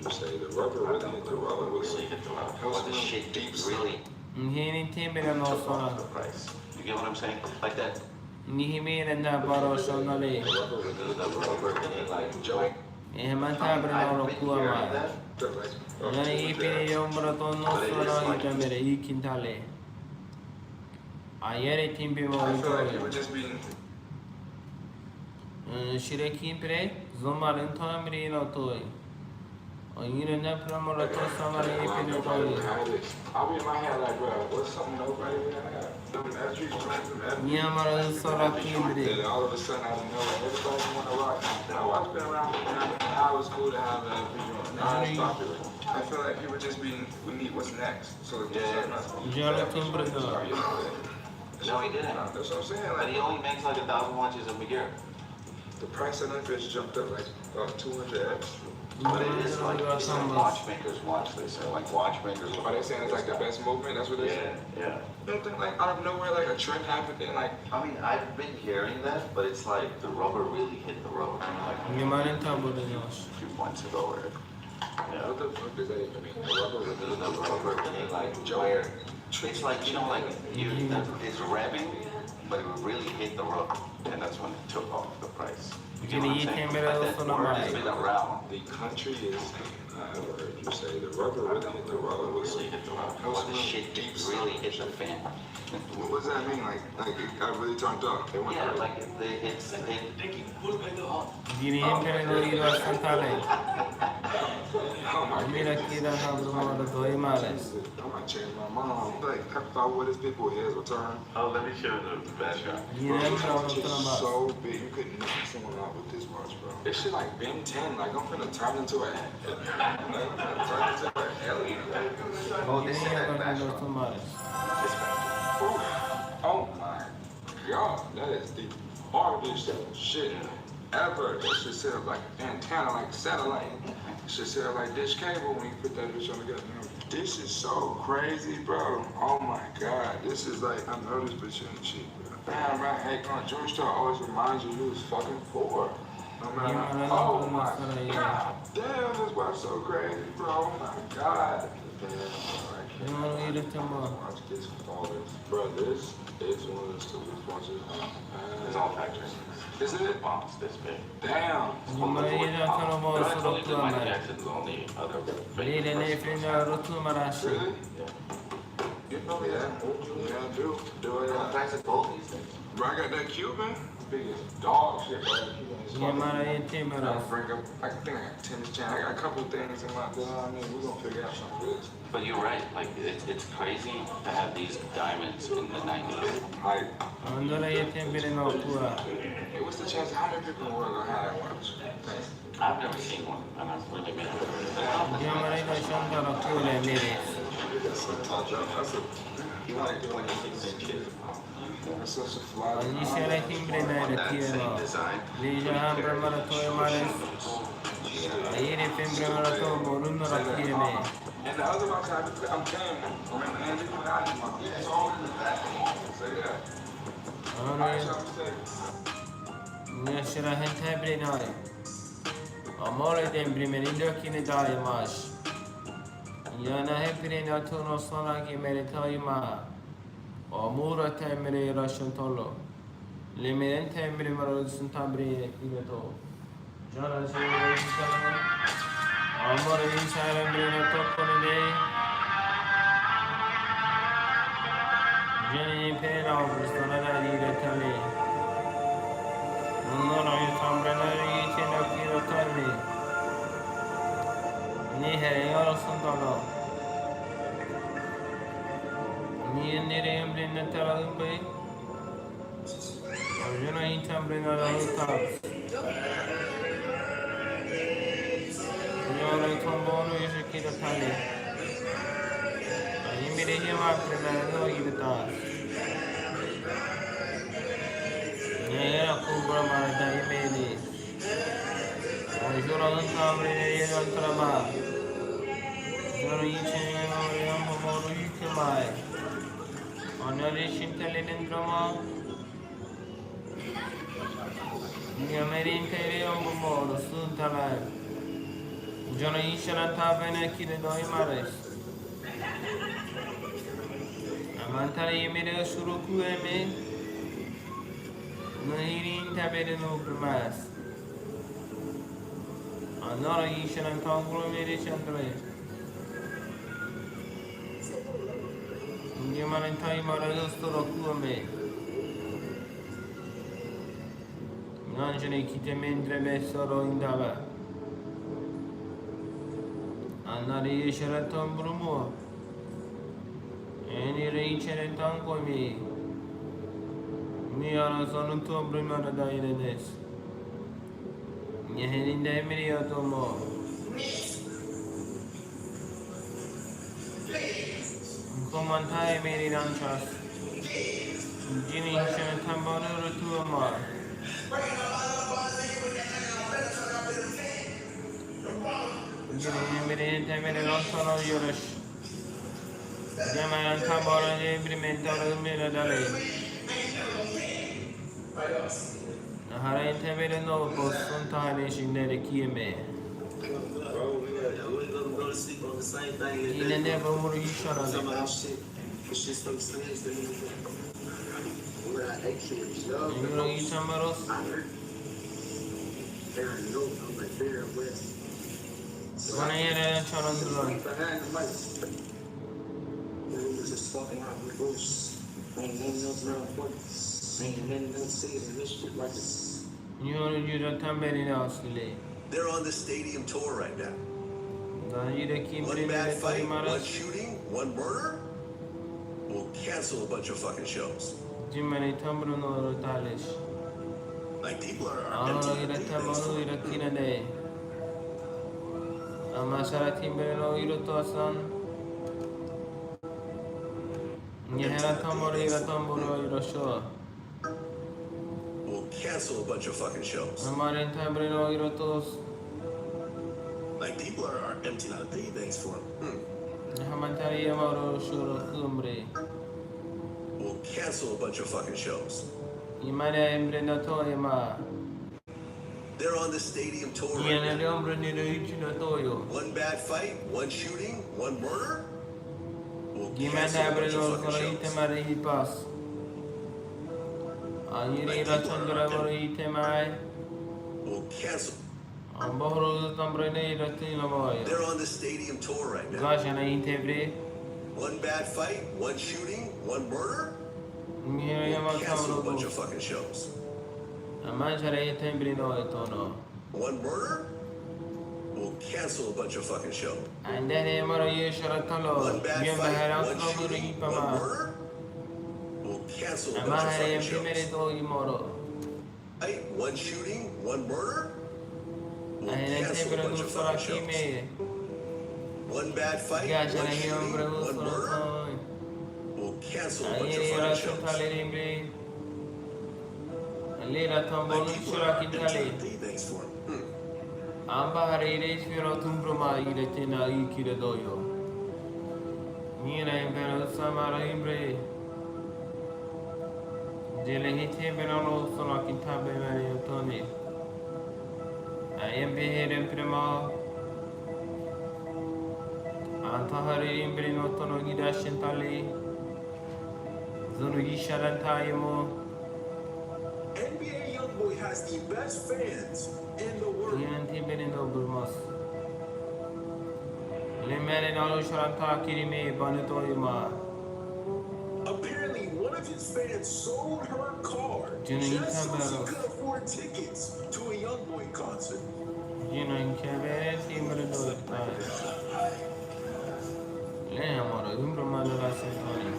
You say the rubber really hit the rubber. Really hit the road. But the shit really Nhini tembrino no sona. the price. You get what I'm saying? Like that. Nihimere na baro sonale. The rubber really like joke. Ehmanta brino oro kua mai. Jani ipini yombra to no sona itamere ikintale. Ayere timbe mo I feel like litorio. people just be. Shireki pre zomar entamri no toy. Ayire na pramora to samare ipini toy. I'll be in my head like, bro, what's something nobody really have? As you explain, Niamara sora timbre. then all of a sudden, out of nowhere, everybody want to rock. I've always been around. I was cool to have a visual. Now it's popular. I feel like people just we need what's next. So Jonathan Bruno. No, he didn't. That's what I'm saying. But he only makes like 1,000 watches a year. The price of them fish jumped up like 200x. But it is like it's a watchmaker's watch, they say. Like watchmakers. Are they saying it's like the best movement? That's what they say? Yeah. You don't think like out of nowhere like a trend happened and like I mean, I've been hearing that, but it's like the rubber really hit the road. Like Nie ma rentable do nios. a few months ago, or what the fuck does that even mean? The rubber with the rubber thing, like where it's like like it's revving, but it really hit the rubber, and that's when it took off the price. You know what I'm saying? Like that word has been around. the country is I heard you say the rubber really hit the rubber. Really hit the rubber. Like the shit really hit the fan. What does that mean? Like it got really turned up. They went Yeah, crazy. like it's Gini impreno iro santale. Oh my Mira goodness. kira na bruno do doi males. I might change my mind. Like I thought what his people heads would turn. Oh, let me show you the background. Gini impreno It's to na so big, you couldn't knock someone out with this watch, bro. This shit like Ben 10, like I'm finna turn into a alien. Oh, this is that Gini background. to males. Oh my god, that is the hardest shit ever. That shit set up like an antenna, like satellite. It should set up like dish cable when you put that bitch on together. This is so crazy, bro. Oh my god, this is like, I know this bitch ain't cheap, bro. Damn, man, hey, George Star always reminds you was fucking poor. No matter, oh my god, damn, this watch so crazy, bro. Oh my god. Bruno iro tamo. Watch this flawless. Bro, this is one of the stupidest watches. It's all factory. Isn't it? Box this big. Damn. Gini iro tamo mo But I solo told you tu that Michael amare. Jackson's only other Lile famous ne person. freno rotu marashi. Really? You know that? Yeah, I do. Do it. How fast it gold these days? Bro, I got that Cuban. Biggest dog shit, bro. Nie ma rejty I'm mara. gonna bring up, I think I got tennis chain. I got a couple things in my, you know what I mean? We're gonna figure out something for this. But you're right, like it's crazy to have these diamonds in the 90s. Like, Ando rejty brino pura. hey, what's the chance? How many people in the world gonna have that watch? I've never seen one, and I've really been. Nie ma rejty shantara kule miris. That's a, You want to do 26 inches? that's such a fly. Ogni sera timbrina On ere that same tieno. design. Lija hambra mara toye mares. Ayere fembre mara to borun ra tiene. And the other watch I'm paying. Remember Andy? Say that. Ano ne shira hente brinare. Amore dembri merindo kine dai mash. Yana hebrina to no sona ki meritai ma. Amura temre rashantolo. Lemeren temre mara suntambre ibeto. Jana shira hente. Amore insara brina to konide. Jenny pera ostana da dire tale. Non ho io tambrena rice no kiro tale. Ni here io sono Ni nere embrina taralbe. Oggi in tambrena la tab. Io lo tombono io kiro tale. Ai mi rege ma prendere io ta. Era cobra ma dai vedi. Oggi non tambrena io non trama. Sono io modo io mai. Onore shintelendroma. Niamerin tere modo suntala. Jono ishara tabene kide doi mares. Amantare yemere shuru kueme. Nahirin tabere no primas. Anora ishara tangro mere chandre. Yamarantai maradosto rokuame. Nanjane kite mendre besoro indala. Anari yesharaton brumo. Eni reichere tangomi. Mi ara sonunto brimana dairenes. Nyeherinde emiri atomo. Komantai meri ranchas. Jini shan tambano to a mar. Jini meri temere ranchano yorish. Jamayan tambano implementar mera dale. Hara temere no boss on time in the Kieme. He never more you shot on it. You know, you samaros. When I had a shot on the run. You know, you don't come back in house today. They're on the stadium tour right now. One bad fight, one shooting, one murder. We'll cancel a bunch of fucking shows. Like people are empty. We'll cancel a bunch of fucking shows. Like people are empty out of day things for them. We'll cancel a bunch of fucking shows. They're on the stadium tour right now. One bad fight, one shooting, one murder. We'll cancel a bunch of fucking shows. We'll cancel. They're on the stadium tour right now. One bad fight, one shooting, one murder. We'll cancel a bunch of fucking shows. One murder. We'll cancel a bunch of fucking shows. One bad fight, one shooting, one murder. We'll cancel a bunch of fucking shows. One shooting, one murder. We'll cancel a bunch of fucking shows. One bad fight, one shooting, one murder. We'll cancel a bunch of fucking shows. Thanks for him. I am beheading prima. Antahari in Brinotono Gidashintali. Zunugi Sharantayamo. NBA Youngboy has the best fans in the world. Yantiberino Burmos. Limarin Sharanta Kirime Banetoima. Apparently, one of his fans sold her car just so she could afford tickets to a Youngboy concert. You know, in Cabaret, he will do it. Lamor, Umbrumala Santoni.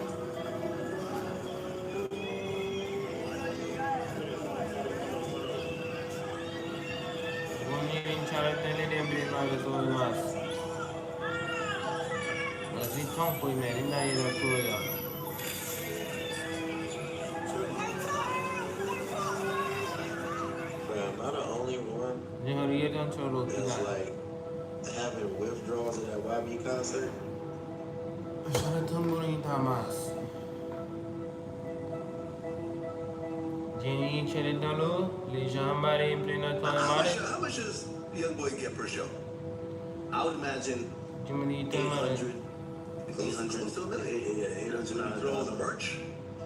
One year in Charlotte, and bring out the old mass. Was it Tom for me in the year of Toya? Am I the only one That's like having withdrawals at that YB concert? Shalatumburin Tamas. Jenny Cheredalo, Lijambari in How much does Youngboy get per show? I would imagine Jimmy 800. 800 still million. 800 throw on the merch.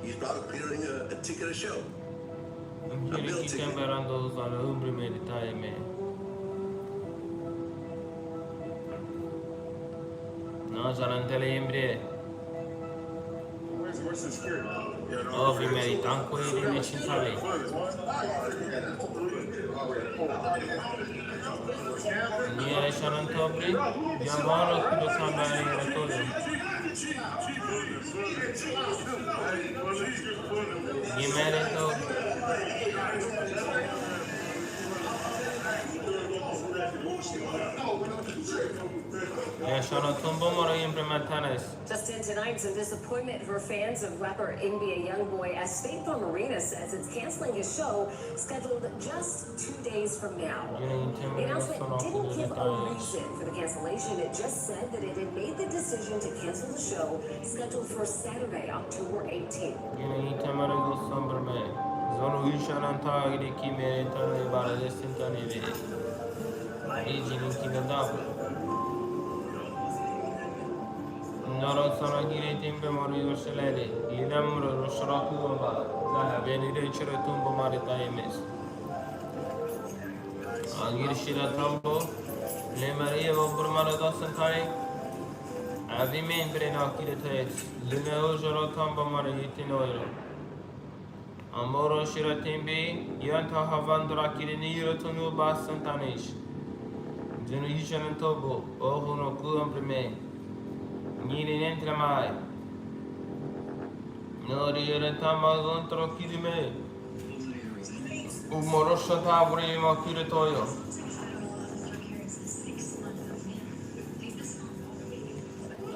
He's probably clearing a ticket a show. Jimmy Camberandos on the Umbri Meditime. No, Zanantele Embre. Where's the security? Oh, if you made it, Tanko, you didn't mention Sally. Niere Sharon Tobri, Yamaro, who does not buy any Ratolia. You made it though. Just in tonight, some disappointment for fans of rapper NBA Youngboy as State Farm Arena says it's canceling his show scheduled just 2 days from now. The announcement didn't give a reason for the cancellation. It just said that it had made the decision to cancel the show scheduled for Saturday, October 18th. Noro sono girete mori roselere, idamro rosrakuamba, la venire chere tumbo marita emes. Agir shira tambo, le maria bombrmara dosantai, avimen brena kiretes, lino joro tambo mari itinoiro. Amoro shira tembe, yanta havandra kireniro tunu basantanish. Generation tobo, oh no kuampreme. Niri entra mai. Nori rentama contro chi di me. Un moroscio tavoli ma chiude toio.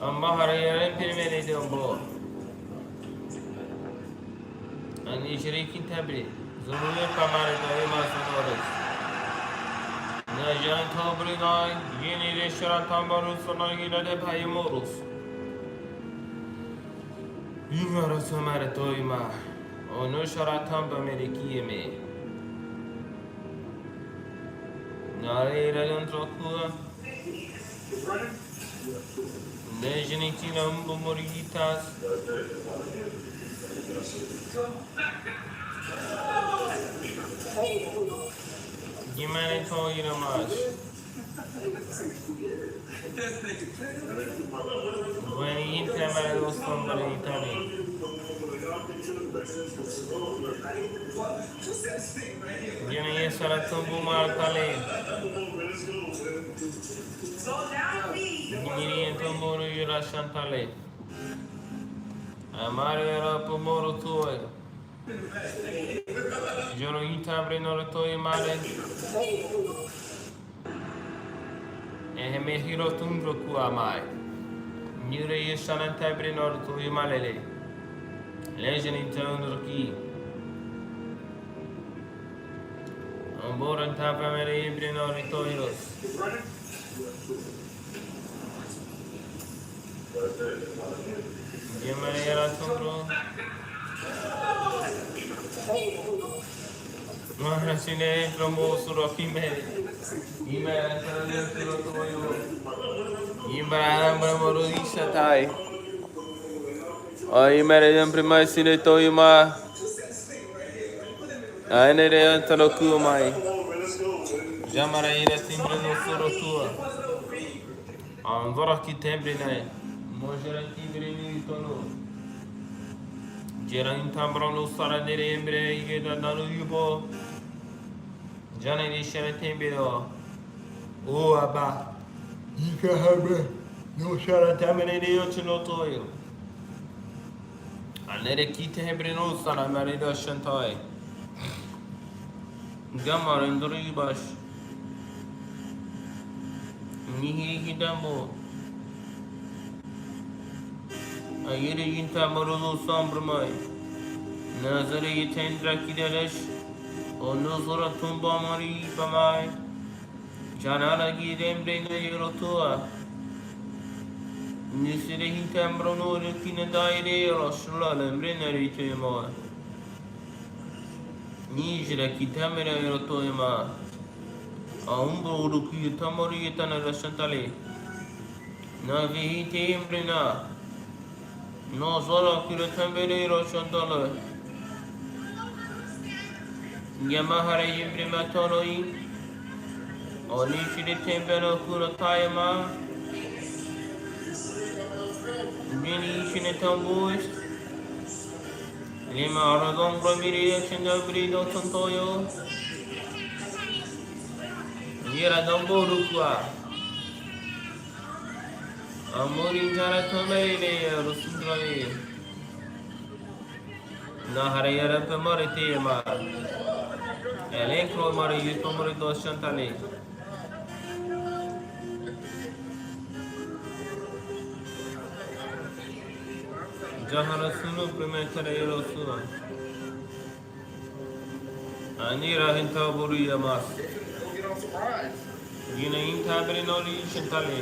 Ambahara riempire me di un po'. Anni shiriki tabri. Zurule pamare dove ma sonores. Na jan tabri noi. Yeni reshara tambaru sonori de bhai morus. Yumara somare toima, ono sharatamba merekieme. Nare radantrakua. Nejenitina umbomorigitas. Gimane toiramas. When he intimate was somebody Italian. Gene Saratumbu Markale. Gini Tomoro Yura Shantale. Amara Pomoro Toy. Jono Itabre Noratoy Mare. Ehme Hiro Tundro Kuamai. Nure Yeshanan Tabre Noratoy Malele. Legend in town Roki. On board and Tapamere Ibrino Ritoiros. Gemanera Tundro. Mahasine from Roki Mary. Ima Rotoyo. Ibrahim Morisa Tai. I married him precisely to you, ma. I need a Taloku, my Jamara Timbrino Sorotua. On Voraki Tembrine, Mojera Tibrini Tono. Geran Tambrano Saranere Embre, Yeda Nanubo. Johnny Sheratimbido. Oh, Abba. You can have me. No Sheratamine Chinotoyo. Anere kite hebrino sana marida shantai. Gamar induri bash. Nihi hidambo. Ayere yinta marudu sambrmai. Nazare yitendra kideresh. Onuzora tumba mari pamai. Janara gidembrena yerotua. Nisire hintembrono rukine daire rashula lembrena ritema. Nijra kitamera yerotoema. Aumbo ruki tamori etana rashantale. Na vihite embrena. No zora kiretambere rashantale. Yamahara embrema toroi. Onishire tembero kuratayama. Beni Shinetambois Lima Aradon Ramiri Chindabrido Santoyo Yera Dambo Rukwa Amuri Jaratamere Rusundrave Naharayara Pamarite Ma Electro Mari Yutomori Doshantale Jahana Sunu Primetera Sunu. Anira Hinta Buria Mas. Don't get on surprise. Gina Intabrinoli Shintali.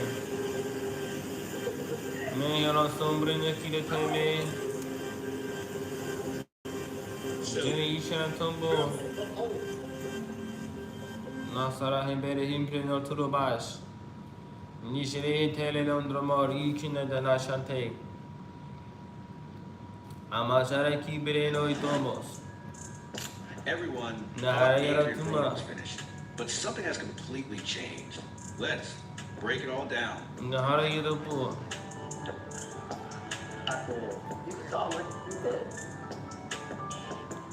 May on Sombrin Yakitame. Jenny Ishan Tombo. Nasara Himbere Himprin to the Bash. Nishiri Teledondromor, Ikina da Nashante. Amashara Kibireno Itomos. Everyone Nah, thought you're Adrian too Broner much. was finished, but something has completely changed. Let's break it all down. Nahara Yudopo.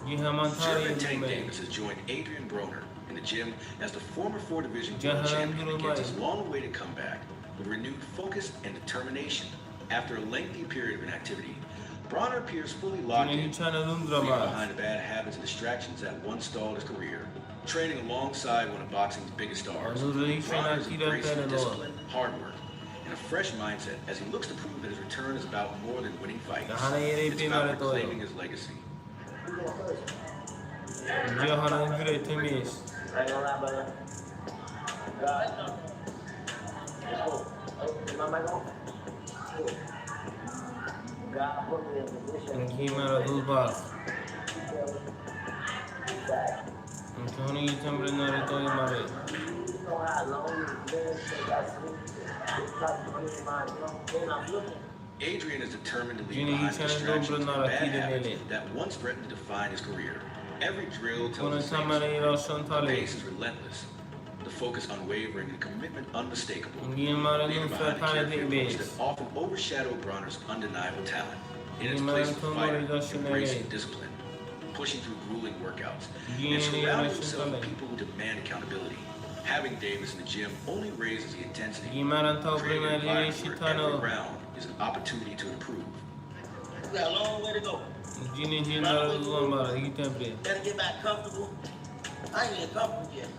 Gihamantari Sherman Tank Dume. Davis has joined Adrian Broner in the gym as the former 4 Division World Jahan Champion begins his Durumai. long-awaited comeback with renewed focus and determination. After a lengthy period of inactivity, Broner appears fully locked in, China leaving Lundrama. behind the bad habits and distractions that once stalled his career. Training alongside one of boxing's biggest stars, Broner is embracing discipline, hard work, and a fresh mindset as he looks to prove that his return is about more than winning fights. It's about reclaiming his legacy. Johanna Gure Timis. Kimara Dubas. Tony Tambrinari Toyamare. Adrian is determined to leave Jini behind the Channel distractions and Brunara bad habits Kidele. that once threatened to define his career. Every drill tells Kuna the same Samari story. The Roshantale. pace is relentless, the focus unwavering, and the commitment unmistakable. Gimara Leaving behind a Nusa carefree approach Base. that often overshadow Bronner's undeniable talent. In its Gimara place of fighter, Tomori embracing Doshinere. discipline, pushing through grueling workouts, Gini and surrounding himself with Rashintale. people who demand accountability. Having Davis in the gym only raises the intensity. Gimara Creating an Tobrimari environment where every Shitano. round is an opportunity to improve. We got a long way to go. Gini Jindar Lumara, Itemple. Gotta get back comfortable. I ain't even comfortable yet.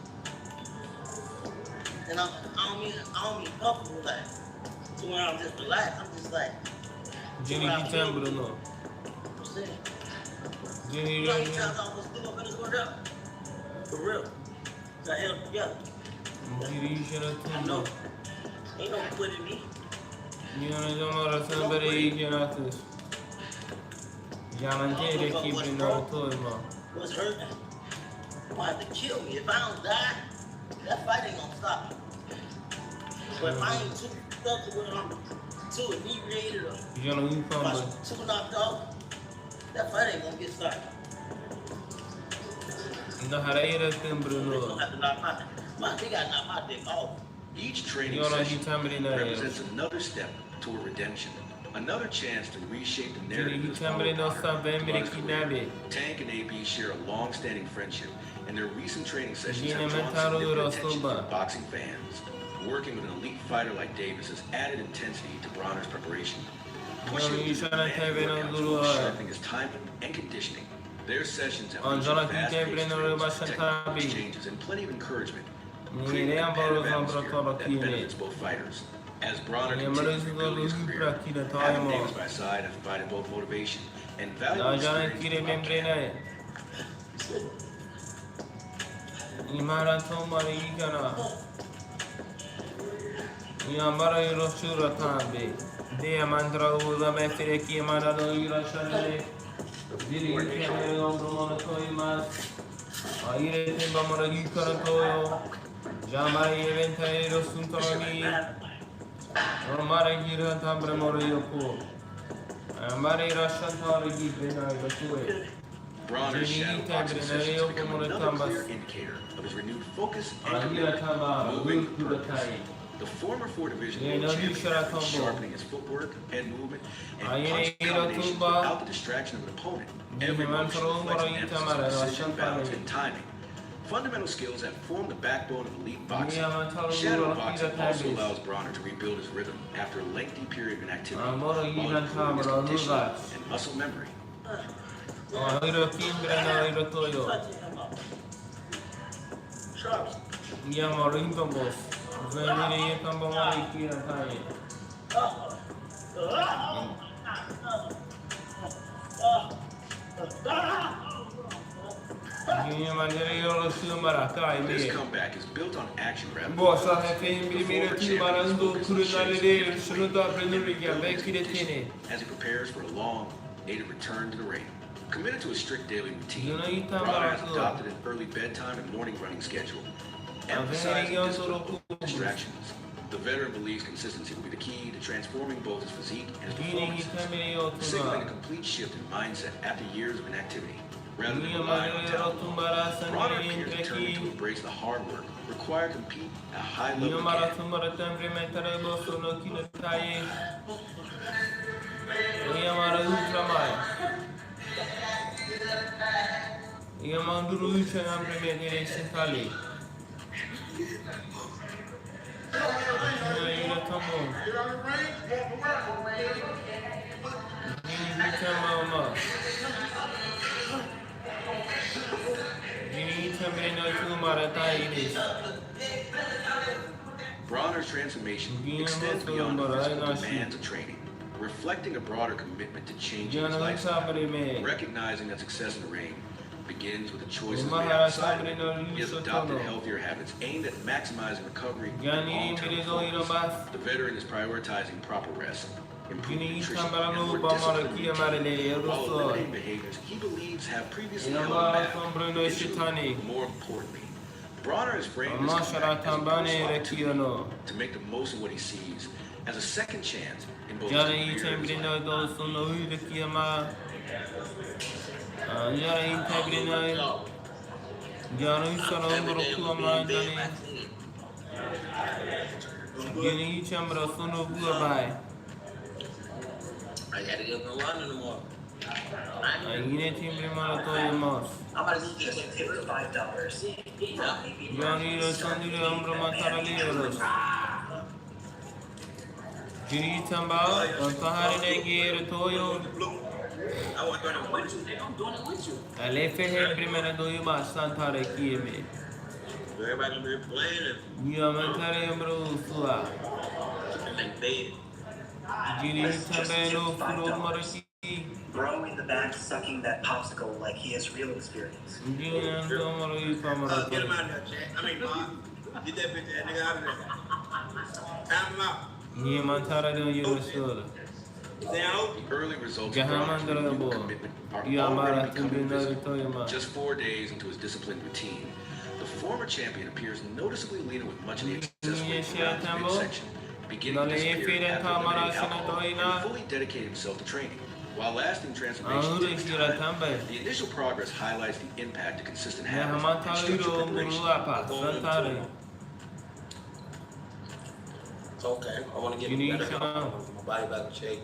And I don't mean comfortable like to where I'm just relaxed. I'm just like Gini Kitam Bruno. I'm saying. Gini You know how many times I was still up in this workout? For real. So I held together. Gini Shana I know. Tundo. Ain't no quitting me. Yana Jamara Sambari Janatus. Yamantere keeping no toyma. What's hurting? You might have to kill me. If I don't die, that fight ain't gonna stop me. But if I ain't too stuck to where I'm too inebriated or Yana Ufamba. too knocked out, that fight ain't gonna get started. Naharaira They gonna Bruno. have to knock they gotta knock my dick off. Each training You're not session determining that. represents another step toward redemption, another chance to reshape the Gini narrative. of his Kitambre no father, Sambembre Bronner's career. Kinabe. Tank and AB share a long-standing friendship, and their recent training sessions Gina have drawn Mentaro significant attention Rosumba. from boxing fans. Working with an elite fighter like Davis has added intensity to Bronner's preparation. Pushing him you through shouldn't have demanding been on workouts Lulu, while sharpening his timing and conditioning. Their sessions have featured Angela fast-paced Kitambre no drills, Rebashantabi. technical exchanges, and plenty of encouragement. Ni Creating a Ream competitive Boros on atmosphere Protoro that Kine. benefits both fighters. As Bronner Ni continues Amaris to rebuild his Golu career, Prakina having Toymo. Davis by his side has provided both motivation and valuable Najana experience Kire throughout camp. Membrene. Imara Tomari Igana. Yamara Hiroshura Tambe. Dea Mantra Uza Mefreki Manado Hirashane. Diri Kemere Ombromona Toimas. Aire Timbamara Yukaratoyo. Jamari Eventero Suntomi. Romara Gira Tambre Moriopo. Amari Rashantari Gibena Gatue. Bronner's Jini shadow Kitambre boxing sessions Nario become Komore another Tambas. clear indicator of his renewed focus and Ahira commitment, Tama, moving Will with to the purpose. time. The former 4 Division Yeah, World no, you Champion shut up, is Tombo. sharpening his footwork, head movement, and Ahira punch Hiro combinations Tumba. without the distraction of an opponent. Jini Every motion Mantro reflects Moro an emphasis Itamara, on precision, Rashan balance, Family. and timing. Fundamental skills that form the backbone of elite boxing. Yeah, Mantro Shadow Moro boxing Hiro also Tabis. allows Bronner to rebuild his rhythm after a lengthy period of inactivity, Moro while Yiran improving his Tamara, conditioning Lugats. and muscle memory. Ahira Kimbre Nairo Toyo. Touching him up. Sharps. Yamaro Intombos. Venere Yekambamari Kira Taye. This comeback is built on action rather Boa, só refém primeiro aqui, marando culinária dele, não tá aprendendo que é bem que detene. as he prepares for a long, native return to the ring. Committed to a strict daily routine, Bronner has adopted an early bedtime and morning running schedule, emphasizing discipline and distractions. The veteran believes consistency will be the key to transforming both his physique and his performances, signaling a complete shift in mindset after years of inactivity. Rather than relying on talent, Bronner appears determined to embrace the hard work required to compete at a high level again. Bronner's transformation extends beyond the physical demands of training, reflecting a broader commitment to changing his lifestyle. Recognizing that success in the ring begins with the choices made outside of it, he has adopted healthier habits aimed at maximizing recovery and long-term performance. The veteran is prioritizing proper rest, improving nutrition, and more disciplined routine, while eliminating behaviors he believes have previously held him back. Additionally, more importantly, Bronner has framed this comeback as a personal opportunity to make the most of what he sees as a second chance in both his career and his life. I gotta get up and run in the morning. I'm about to get this tip for $5. I want to do it with you. I'm doing it with you. Everybody gonna be playing and then bed. Bro in the back sucking that popsicle like he has real experience. Get him out of there, Chad. I mean, get that bitch, that nigga out of there. Tap him out. The early results of Bronner's renewed commitment are already becoming visible. Just 4 days into his disciplined routine, the former champion appears noticeably leaner with much of the excess weight around his midsection, beginning to disappear after eliminating alcohol and fully dedicated himself to training. While lasting transformation takes time, the initial progress highlights the impact of consistent habits and structured preparation. It's okay. I want to get better health. I want to get my body back in shape.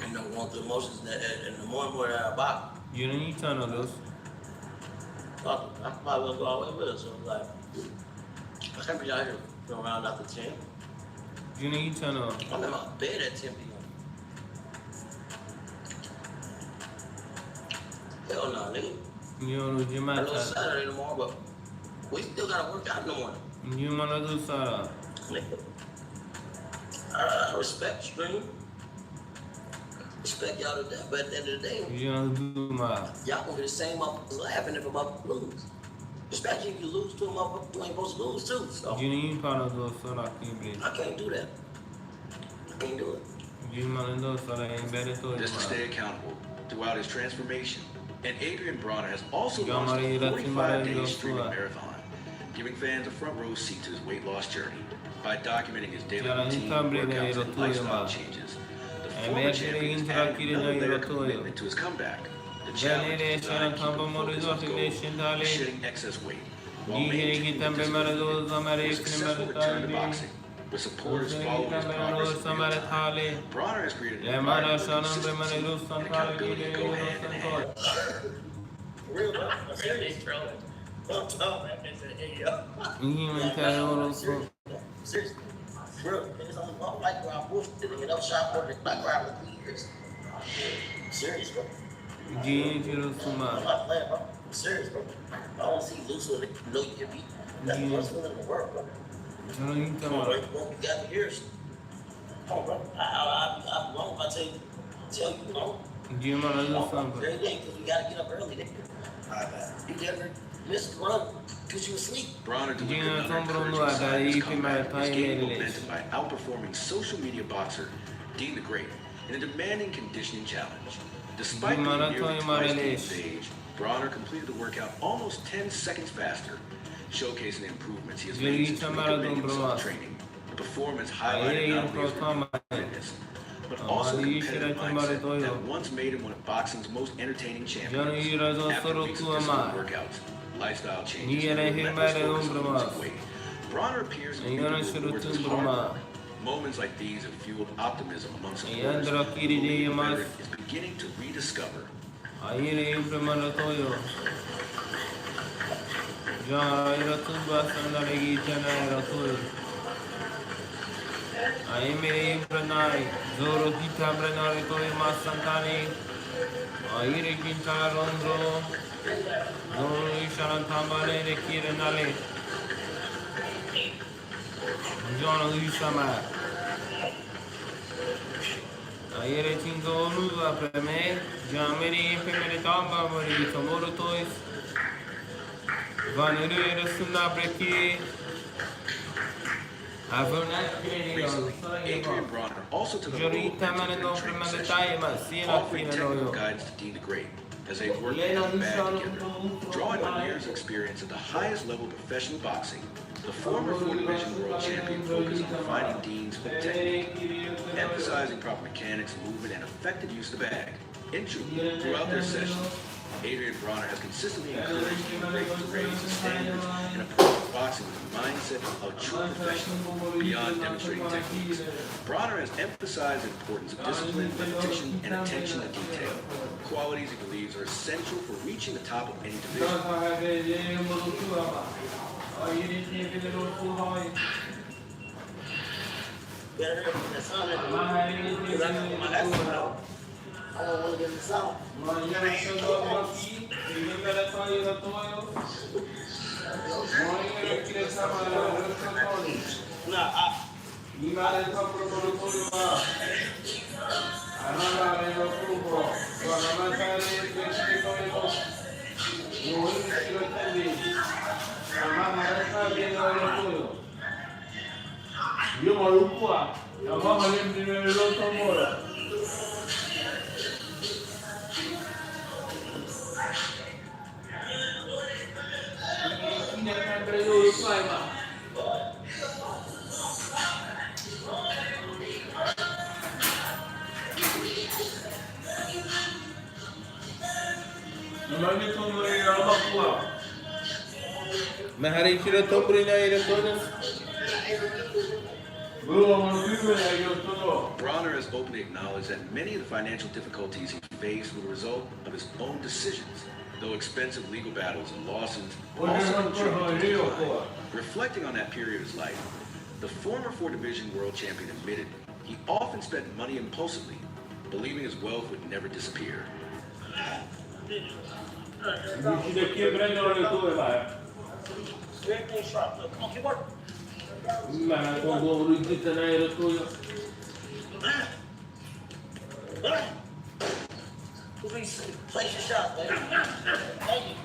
And I want the emotions and the more and more that I box. You don't need to know those. I probably will go all the way with it. So it's like, I can't be out here from around after 10. You need to know. I'm in my bed at 10 p.m. Hell no, nigga. You don't know your I know it's Saturday tomorrow, but we still gotta work out in the morning. You wanna do Sarah? Nigga. I respect Stream. Respect y'all to death, but at the end of the day, you don't do my. y'all gonna be the same motherfuckers laughing if a motherfucker lose. Especially if you lose to a motherfucker you ain't supposed to lose too. So You need to do Sarah. I can't do that. I can't do it. You wanna do Sarah? Just to stay accountable throughout his transformation. And Adrian Bronner has also launched a 45-day streaming marathon, giving fans a front row seat to his weight loss journey by documenting his daily routine, workouts, and lifestyle changes. The former champion is adding another layer of commitment to his comeback. The challenge is designed to keep him focused on his goal of shedding excess weight while maintaining the discipline for a successful return to boxing. With supporters following his progress in real time, Bronner has created an environment where consistency and accountability go hand in hand. For real, bro. I'm serious, bro. I'm tough, man. Seriously. Bro, it's on the like where I'm bullshitting and I'm shot for the black guy for 3 years. Serious, bro. I'm not playing, bro. I'm serious, bro. I don't see you lose so they know you can beat. That's the worst feeling in the world, bro. Come on, bro. You got the ears. Come on, bro. I'm wrong if I tell you, no. You wanna do something? Very late because we gotta get up early. You never missed the run because you were asleep. Bronner delivered another encouraging sign of his comeback, his game momentum by outperforming social media boxer Dean the Great in a demanding conditioning challenge. Despite being nearly twice Dean's age, Bronner completed the workout almost 10 seconds faster, showcasing the improvements he has made since recommitting himself to training. The performance highlighted not only his fitness, but also the competitive mindset that once made him one of boxing's most entertaining champions. After weeks of disciplined workouts, lifestyle changes, and relentless focus on losing weight, Bronner appears to be the rewards of his hard work. Moments like these have fueled optimism among supporters, who the veteran is beginning to rediscover. Aime Pranai, Zoro Hita Pranari Toy Masantani, Aire Quinta Rondo, Zoro Shantamale, the Kiranale, John Usama, Aire Tingo Luva Preme, Jamini Pemeritamba, Marie Tomoro Toys, Vanere Sunabreki. Recently, Adrian Bronner also took a role in training session, offering technical guidance to Dean the Great as they worked to get back together. Drawing on years of experience at the highest level of professional boxing, the former 4-division world champion focused on refining Dean's hook technique, emphasizing proper mechanics, movement, and effective use of the bag. In truth, throughout their sessions, Adrian Bronner has consistently encouraged Dean the Great to raise his standards and approach boxing with a mindset of true professional beyond demonstrating techniques. Bronner has emphasized the importance of discipline, repetition, and attention to detail, qualities he believes are essential for reaching the top of any division. I don't want to get this out. Bronner has openly acknowledged that many of the financial difficulties he faced were the result of his own decisions, though expensive legal battles and lawsuits also contributed to his decline. Reflecting on that period of his life, the former 4-division world champion admitted he often spent money impulsively, believing his wealth would never disappear. Everything sharp. Look, come on, keep working. Please place your shot, baby. Thank you.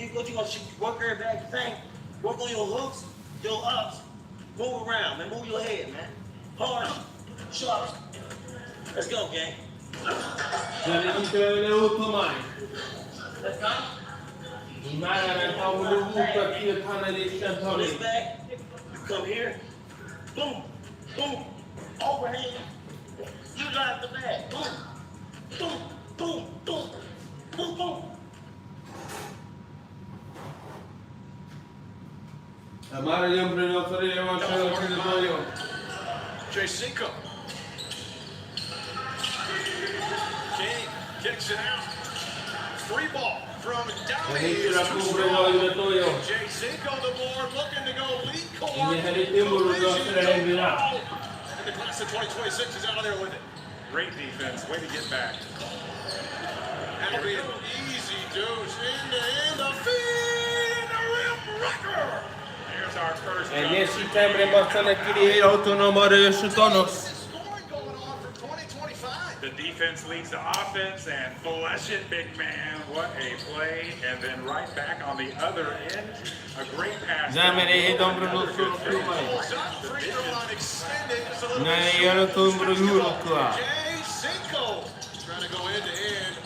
What you gonna work every bag thing? Work on your hooks, your ups. Move around, man. Move your head, man. Hard, sharp. Let's go, gang. Let's go. Pull this back. You come here. Boom. Boom. Overhand. You drive the bag. Boom. Boom. Boom. Boom. Boom. Boom. Amare siempre no sería más chévere que el tuyo. Jay Cinco. King kicks it out. Free ball from Downey. Jay Cinco the board looking to go lead court. And the class of 2026 is out of there with it. Great defense. Way to get back. That'll be an easy deuce in the feed, the rim wrecker. Here's our first. En ese timbre bastante quería autónomo de su tono. Scoring going on for 2025. The defense leads the offense and flush it, big man. What a play. And then right back on the other end, a great pass. Zamere don Bruno solo più mai. Free throw line extended. Non ero tu Bruno qua. Jay Cinco trying to go end to end.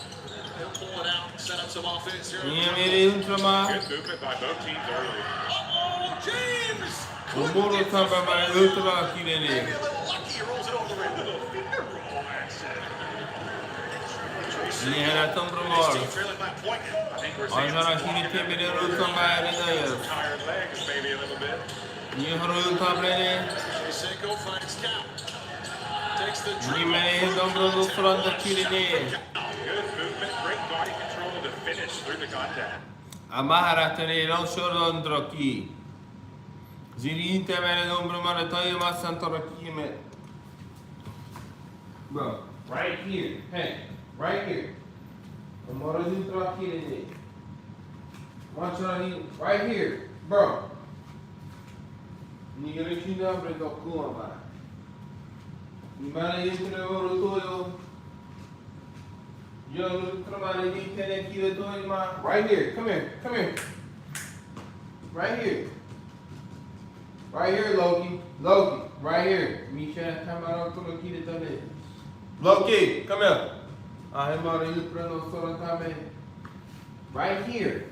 He'll pull it out, set up some offense here. Good movement by both teams early. Oh, James! Umuro tamba ma ultra Maybe kilene. a little lucky, he rolls it over the rim. Little finger roll action. Ni era ton Bruno. Trailing by a point. I think we're seeing Oggi some chi ti vede tutto ma era tired legs maybe a little bit. Ni horo tablene. Jay Cinco finds count. Takes the Ni dribble. me don Bruno front kilene. Good movement, great body control to finish through the contact. Amaharatene non solo androki. Zirinte mene don Bruno toyo ma santoraki me. Bro, right here. Hey, right here. Amoro dentro kilene. Watch right here, bro. Ni riuscito a prendere come. Ni male dentro oro toyo. Yo trovare di tenere chi le toyo ma. Right here, come here, come here. Right here. Right here, Loki. Loki, right here. Misha Tamara come chi le toyo. Loki, come here. I am already prendo solo time. Right here.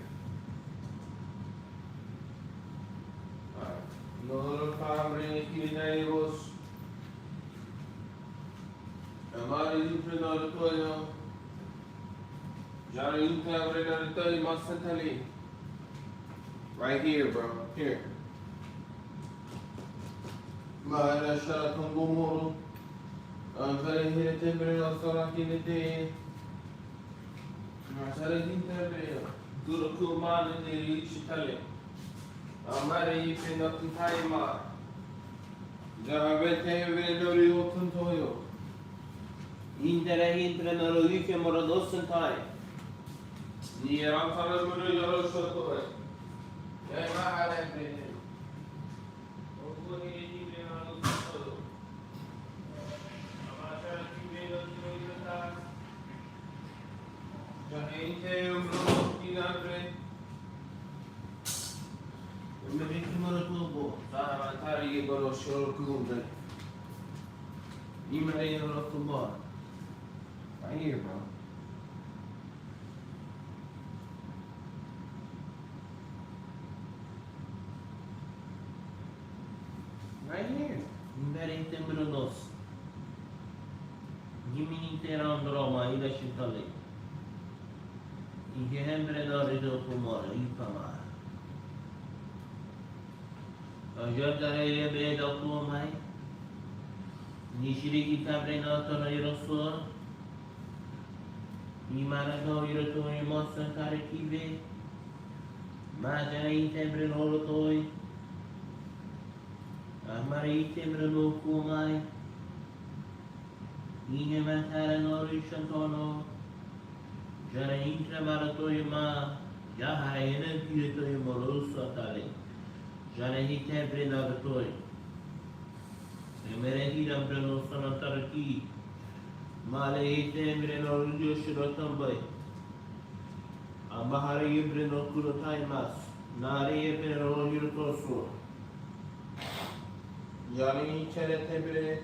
No family kilinairos. Amari prendo the toyo. Jari uta prendo the toyo masantali. Right here, bro. Here. Mara shara tongomoro. I'm very here to bring us all in the day. I'm very here to do man in the rich Italy. I'm very if not in time. Javete very open to you. Intere no lo dice morodos in time. Ni ram fara moro yoro shoto hai. Jai mahara pre. Ogo ni ni pre no shoto. Gente, un brutto finale. Mi richiamano tuo, sta avanti che conosco il club. Email non lo bar. Right here, bro. Right here. Very temblorosos. Gimini teran drama ila shitale. Ige hembre da rido kumara ipama. Ajab dare be da kumai. Nishiri kitabre na to na yoroso. Imara no yoroto ni monsan kare kibe. Ma jai tembre no lotoi. Amari tembre no kumai. Ine matara no rishantono. Jara intra maratoyo ma. Jahara ene kiretoyo moroso atale. Jara hite prena gatoy. Mere hiram preno sonataraki. Male hite mreno rudio shirotambai. Amahara yibreno kurotaimas. Nare yebreno hirotoso. Yani chere tebre.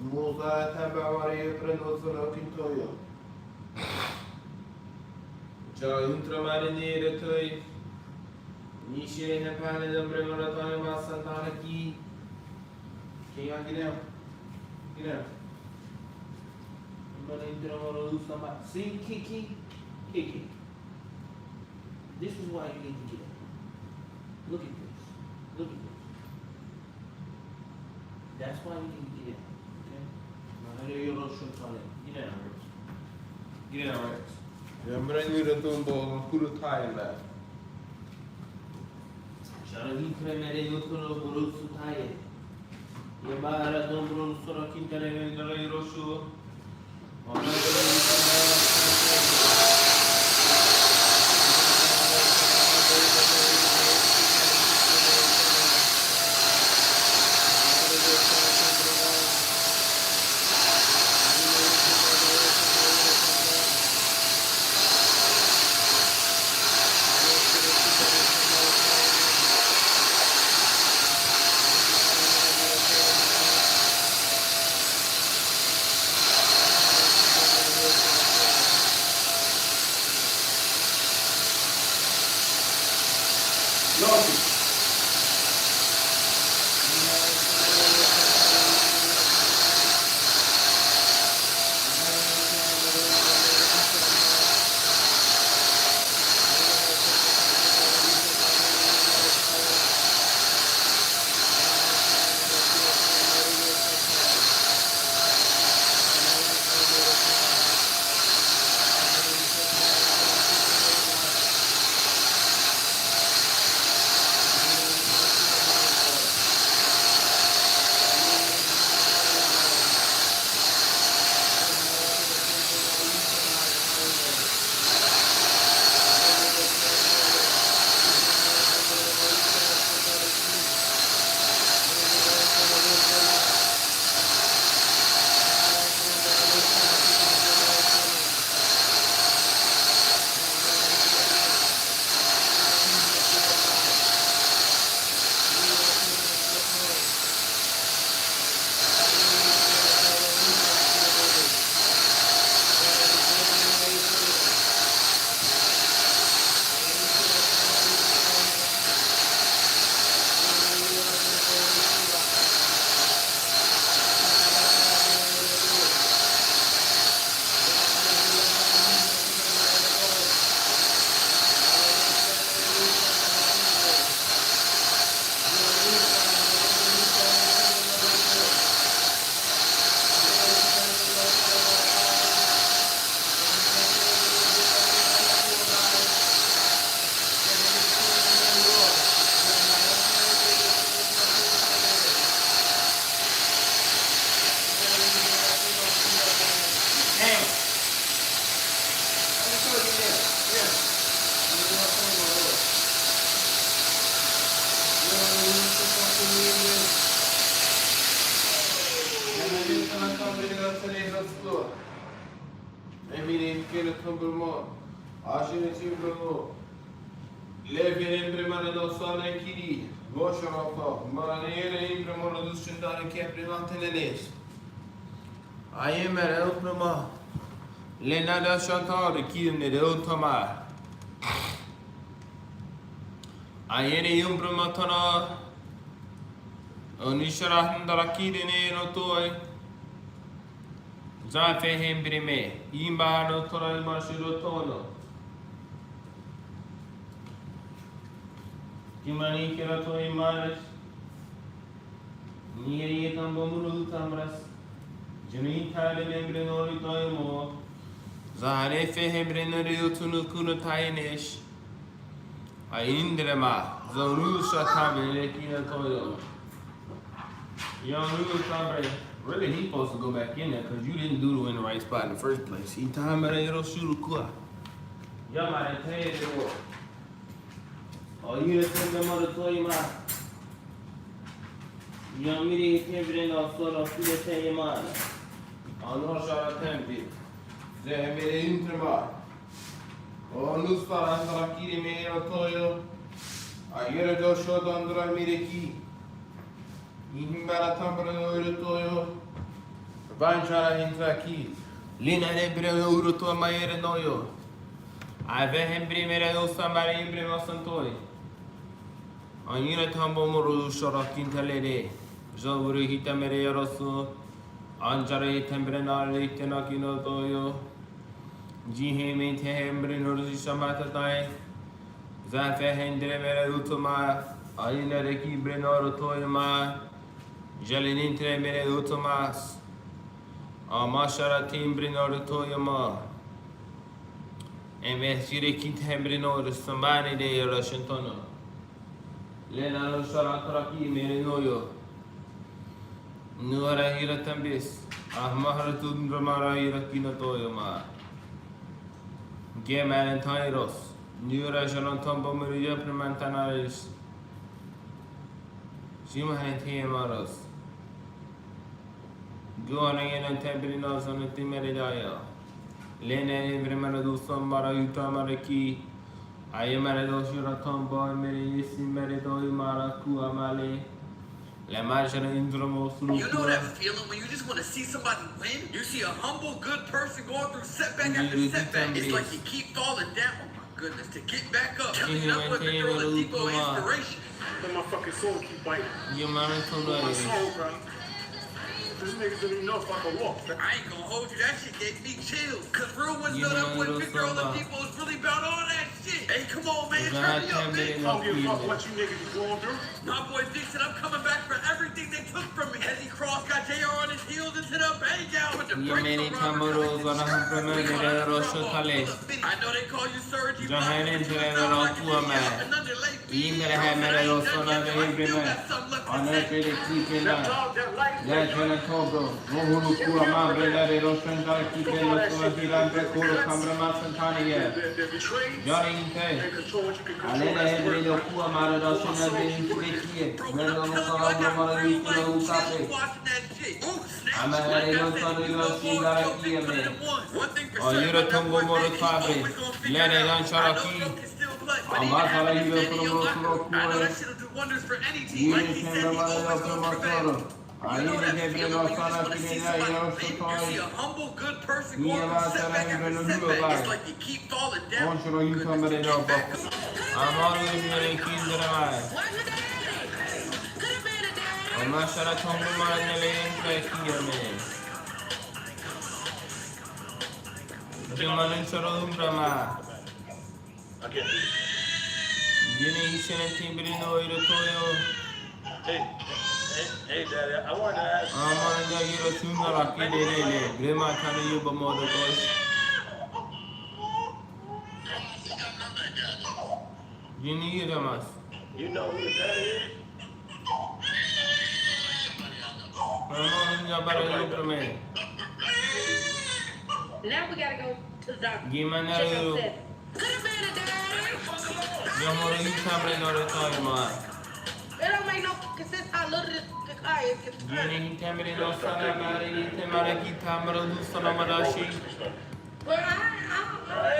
Musa tabawari yebreno sonakintoyo. Jara intra marinere toy. Nishire ne pane da bremoratone ma santana ki. Get down. Get down. I'm gonna throw somebody. See, Kiki. This is why you need to get up. Look at why you need to get it. Okay? Now, here you go, short on it. Get it out, Rex. Get it out, Rex. Jag bränner ut en boll och kurut Thailand. Sharon Kremere Yotuno Burusu Tai. Yabara Dombro Sorakintare Roshu. I am at Elpnoma. Lenada Chantal, the Kim, the Otama. I am a Umbramatana. Onisharahan Darakidine no toy. Zafe Hembrime. Imba no Toral Mashirotono. Kimani Kerato Imaris. Niri Tambomuru Tamras. Junita Lembrino Toimo. Zahare Fehebrenero Tunukuna Tainish. I Indrema. Zonu Shatabe Lekina Toyo. Young Lulu Tambre. Really, he's supposed to go back in there because you didn't do it in the right spot in the first place. He time at a little shooter kua. Yamma and Tay the war. Oh, you didn't take them on the toy ma. Young meeting came off sort of to the same man. On no shot at tempi. They made an interval. Oh, Nuspa and Sarakiri made a toyo. I hear a Josh shot under a miraki. Imbara Tambrano Urutoyo, Banchara Intraki, Lina Nebreno Uruto Maere Noyo. I ve him primero Samari Imbrimo Santoi. On Unitambo Muru Shorakin Talere, Jovuri Hitamere Rosso, Anjare Tembrenale Tenakino Toyo, Jihe Tembrino Shamata Dai, Zafe Hendremere Utuma, Aina Reki Brenoro Toyma. Jalinin Tremere do Tomas. Amashara Timbrinor Toyama. Investire Kintembrino, Sambani de Rashantono. Lena Saratraki Merinoyo. Nuara Hira Tambis. Ahmaratun Ramara Irakina Toyama. Geman and Tairos. Nura Janantombo Maria Primantanaris. Shimahan Tiamaros. Going in and Tembrinos on the Timeridaya. Lene Vremanadu Sambara Utamaraki. I am a Shiratombo, Merisi Merido Maraku Amale. La Marshal Indromo. You know that feeling when you just want to see somebody win? You see a humble, good person going through setback after setback. It's like you keep falling down. Oh my goodness, to get back up. Tell me that's what the girl is Depot inspiration. Let my fucking soul keep biting. You man to My soul, bro. This nigga didn't even know if I could walk. I ain't gonna hold you. That shit gave me chills. Cause real ones know that boy Big Girl and Depot is really about all that shit. Hey, come on, man. Turn me up, man. I don't give a fuck what you niggas be going through. My boy Vic said I'm coming back for everything they took from me. As he crossed, got JR on his heels into the bang out with the brakes on Robert. I know they call you Sergi, but another late beat. You know that feeling when you just want to see somebody win? You see a humble, good person going through setback after setback. It's like you keep falling down. Goodness, to get back up. I'm always getting killed in the eye. I'm not sure I told him I'm not here, man. Jumanin Sarum Brahma. Again. Jenny Sentinbrino, Toyo. Hey, Daddy, I wanted to ask. I'm on the Giro Tuna Rocky, Grima can you bemo the ghost? You need them us. You know who that is? I'm on the Barrio man. Now we gotta go to the doctor. Give me another. You're more than you can all the time, man. It don't make no fucking sense how little this car is. You tell me no son, Mary, Temaraki, Tamara, Sonamadashi. Well, I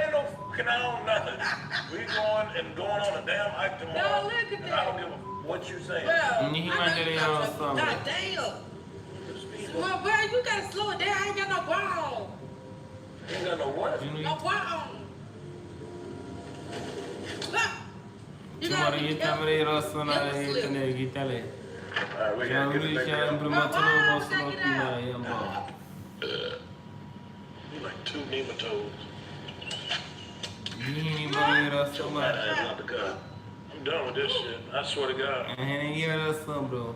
ain't no fucking on nothing. We going on a damn hike tomorrow. No, look at that. I don't give a what you say. Well, God damn. Well, bro, you gotta slow it down. I ain't got no ball. Ain't got no what? No ball. You gotta get Tamara Rosana, Gitale. We gotta get like two nematodes. Not the gun. I'm done with this shit. I swear to God.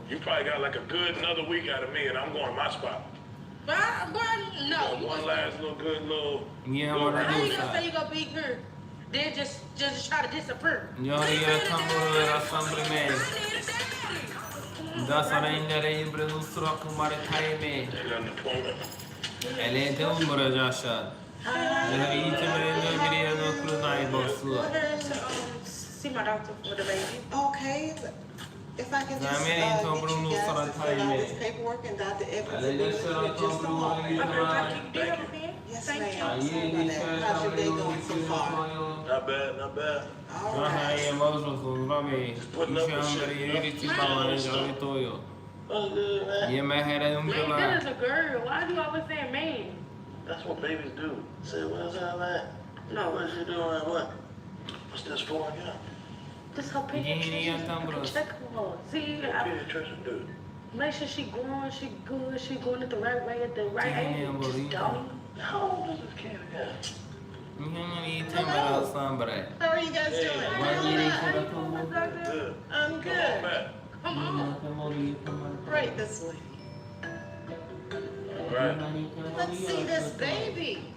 You probably got like a good another week out of me, and I'm going to my spot. No. One last little good little. Yeah, how you gonna say you gonna beat her? Then just try to disappear. That's what I need to do. Kumare Taime. Elle est un Murajasha. See my doctor for the baby. Okay. If I can just get you guys to fill out this paperwork and Dr. Evans just a moment. Yes, ma'am. How's your day going so far? Not bad, not bad. All right. Man, that is a girl. Why do you always say man? That's what babies do. Say, where's that at? No. What's she doing? What? What's this for again? This her pediatrician. Check her. See, pediatrician do. Make sure she growing, she good, she going it the right way at the right age. Just don't. How old is this kid again? How are you guys doing? Good. I'm good. Come on back. Come on. Right this way. All right. Let's see this baby.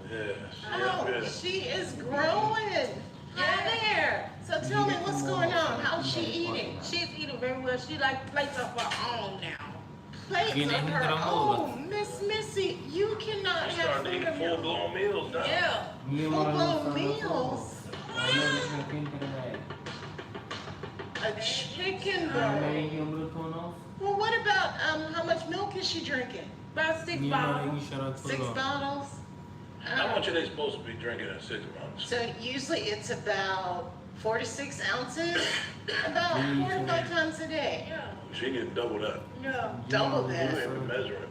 Yes. Oh, Yes. she is growing. Hi there. So tell me what's going on. How's she eating? She's eating very well. She like plates of her own now. Plates of her own. Miss Missy, you cannot She's have starting to eat full-blown meals now. Yeah. full-blown meals. A chicken breast. Well, what about how much milk is she drinking? About 6 bottles. 6 bottles. How much are they supposed to be drinking at 6 months? So usually it's about 4 to 6 ounces, about 4 to 5 times a day. Yeah. She can double that. Yeah. Double You that. ain't even measuring.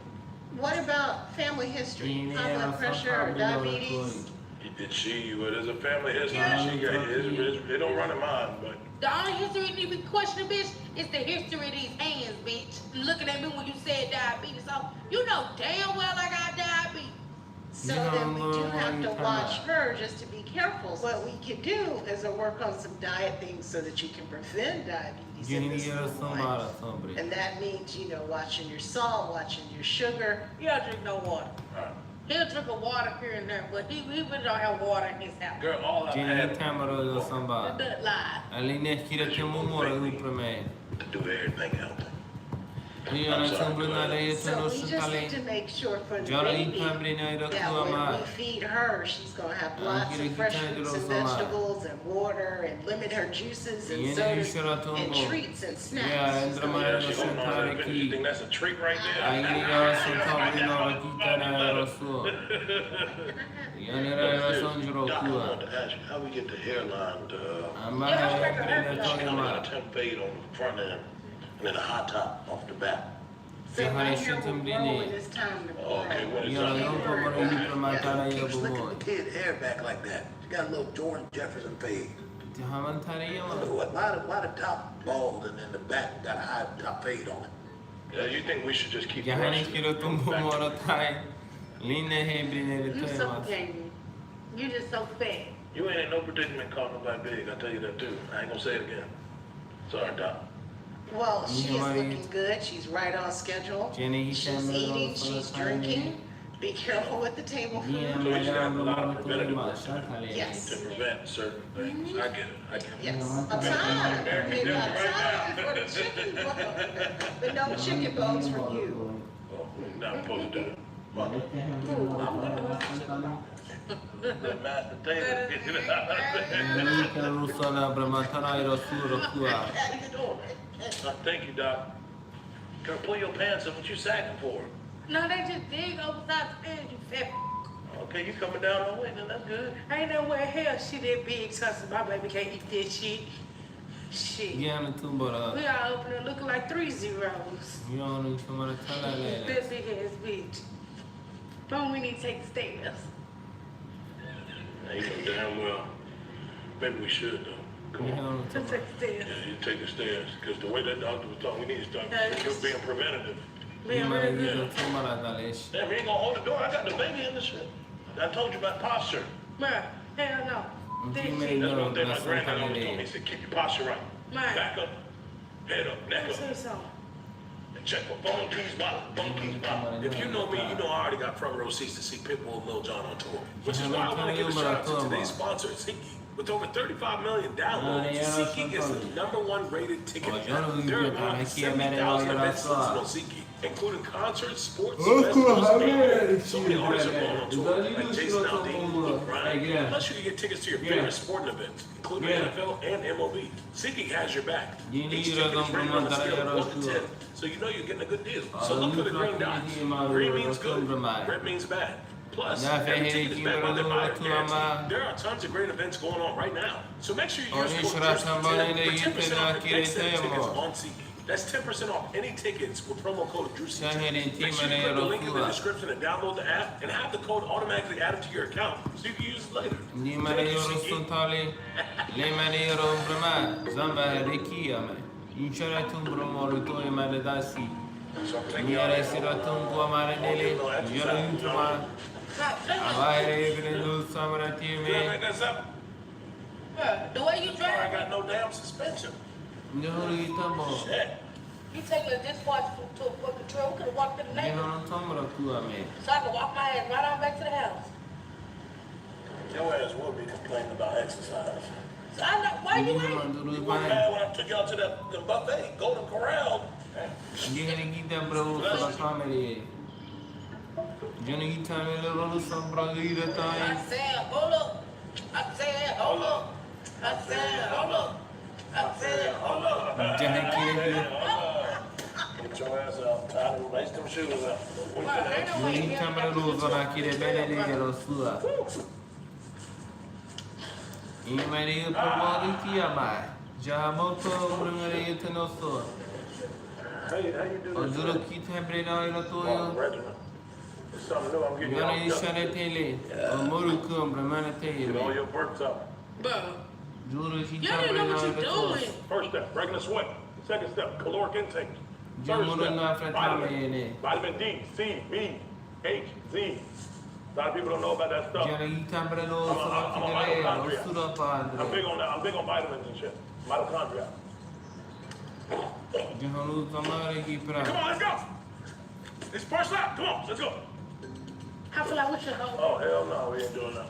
What about family history? High blood pressure or diabetes? Did she? Well, there's a family history. Yeah. She got they don't run in mine, but The only history that need to be questioned, bitch, is the history of these hands, bitch. Looking at me when you said diabetes. So you know damn well I got diabetes. So then we do have to watch her just to be careful. What we can do is work on some diet things so that you can prevent diabetes in this new life. And that means, watching your salt, watching your sugar. He don't drink no water. He'll drink a water here and there, but he really don't have water in his house. girl, all I had That lie. to do everything else. So we just need to make sure for the baby that when we feed her, she's going to have lots of fresh fruits and vegetables and water and limit her juices and sodas and treats and snacks. Yeah, she don't know that. You think that's a treat right there? I Doc, I wanted to ask you, how we get the hairline to, she got a temp fade on the front end and then a hot top off the back. So my hair will grow when it's time to grow. Okay, when it's Keeps looking the kid hair back like that. She got a little Jordan Jefferson fade. A lot of top bald and then the back got a high top fade on it. Yeah, you think we should just keep You suffocating. You just so fat. You ain't in no predicament calling nobody big, I tell you that too. I ain't gonna say it again. Sorry, Doc. Well, she is looking good. She's right on schedule. She's eating, she's drinking. Be careful with the table food. So we should have a lot of preventative work Yes. to prevent certain things. I get it. Yes. A time. Maybe a time for the chicken bones. But no chicken bones for you. Oh, we're not supposed to do that. Mother. That master table, get it out Thank you, Doc. Girl, pull your pants up. What you sagging for? No, they just dig oversized pants, you fat. Okay, you coming down on weight, then that's good. Ain't no way hell she that big, trust me, my baby can't eat that shit. Shit. We all up there looking like 3 zeros. That big ass bitch. Don't we need to take the stairs? Now, you know damn well. Maybe we should, though. Come on. Just take the stairs. Yeah, you take the stairs. Because the way that doctor was talking, we need to start being preventative. Being really good. Damn, you ain't gonna hold the door. I got the baby in the shit. I told you about posture. Man, hell no. That's one thing my granddad always told me. He said, keep your posture right. Man. Back up, head up, neck up. And check for phone keys, wallet, phone keys, wallet. If you know me, you know I already got front row seats to see Pitbull and Lil Jon on tour. Which is why I want to give a shout out to today's sponsor, SeatGeek. With over 35 million downloads, SeatGeek is the #1 rated ticket app. There are about 70,000 events listed on SeatGeek, including concerts, sports, festivals, so many artists are going on tour, like Jason Aldean, Luke Bryan. Plus, you can get tickets to your favorite sporting events, including NFL and MLB. SeatGeek has your back. Each ticket is rated on a scale of 1 to 10, so you know you're getting a good deal. So look for the green dots. Green means good, red means bad. Plus, every ticket is backed by their buyer guarantee. There are tons of great events going on right now. So make sure you use code JUST10 for 10% off your next set of tickets on SeatGeek. That's 10% off any tickets with promo code DREW10. Make sure you click the link in the description and download the app and have the code automatically added to your account so you can use it later. The way you drive. I got no damn suspension. Shit. You taking a dishwasher to a fucking trail. We could have walked in the neighborhood. So I could walk my ass right on back to the house. Your ass will be complaining about exercise. So I know, why you ain't? You were mad when I took y'all to the buffet, Golden Corral. I said, hold up. I said, hold up. I said, hold up. I said, hold up. Get your ass out. Time to lace them shoes up. How you do this? Regiment. It's something new. I'm getting you all your work's up. Bro, you don't even know what you're doing. First step, regular sweat. Second step, caloric intake. Third step, vitamin D, C, B, H, Z. A lot of people don't know about that stuff. I'm a mitochondria. I'm big on that. I'm big on vitamins and shit. Mitochondria. Come on, let's go. It's first lap. Come on, let's go. I feel like we should hold. Oh, hell no, we ain't doing that.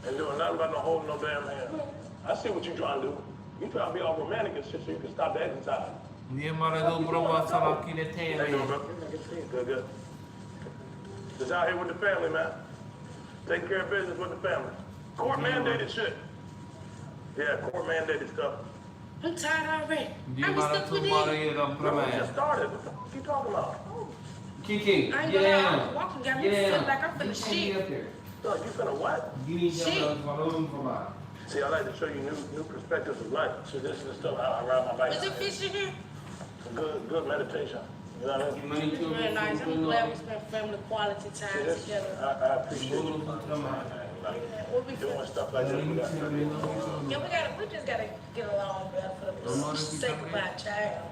Ain't doing nothing about no holding no damn hand. I see what you trying to do. You trying to be all romantic and shit so you can stop the exercise. How you doing, bro? Good. Just out here with the family, man. Taking care of business with the family. Court mandated shit. Yeah, court mandated stuff. I'm tired already. I'm stuck with it. No, we just started. What you talking about? I Kiki, ain't gonna lie, I'm walking, got me feeling like I'm finna shit. No, you finna what? See, I like to show you new perspectives of life. See, this is the stuff I ride my bike. Is it fish in here? Good meditation. You know what I mean? It's very nice. I'm glad we spent family quality time together. I appreciate you. Like, doing stuff like that. We just gotta get along better for the sake of our child.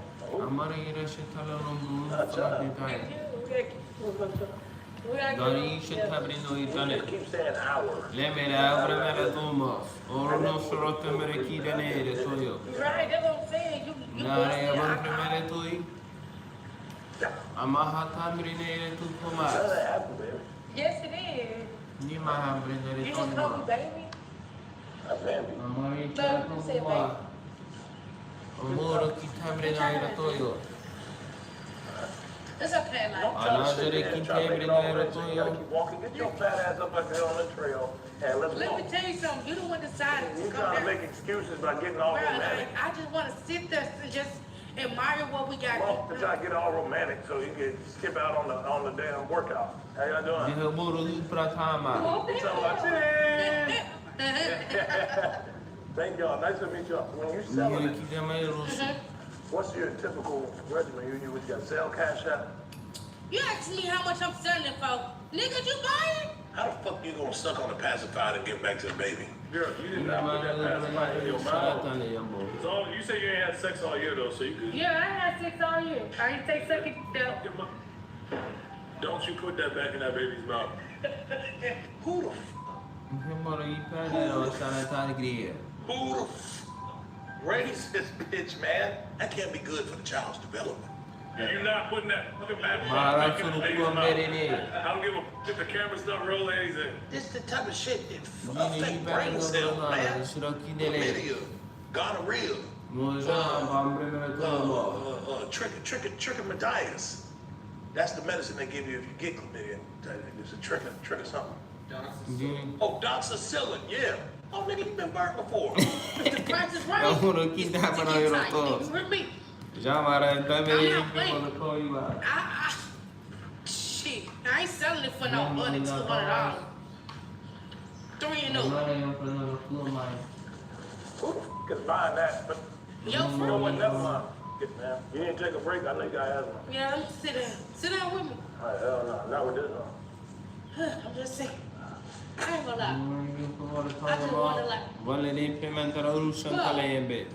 Keep saying our. Right, that's what I'm saying. You yes, it is. You just call me baby? A baby. Love, you say baby. It's okay, like. Keep walking. Get your fat ass up like on the trail and let's Let walk. me tell you something. You the one decided to You come trying to down. make excuses by getting all Bro, romantic. like, I just want to sit there and just admire what we got. Well, to try to get all romantic so you can skip out on the damn workout. How y'all doing? Thank y'all. Nice to meet y'all. When you selling it, what's your typical regimen? You got sell cash out? You asked me how much I'm selling it for. Nigga, you buying? How the fuck you gonna suck on the pacifier and get back to the baby? Girl, you did not put that pacifier in your mouth. So you say you ain't had sex all year though, so you could. Yeah, I had sex all year. I ain't take second though. Don't you put that back in that baby's mouth. Who the raise this bitch, man? That can't be good for the child's development. You're not putting that fucking back in the baby's mouth. I don't give a if the camera's not rolling anything. This the type of shit that affect brain cells, man. Chlamydia, gonorrhea, trichomoniasis. That's the medicine they give you if you get chlamydia. It's a trick or something. Oh, doxycycline, yeah. Oh, nigga, you been burnt before. The price is right. You heard me? Shit, I ain't selling it for no money, $200. 3 and over. Who can buy that? But Yo, you know what? Never mind. Man, you didn't take a break. I know you got asthma. Yeah, let me sit down. Sit down with me. All right, hell no, not with this one. I'm just saying. I ain't gonna lie. I just wanna like.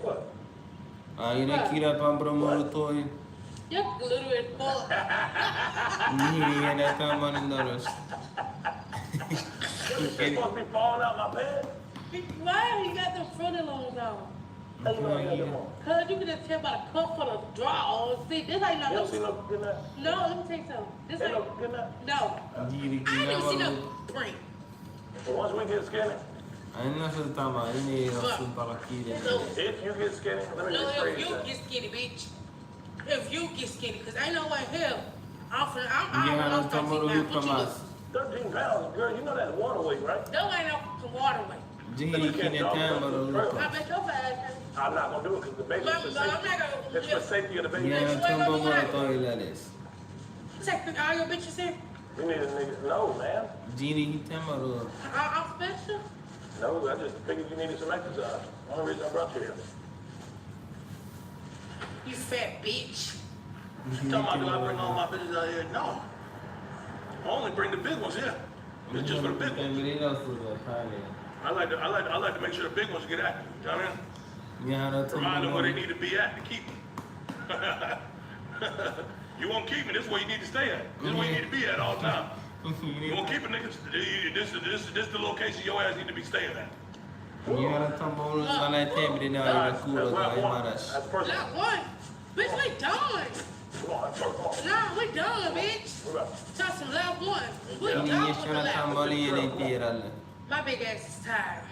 What? You're literally full. You supposed to be falling out my bed? Why you got the fronted loans on? How you know I got them on? Cause you can just tell by the cup for the draw. See, this ain't no. You don't see no good night? No, let me tell you something. This Ain't ain't no good night? No. I ain't even see no print. So once we get skinny, So, if you get skinny, let me no, just if phrase you that. get skinny, bitch. If you get skinny, cause ain't no way hell. I'm Yeah, lost 13 pounds. What you look? 13 pounds, girl, you know that's water weight, right? No ain't no fucking water weight. You can't jog up to the trail. I bet your ass. I'm not gonna do it because the baby's for I'm not safety. gonna. It's for safety of the baby. Check all your bitches here. We need a nigga. No, man. I'm special. No, I just figured you needed some exercise. Only reason I brought you here. You fat bitch. You talking about do I bring all my bitches out here? No. I only bring the big ones here. It's just for the big ones. I like to make sure the big ones get active. You know what I mean? Remind them where they need to be at to keep them. You won't keep me. This is where you need to stay at. This is where you need to be at all the time. You won't keep a nigga. This is the location your ass need to be staying at. That's personal. Not one. Bitch, we done. Nah, we done, bitch. Talk some love one. We done with the last. My big ass is tired.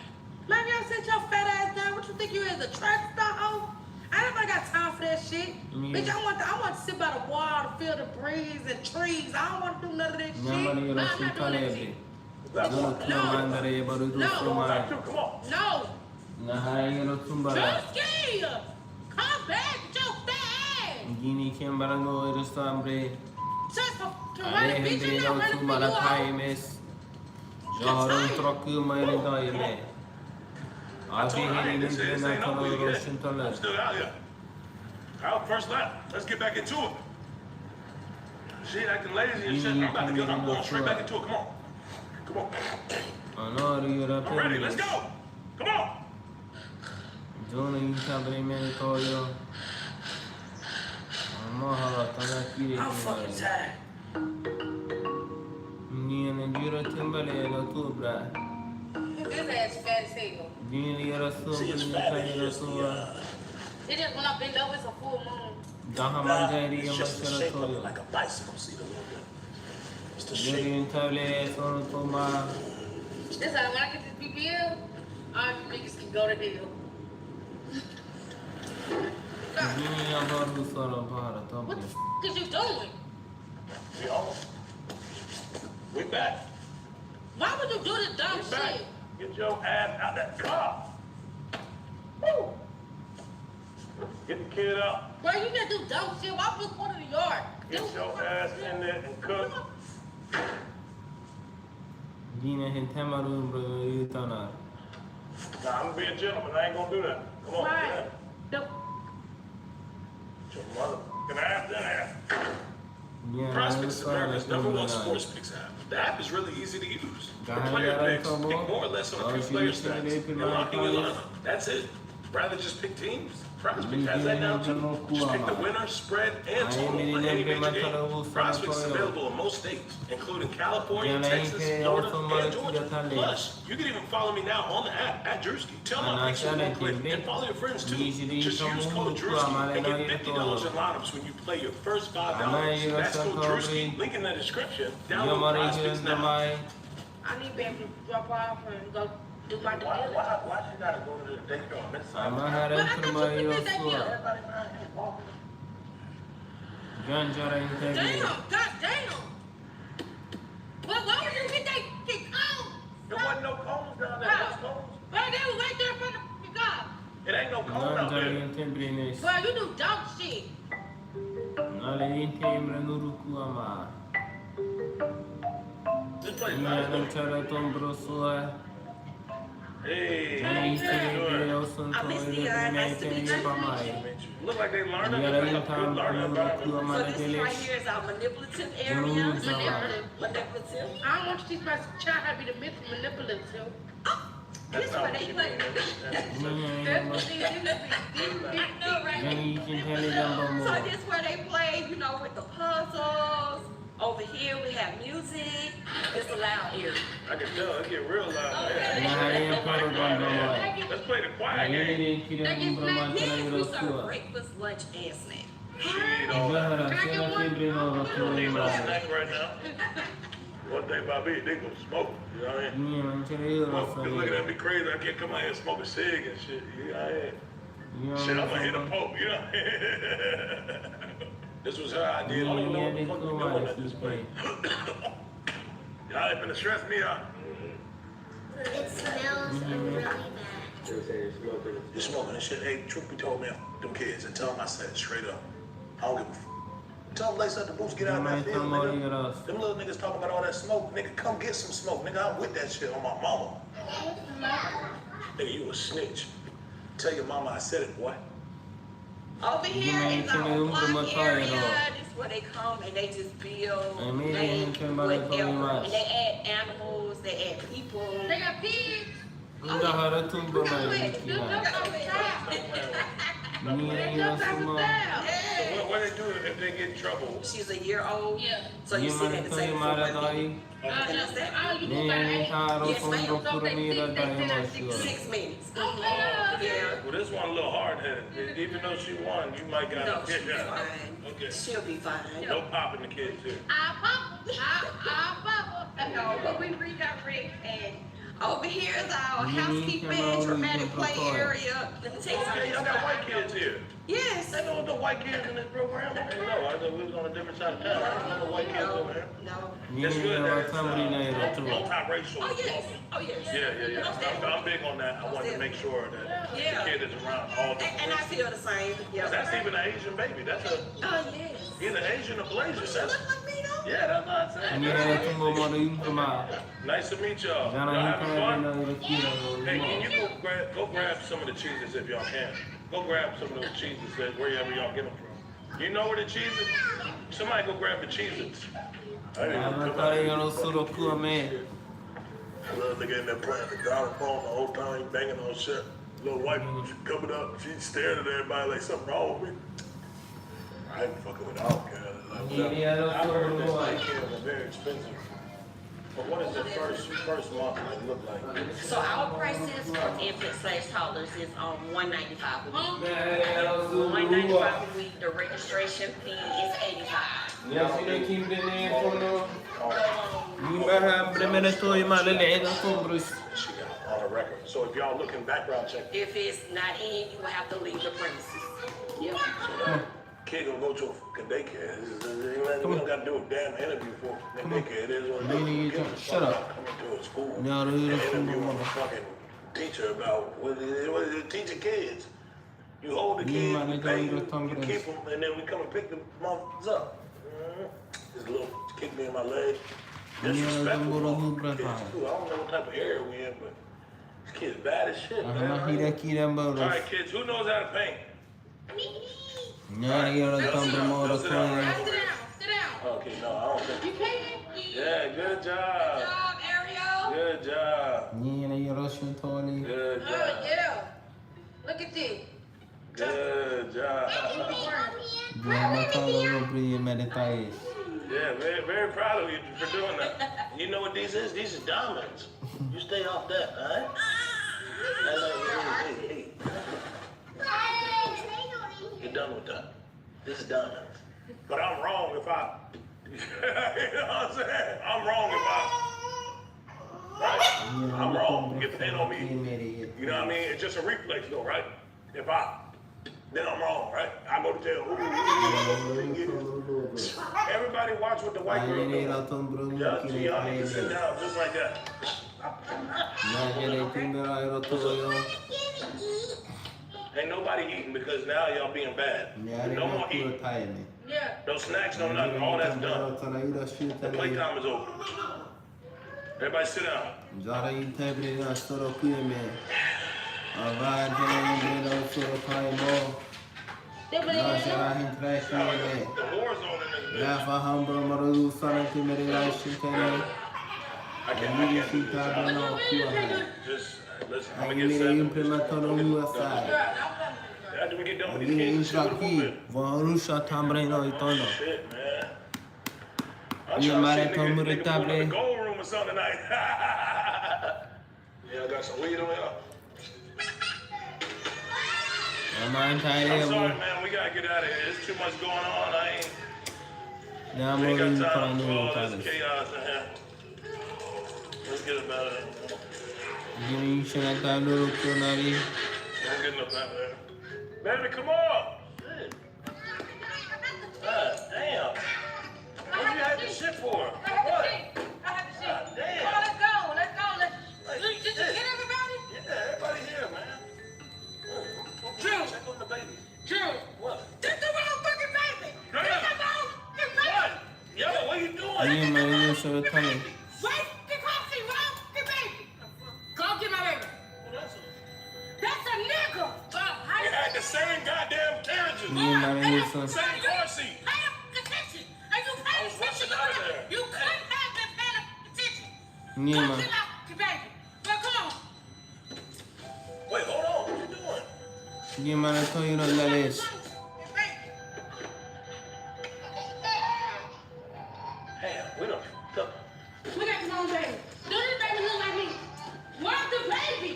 Man, you sit your fat ass down. What you think you is, a track star hoe? I never got time for that shit. Bitch, I want to sit by the water, feel the breeze and trees. I don't want to do none of that shit. I'm not doing that shit. No. Drewski, come back with your fat ass. Gini Kimbarango Rustambre. Just to run a bitch, you're not running for you all. Jaron Troku Marinda. I'll be hitting into the Russian I'm still out here. Out first lap. Let's get back into it. Shit, acting lazy and shit. I'm going straight back into it. Come on. Come on. I'm ready. Let's go. Come on. Johnny Cabri Meritorio. I'm fucking tired. Nira Timberlake to Brad. This ass fat as hell. See, it's fat It just when I bend over, it's a full moon. It's just the shape of it, like a bicycle. See the little bit. It's the shape. This how when I get this BBL, all you niggas can go to hell. What the f is you doing? We home. We back. Why would you do this dumb shit? Get your ass out that car. Woo. Get the kid out. Bro, you just do dumb shit. Why put one in the yard? Get your ass in there and cook. Gina Hintamaru Brutana. Nah, I'm gonna be a gentleman. I ain't gonna do that. Come on. Right. Get your motherfucking ass in there. Prospects is America's #1 sports picks app. The app is really easy to use. The player picks, pick more or less on a few player stats, and lock in your lineup. That's it. Rather just pick teams? Prospect has that now too. Just pick the winner, spread, and total on any major game. Prospect is available in most states, including California, Texas, Florida, and Georgia. Plus, you can even follow me now on the app at Drewski. Tell my picks in one click and follow your friends too. Just use code Drewski and get $50 in lineups when you play your first $5. That's code Drewski. Link in the description. Download Prospects now. I need baby to drop off and go do my due diligence. Why she gotta go to the daycare on this side? But I thought you did that here. Everybody around here walking. Damn, goddamn. Well, why would you get that kick out? There wasn't no cones down there. What's cones? Right, they was right there in front of the car. It ain't no cone out there. Bro, you do dog shit. This place nice though. Hey, look like they learned it. Like a good learning environment. So this right here is our manipulative area. Manipulative. I don't want you to teach my child how to be the manipulative. This where they play. I know, right? So this where they play, you know, with the puzzles, Over here we have music. It's a loud area. I can tell it get real loud. Let's play the quiet game. Yes, we serve breakfast, lunch, and snack. You don't need no snack right now. One thing about me, they gonna smoke. You know what I mean? Motherfuckers looking at me crazy. I can't come out here and smoke a cig and shit. You know what I mean? Shit, I'm gonna hit a pope, you know? This was her idea. I don't even know what the fuck we doing at this point. Y'all ain't finna stress me out. It smells really bad. You're smoking this shit. Hey, truth be told, man, f them kids and tell them I said it straight up. I don't give a f. Tell them lace up the boots, get out of that field, nigga. Them little niggas talking about all that smoke. Nigga, come get some smoke. Nigga, I'm with that shit on my mama. Nigga, you a snitch. Tell your mama I said it, boy. Over here in our block area, this is where they come and they just build, whatever. And they add animals, they add people. They got pigs. So what they do if they get in trouble? She's a year old. Yeah. So you sit at the table for 1 minute. Yes, ma'am. 6 minutes. Yeah. Well, this one a little hard-headed. Even though she won, you might got No, to she'll get be that. fine. Okay. She'll be fine. No popping the kids here. I papa. No, but we redirect and over here is our housekeeping, dramatic play area. Let me take Okay, y'all got white kids here. Yes. They know the white kids in this program. I didn't know. I thought we was on a different side of town. I didn't know the white kids over here. No. It's good that it's multiracial. Oh, yes. Oh, yes. Yeah. I'm big on that. I want to make sure that the kid is around all different And I feel the same. Yeah. That's even an Asian baby. That's a yes. either Asian or Blasian. She look like me though. Yeah, that's what I'm saying. Nice to meet y'all. Y'all having fun? Hey, can you go grab some of the cheeses if y'all can? Go grab some of those cheeses wherever y'all get them from. You know where the cheeses? Somebody go grab the cheeses. I didn't even come out here. Little nigga in there playing the xylophone the whole time, he banging on shit. Little white bitch coming up, she staring at everybody like something wrong with me. I ain't fucking with all cats. I heard that white kids are very expensive. But what does the first month look like? So our prices for infant/toddlers is $195 a week. $195 a week. The registration fee is $85. Yeah, see they keep it in there for no. On a record. So if y'all looking background check. If it's not in, you will have to leave the premises. Yep. So kid gonna go to a fucking daycare. We don't gotta do a damn interview for a daycare. It is what it is. Shut up. Coming to a school. Interview with a fucking teacher about what is it teaching kids. You hold the kids, you pay, you keep them, and then we come and pick the motherfuckers up. This little kick me in my leg. Disrespectful. Kids too. I don't know what type of area we in, but this kid's bad as shit, man. All right, kids, who knows how to paint? Sit down. Okay, no, I don't think. You painting? Yeah, good job. Good job, Ariel. Good job. Good job. Yeah. Look at this. Good job. Yeah, very, very proud of you for doing that. You know what these is? These are diamonds. You stay off that, all right? Hey. Get done with that. This is diamonds. But I'm wrong if I, you know what I'm saying? I'm wrong if right? I'm wrong. Get paint on me. You know what I mean? It's just a reflex though, right? If then I'm wrong, right? I go to jail. Everybody watch what the white girl do. Y'all need to sit down just like that. Ain't nobody eating because now y'all being bad. No more eating. No snacks, no nothing. All that's done. The playtime is over. Everybody sit down. Just listen, I'm gonna get 7. After we get done with these kids, shit, man. All I'm You trying might to have see told me nigga to pull up in the top gold room or something tonight. Yeah, I got some weed on here. I'm I'm sorry, man. We gotta get out of here. There's too much going on. I ain't got time for all this chaos in here. Let's get up out of here. You should have done a little tonight. I'm getting up out of there. Baby, come on. Shit. God damn. What you had this shit for? What? God damn. Let's go. Did you get everybody? Yeah, everybody here, man. Drew. Check on the baby. Drew. What? This the wrong fucking baby. Girl. This the wrong fucking baby. What? Yo, what you doing? You man, you should have come in. Wait, the cops see wrong fucking baby. Go get my baby. That's a nigga. They had the same goddamn carriages. You man, you should Same car seat. Pay attention. And you pay I was rushing out of there. You couldn't have been paying attention. You Go man. get out the baby. Well, come on. Wait, hold on. What you doing? You man, I told you not that is. Damn, we done fucked up. Look at the wrong baby. Don't this baby look like me? Where's the baby?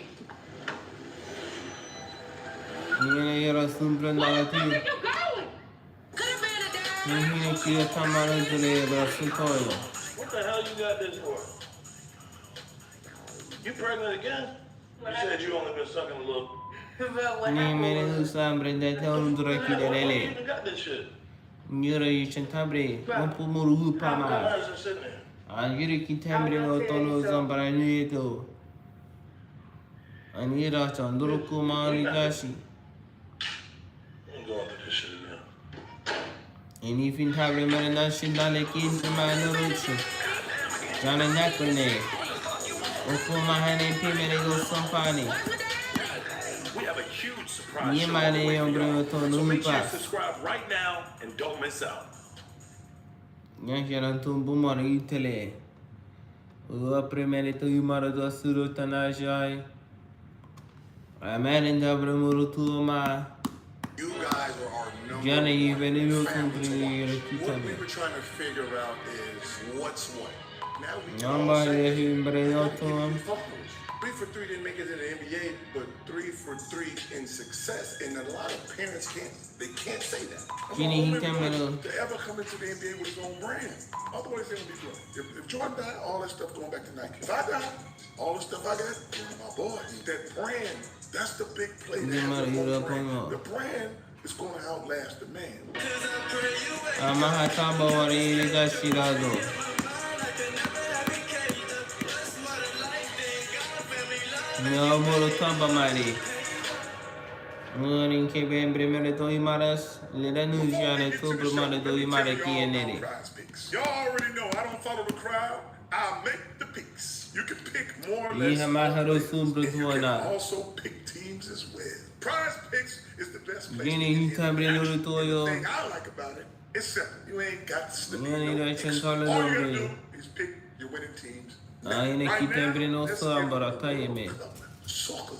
You know, simple Where and the fuck are you going? Could have been a dad. you need to come out into the toilet. What the hell you got this for? You pregnant again? You said you only been sucking a little. You made a sambre that don't direct you Why you the even got this shit? You're a chantabre, one for more who pama. Why is it sitting there? And you're a kitambre no tono zambara nueto. And you're a chandruku marigashi. You ain't going through this shit again. And if you have a marination, like into my notion. John and Nakone. Or for my honey, payment goes some funny. We have a huge surprise You show might on the way have for y'all. been So make sure you pass. subscribe right now and don't miss out. Nyanjaran tumbu mari tele. Ua primere to yumara do suru tanajai. A man in the Bramuru ma. You guys are our number Johnny, one when you family to watch. look What we were trying to figure out is what's what. Now we can all Number say, you bring out to don't him. give me fuck. 3 for 3 didn't make it in the NBA, but 3 for 3 in success. And a lot of parents can't say that. I'm the Ginny, he only came one in. to ever come into the NBA with his own brand. Otherwise, they're gonna be good. If Jordan died, all that stuff going back to Nike. If I die, all the stuff I got, my boy, that brand, that's the big play. They have the whole brand. The brand is going to outlast the man. Amahatamba wari gashirado. No moro tamba mari. Morning ke bembre mere to imaras. Leda nujane to brumane to imare kienere. Y'all already know I don't follow the crowd. I make the picks. You can pick more or You less. have my hero soon And you can brutwana. also pick teams as well. Prize Picks is the best place. Gini to he get tambre in. lulu to yo. The thing I like about it, it's simple. You ain't got to slip in Gini no da picks. chentale All you gotta lombre. do is pick your winning teams. Aine Right ki now, tambre no let's so get ambara taime. Soccer.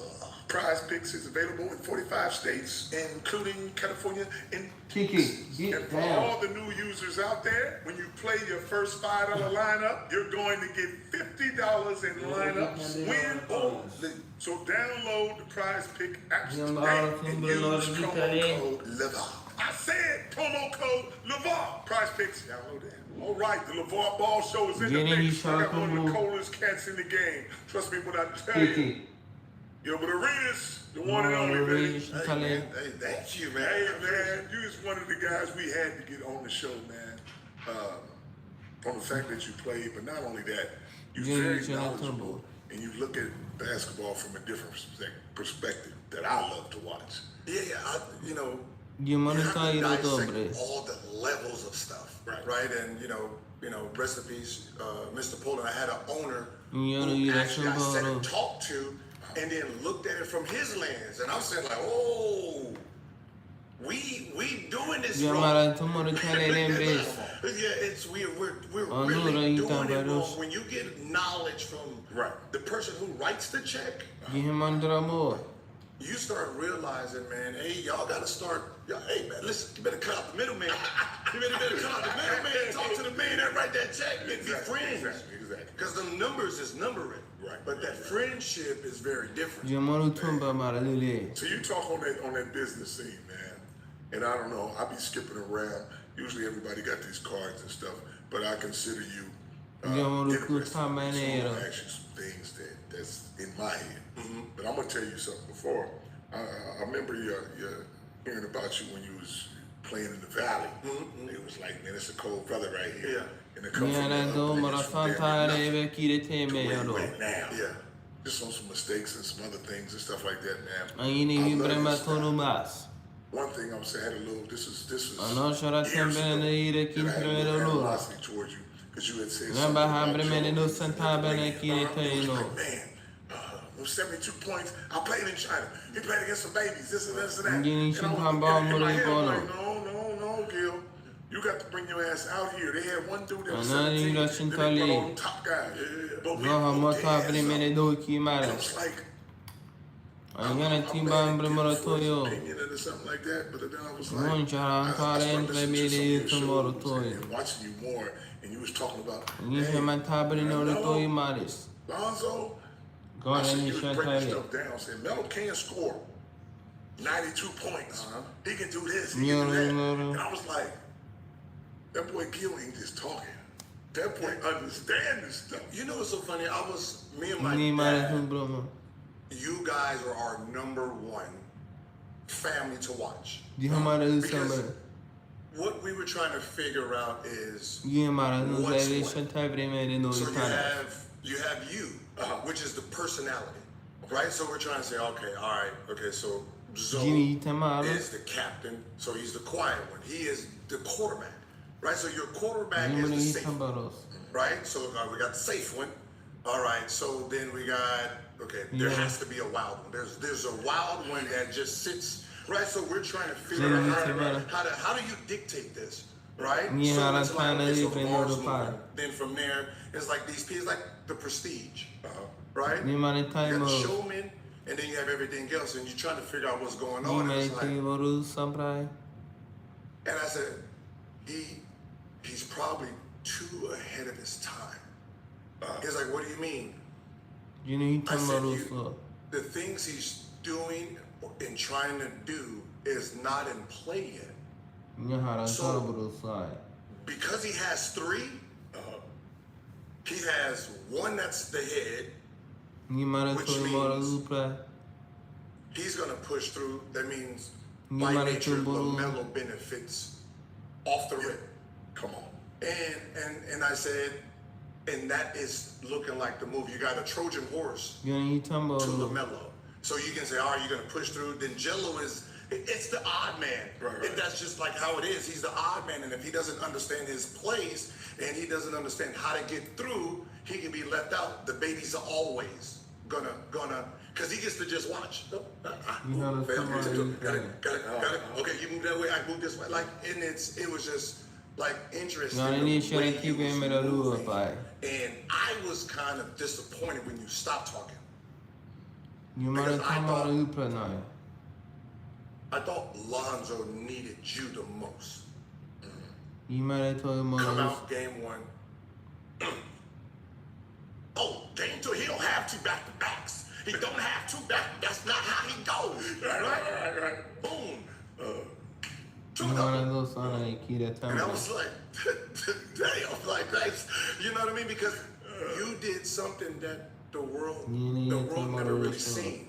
Prize Picks is available in 45 states, including California and Kiki, and for all the new users out there, when you play your first $5 lineup, you're going to get $50 in lineups, win or lose. So download the Prize Pick app today and use promo code LeVar. I said promo code LeVar. Prize Picks, download that. All right, the LeVar Ball Show is in the mix. I got one of the coldest cats in the game. Trust me when I tell you. Yo, but Arenas, the one and only, baby. Hey, man. Hey, thank you, man. Hey, man, you was one of the guys we had to get on the show, man. On the fact that you played, but not only that, you're very knowledgeable, and you look at basketball from a different perspective that I love to watch. Yeah, you know, You have to dobre. dissect all the levels of stuff, right? And you know, rest in peace, Mr. Poland. I had an owner who actually I sat and talked to, and then looked at it from his lens, and I'm saying like, oh, we doing this wrong. Yamara tomorrow kale lembre. Yeah, it's we're really doing it wrong. When you get knowledge from the person who writes the check, Gihimandramo. you start realizing, man, hey, y'all gotta start, hey, man, listen, you better cut out the middleman. You better cut out the middleman, talk to the man that write that check, man, be friends. Exactly. Because the numbers is numbering. Right. But that friendship is very different. So you talk on that business scene, man, and I don't know, I be skipping around. Usually everybody got these cards and stuff, but I consider you interested. So I'm gonna ask you some things that's in my head. But I'm gonna tell you something before. I remember hearing about you when you was playing in the Valley. It was like, man, it's a cold brother right here. Yeah. And it comes from now. Yeah. Just on some mistakes and some other things and stuff like that, man. One thing I'm saying, I had a little, this is years ago, that I had animosity towards you, because you had said something about man, 72 points, I played in China, he played against some babies, this and this and that. And I was like, no, Gil, you got to bring your ass out here. They had one dude that was 17, then they brought on top guy. But we both dead, so it's like, I'm opinion or something like that, but then I was like, I started listening to your shows and watching you more, and you was talking about, Lonzo, I said you was breaking stuff down, saying Melo can score 92 points. He can do this, he can do that. And I was like, that boy Gil ain't just talking. That boy understand this stuff. You know what's so funny? Me and my dad, you guys are our #1 family to watch. Because what we were trying to figure out is what's what. So you have you, which is the personality, right? So we're trying to say, okay, so Zoe is the captain, so he's the quiet one. He is the quarterback, right? So your quarterback is the safe one, right? So we got the safe one. All right, so then we got, there has to be a wild one. There's a wild one that just sits, right? So we're trying to figure out how do you dictate this, right? So it's like, then from there, it's like these pieces, like the prestige, right? You got the showman, and then you have everything else, and you're trying to figure out what's going on. And it's like, and I said, he's probably too ahead of his time. He's like, what do you mean? I said, the things he's doing and trying to do is not in play yet. So, because he has 3, he has 1 that's the head, which means he's going to push through. That means by nature, LaMelo benefits off the rip. Come on. And I said, and that is looking like the move. You got a Trojan horse to LaMelo. So you can say, all right, you're going to push through. Then Jello it's the odd man. Right. That's just like how it is. He's the odd man. And if he doesn't understand his place and he doesn't understand how to get through, he can be left out. The babies are always gonna, because he gets to just watch. Got it. Okay, you move that way, I move this way. Like, and it was just like interesting. And I was kind of disappointed when you stopped talking. Because I thought Lonzo needed you the most. Come out game 1. Game 2, he don't have 2 back-to-backs. He don't have 2 back. That's not how he goes. Right. Boom. And I was like, damn, like that's, you know what I mean? Because you did something that the world never really seen.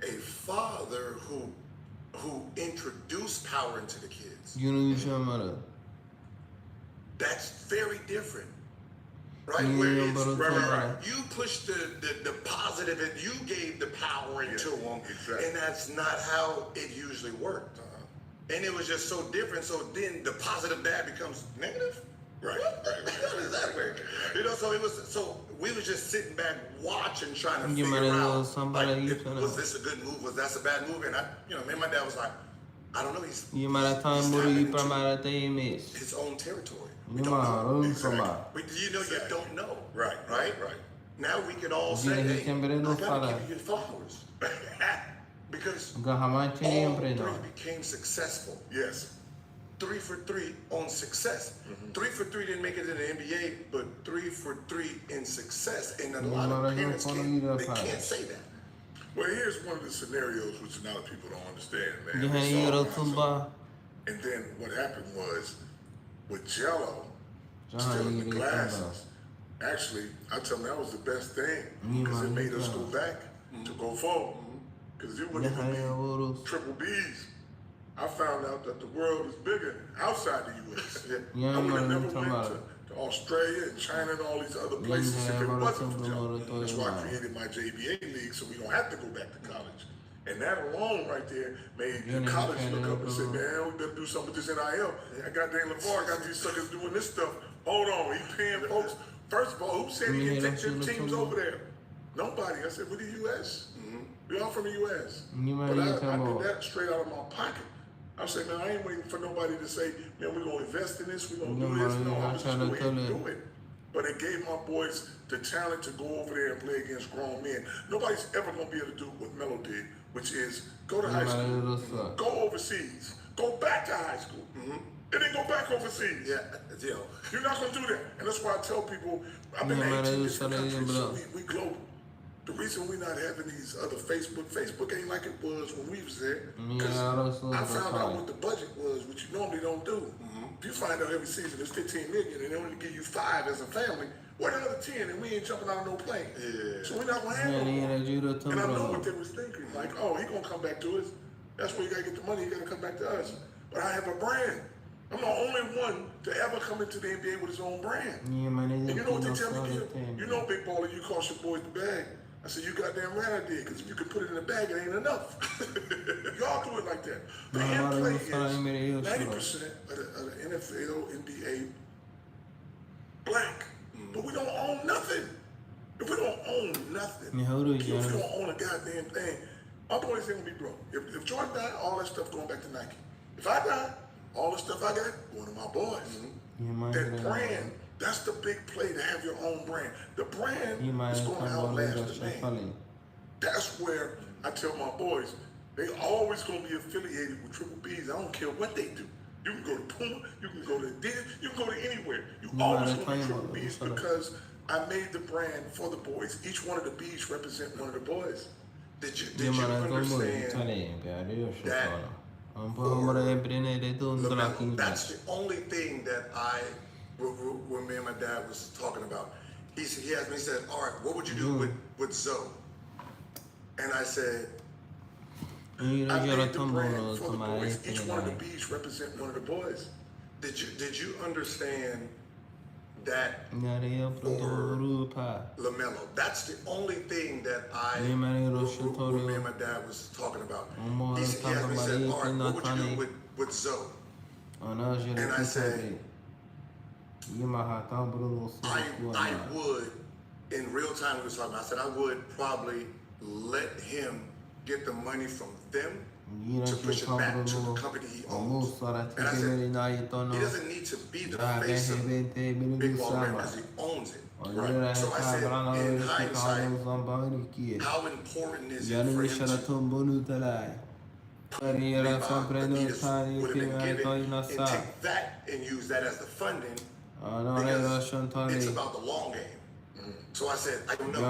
A father who introduced power into the kids. That's very different. Right? Where it's, you pushed the positive and you gave the power into them. Exactly. And that's not how it usually worked. And it was just so different. So then the positive dad becomes negative? Right. How does that work? You know, so we was just sitting back watching, trying to figure out, like, was this a good move? Was that a bad move? And me and my dad was like, I don't know. He's tapping into his own territory. We don't know. Exactly. You don't know. Right. now we can all say, hey, I gotta give you your flowers. Because 3 became successful. Yes. 3 for 3 on success. 3 for 3 didn't make it in the NBA, but 3 for 3 in success. And a lot of parents can't say that. Well, here's one of the scenarios which a lot of people don't understand, man. And then what happened was, with Jello, still in the glasses, actually, I tell them that was the best thing, because it made us go back to go forward. Because it wouldn't even be triple B's. I found out that the world is bigger outside the U.S. I would have never went to Australia and China and all these other places if it wasn't for Jello. That's why I created my JBA league, so we don't have to go back to college. And that alone right there made the college look up and say, man, we better do something with this NIL. I got Dan LeVar, got these suckers doing this stuff. Hold on, he paying folks. First of all, who said he can take them teams over there? Nobody. I said, we're the U.S. We all from the U.S. But I did that straight out of my pocket. I said, man, I ain't waiting for nobody to say, man, we're going to invest in this, we're going to do this. No, I'm just going to do it. But it gave my boys the talent to go over there and play against grown men. Nobody's ever going to be able to do what Melo did, which is go to high school, go overseas, go back to high school, and then go back overseas. You're not going to do that. And that's why I tell people, I've been in 18 different countries, so we global. The reason we're not having these other Facebook ain't like it was when we was there. Because I found out what the budget was, which you normally don't do. If you find out every season there's 15 million and they only give you 5 as a family, what the other 10? And we ain't jumping out of no plane. So we're not going to have no. And I know what they was thinking. Like, oh, he going to come back to us. That's where you got to get the money. You got to come back to us. But I have a brand. I'm the only one to ever come into the NBA with his own brand. And you know what they tell me? You know, big baller, you cost your boys the bag. I said, you goddamn right I did, because if you could put it in a bag, it ain't enough. Y'all do it like that. The hand play is 90% of the NFL, NBA, black. But we don't own nothing. If we don't own nothing, if you don't own a goddamn thing, our boys ain't gonna be broke. If Jordan died, all that stuff going back to Nike. If I die, all the stuff I got going to my boys. That brand. That's the big play, to have your own brand. The brand is going to outlast the name. That's where I tell my boys, they always going to be affiliated with Triple B's. I don't care what they do. You can go to Puma, you can go to Adidas, you can go to anywhere. You always going to be Triple B's because I made the brand for the boys. Each one of the B's represent one of the boys. Did you understand that? That's the only thing that when me and my dad was talking about. He asked me, he said, all right, what would you do with Zoe? And I said, I made the brand for the boys. Each one of the B's represent one of the boys. Did you understand that for LaMelo? That's the only thing that when me and my dad was talking about. He asked me, he said, all right, what would you do with Zoe? And I said, I would, in real time, we was talking, I said I would probably let him get the money from them to push it back to the company he owns. And I said, he doesn't need to be the face of Big Ball Brand because he owns it. Right. So I said, in hindsight, how important is it for him to Adidas would have been given and take that and use that as the funding because it's about the long game. So I said, I don't know.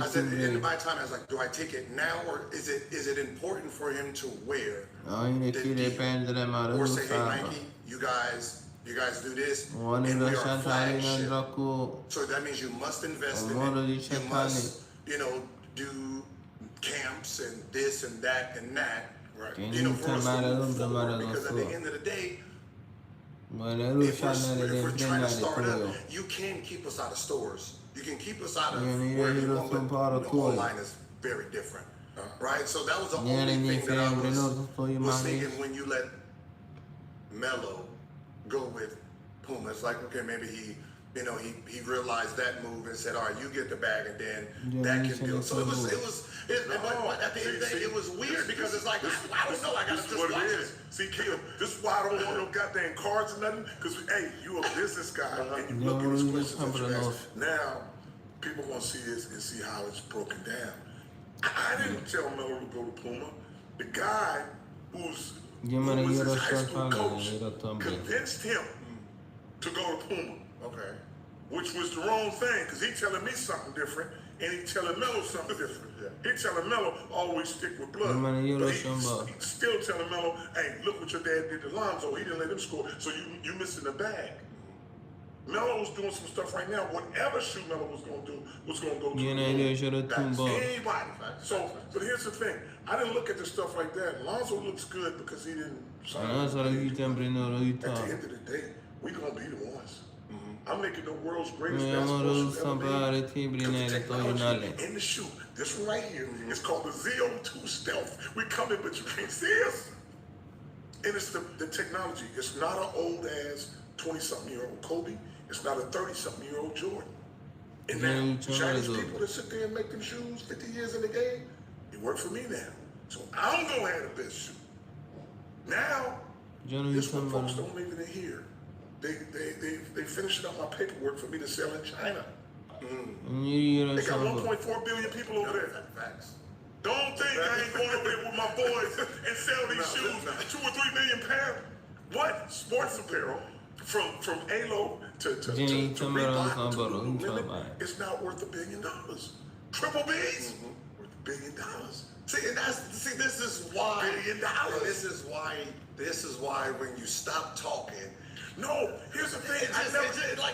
I said, in my time, I was like, do I take it now or is it important for him to wear the deal? Or say, hey, Nike, you guys do this, and we are flagship. So that means you must invest in it. You must, do camps and this and that and that. Right. For us to move forward, because at the end of the day, if we're trying to start up, you can keep us out of stores. You can keep us out of where you want, but online is very different. Right? So that was the only thing that I was thinking when you let Melo go with Puma. It's like, okay, maybe he realized that move and said, all right, you get the bag, and then that can build. So it was at the end of the day, it was weird because it's like, I don't know, I got to just watch it. See, Kim, this is why I don't want no goddamn cards or nothing, because, hey, you a business guy, and you look at this question that you asked. Now, people want to see this and see how it's broken down. I didn't tell Melo to go to Puma. The guy who was his high school coach convinced him to go to Puma. Okay. Which was the wrong thing, because he telling me something different, and he telling Melo something different. He telling Melo always stick with blood. But he's still telling Melo, hey, look what your dad did to Lonzo. He didn't let him score, so you missing the bag. Melo was doing some stuff right now. Whatever shoe Melo was going to do was going to go to anybody. So, but here's the thing. I didn't look at the stuff like that. Lonzo looks good because he didn't sign. At the end of the day, we're going to be the ones. I'm making the world's greatest basketball shoe ever made. Because the technology in the shoe, this one right here, it's called the ZO2 Stealth. We coming, but you can't see us. And it's the technology. It's not an old ass 20-something-year-old Kobe. It's not a 30-something-year-old Jordan. And now, Chinese people that sit there and make them shoes 50 years in the game, it work for me now. So I'm going to have the best shoe. Now, this one folks don't leave it in here. They finishing up my paperwork for me to sell in China. They got 1.4 billion people over there. Facts. Don't think I ain't going over there with my boys and sell these shoes 2 or 3 million pairs. What? Sports apparel from A-Lo to Reebok, it's not worth $1 billion. Triple B's worth $1 billion. See, this is why. $1 billion. This is why when you stop talking. No, here's the thing.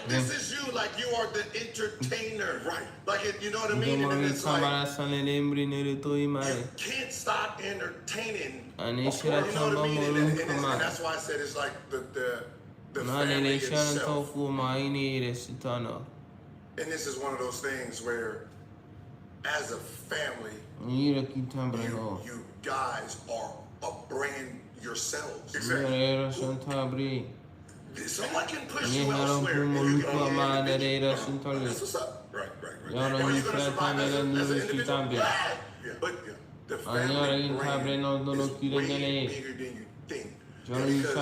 This is you. Like you are the entertainer, right? Like you know what I mean. And it's like you can't stop entertaining. You know what I mean. And that's why I said it's like the family itself. And this is one of those things where, as a family, you guys are a brand yourselves. Exactly. Someone can push you elsewhere. That's what's up. Right. Are you going to survive as an individual? Yeah. But the family brand is way bigger than you think. Because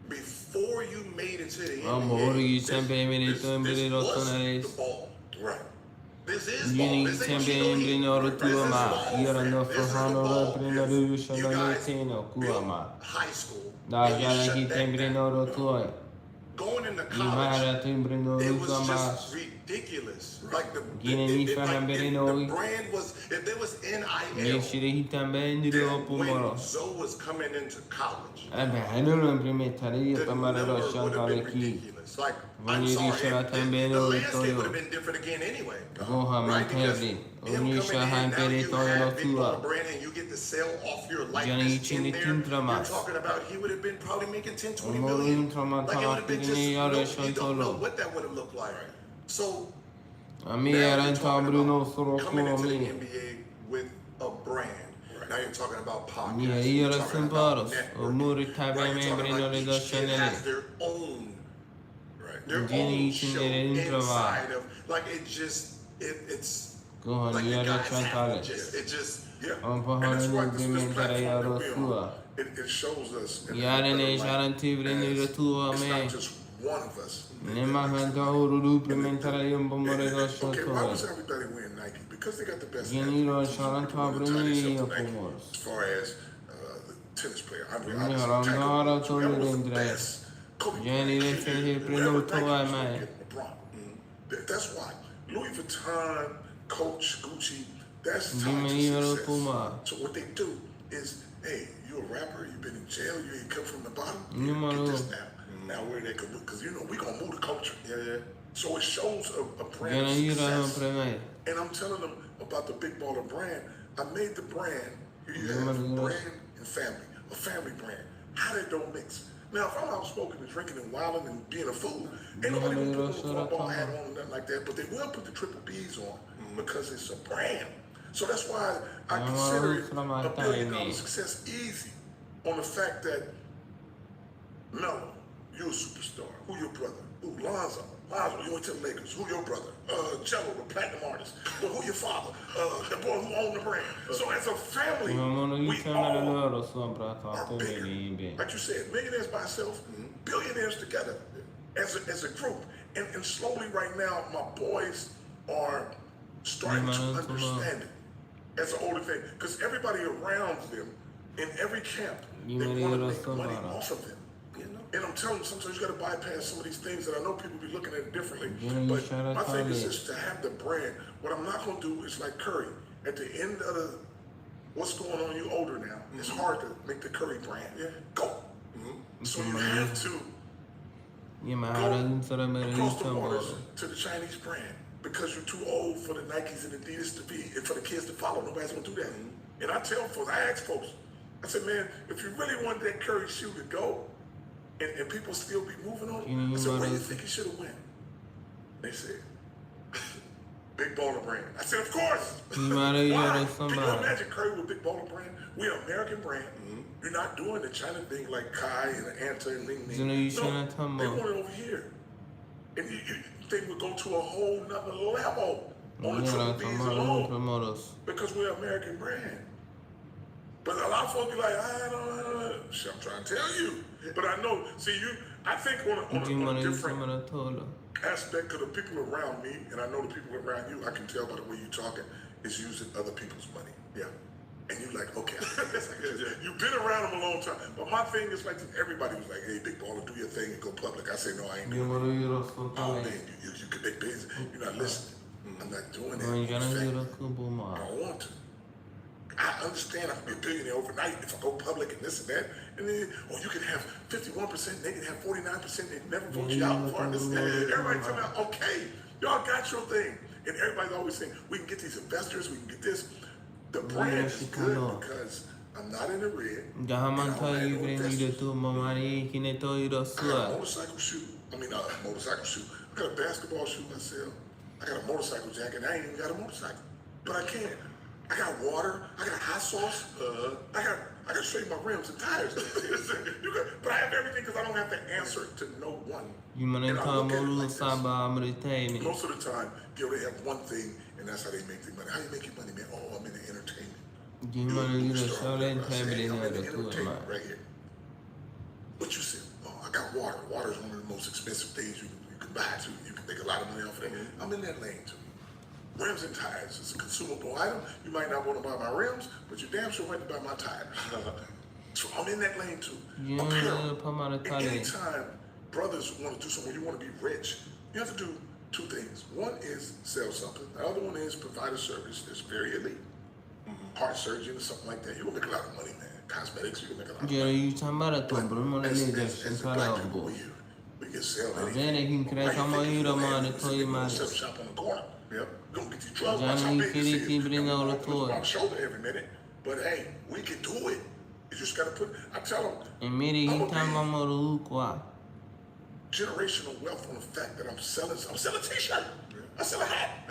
before you made it to the NBA, this was the ball. Right. This is ball. This ain't Chino. This is ball. You guys built high school. Going into college, it was just ridiculous. Like the brand was, if there was NIL, then when Zoe was coming into college, the number would have been ridiculous. Like, I'm sorry, the landscape would have been different again anyway. Right? Because him coming in, now you have Big Baller Brand and you get to sell off your likeness in there. You're talking about he would have been probably making 10, 20 million. Like it would have been just, you don't know what that would have looked like. So, now you're talking about coming into the NBA with a brand. Now you're talking about podcasts. You're talking about network. Right? You're talking about each kid has their own, their own show inside of, like it just, it's like you guys have it just, yeah. And that's why this platform that we're on, it shows us. It's not just one of us. Okay, why was everybody wearing Nike? Because they got the best athletes. As far as the tennis player, Andre Agassi, was the best. Kobe Bryant, that's why Louis Vuitton, Coach, Gucci, that's tied to success. So what they do is, hey, you a rapper, you've been in jail, you ain't come from the bottom, get this now. Now where they could look, because you know we gonna move the culture. Yeah. So it shows a brand of success. And I'm telling them about the Big Baller Brand. I made the brand. You have brand and family, a family brand. How they don't mix. Now if I'm out smoking and drinking and wilding and being a fool, ain't nobody gonna put a football hat on or nothing like that. But they will put the triple B's on because it's a brand. So that's why I consider it $1 billion success easy on the fact that Melo, you're a superstar. Who your brother? Ooh, Lonzo, you went to the Lakers. Who your brother? Cello, the platinum artist. Well, who your father? The boy who owned the brand. So as a family, we all are bigger. Like you said, millionaires by itself, billionaires together as a group. And slowly right now, my boys are starting to understand it as an older thing. Because everybody around them in every camp, they want to make money off of them. And I'm telling you, sometimes you got to bypass some of these things that I know people be looking at it differently. But my thing is just to have the brand. What I'm not going to do is like Curry. At the end of the, what's going on, you older now, it's hard to make the Curry brand. Go. So you have to go across the waters to the Chinese brand because you're too old for the Nikes and Adidas to be, and for the kids to follow. Nobody's going to do that. And I tell folks, I ask folks, I said, man, if you really want that Curry shoe to go, and people still be moving on it, I said, where do you think he should have went? They said, Big Baller Brand. I said, of course. Why? Can you imagine Curry with Big Baller Brand? We're an American brand. You're not doing the China thing like Kai and Anta and Ling Ling. No, they want it over here. And you think we'll go to a whole nother level on the Triple B's alone because we're an American brand. But a lot of folks be like, I don't know. I'm trying to tell you. But I know, see, I think on a different aspect of the people around me, and I know the people around you, I can tell by the way you're talking, is using other people's money. Yeah. And you're like, okay, you've been around them a long time. But my thing is like, everybody was like, hey, Big Baller, do your thing and go public. I say, no, I ain't doing it. Oh, man, you could make business. You're not listening. I'm not doing that. I don't want to. I understand I can be a billionaire overnight if I go public and this and that. And then, you can have 51%, they can have 49%, they never vote you out for this and that. Everybody tell me, okay, y'all got your thing. And everybody's always saying, we can get these investors, we can get this. The brand is good because I'm not in the red. I got a motorcycle shoe. Motorcycle shoe. I got a basketball shoe myself. I got a motorcycle jacket. I ain't even got a motorcycle. But I can't. I got water. I got hot sauce. I got to show you my rims and tires. But I have everything because I don't have to answer to no one. Most of the time, they have one thing, and that's how they make their money. How you make your money, man? Oh, I'm in the entertainment. I'm in the entertainment right here. What you said? Oh, I got water. Water is one of the most expensive things you can buy too. You can make a lot of money off of that. I'm in that lane too. Rims and tires is a consumable item. You might not want to buy my rims, but you damn sure want to buy my tires. So I'm in that lane too. Apparel. And anytime brothers want to do something, you want to be rich, you have to do two things. One is sell something. The other one is provide a service that's very elite. Heart surgeon or something like that. You will make a lot of money, man. Cosmetics, you can make a lot of money. As black people, we can sell anything. Set up shop on the corner. Yep. Gonna get these drugs. Watch how big this is. On my shoulder every minute. But hey, we can do it. You just gotta put. I tell them. Generational wealth on the fact that I'm selling a t-shirt. I sell a hat.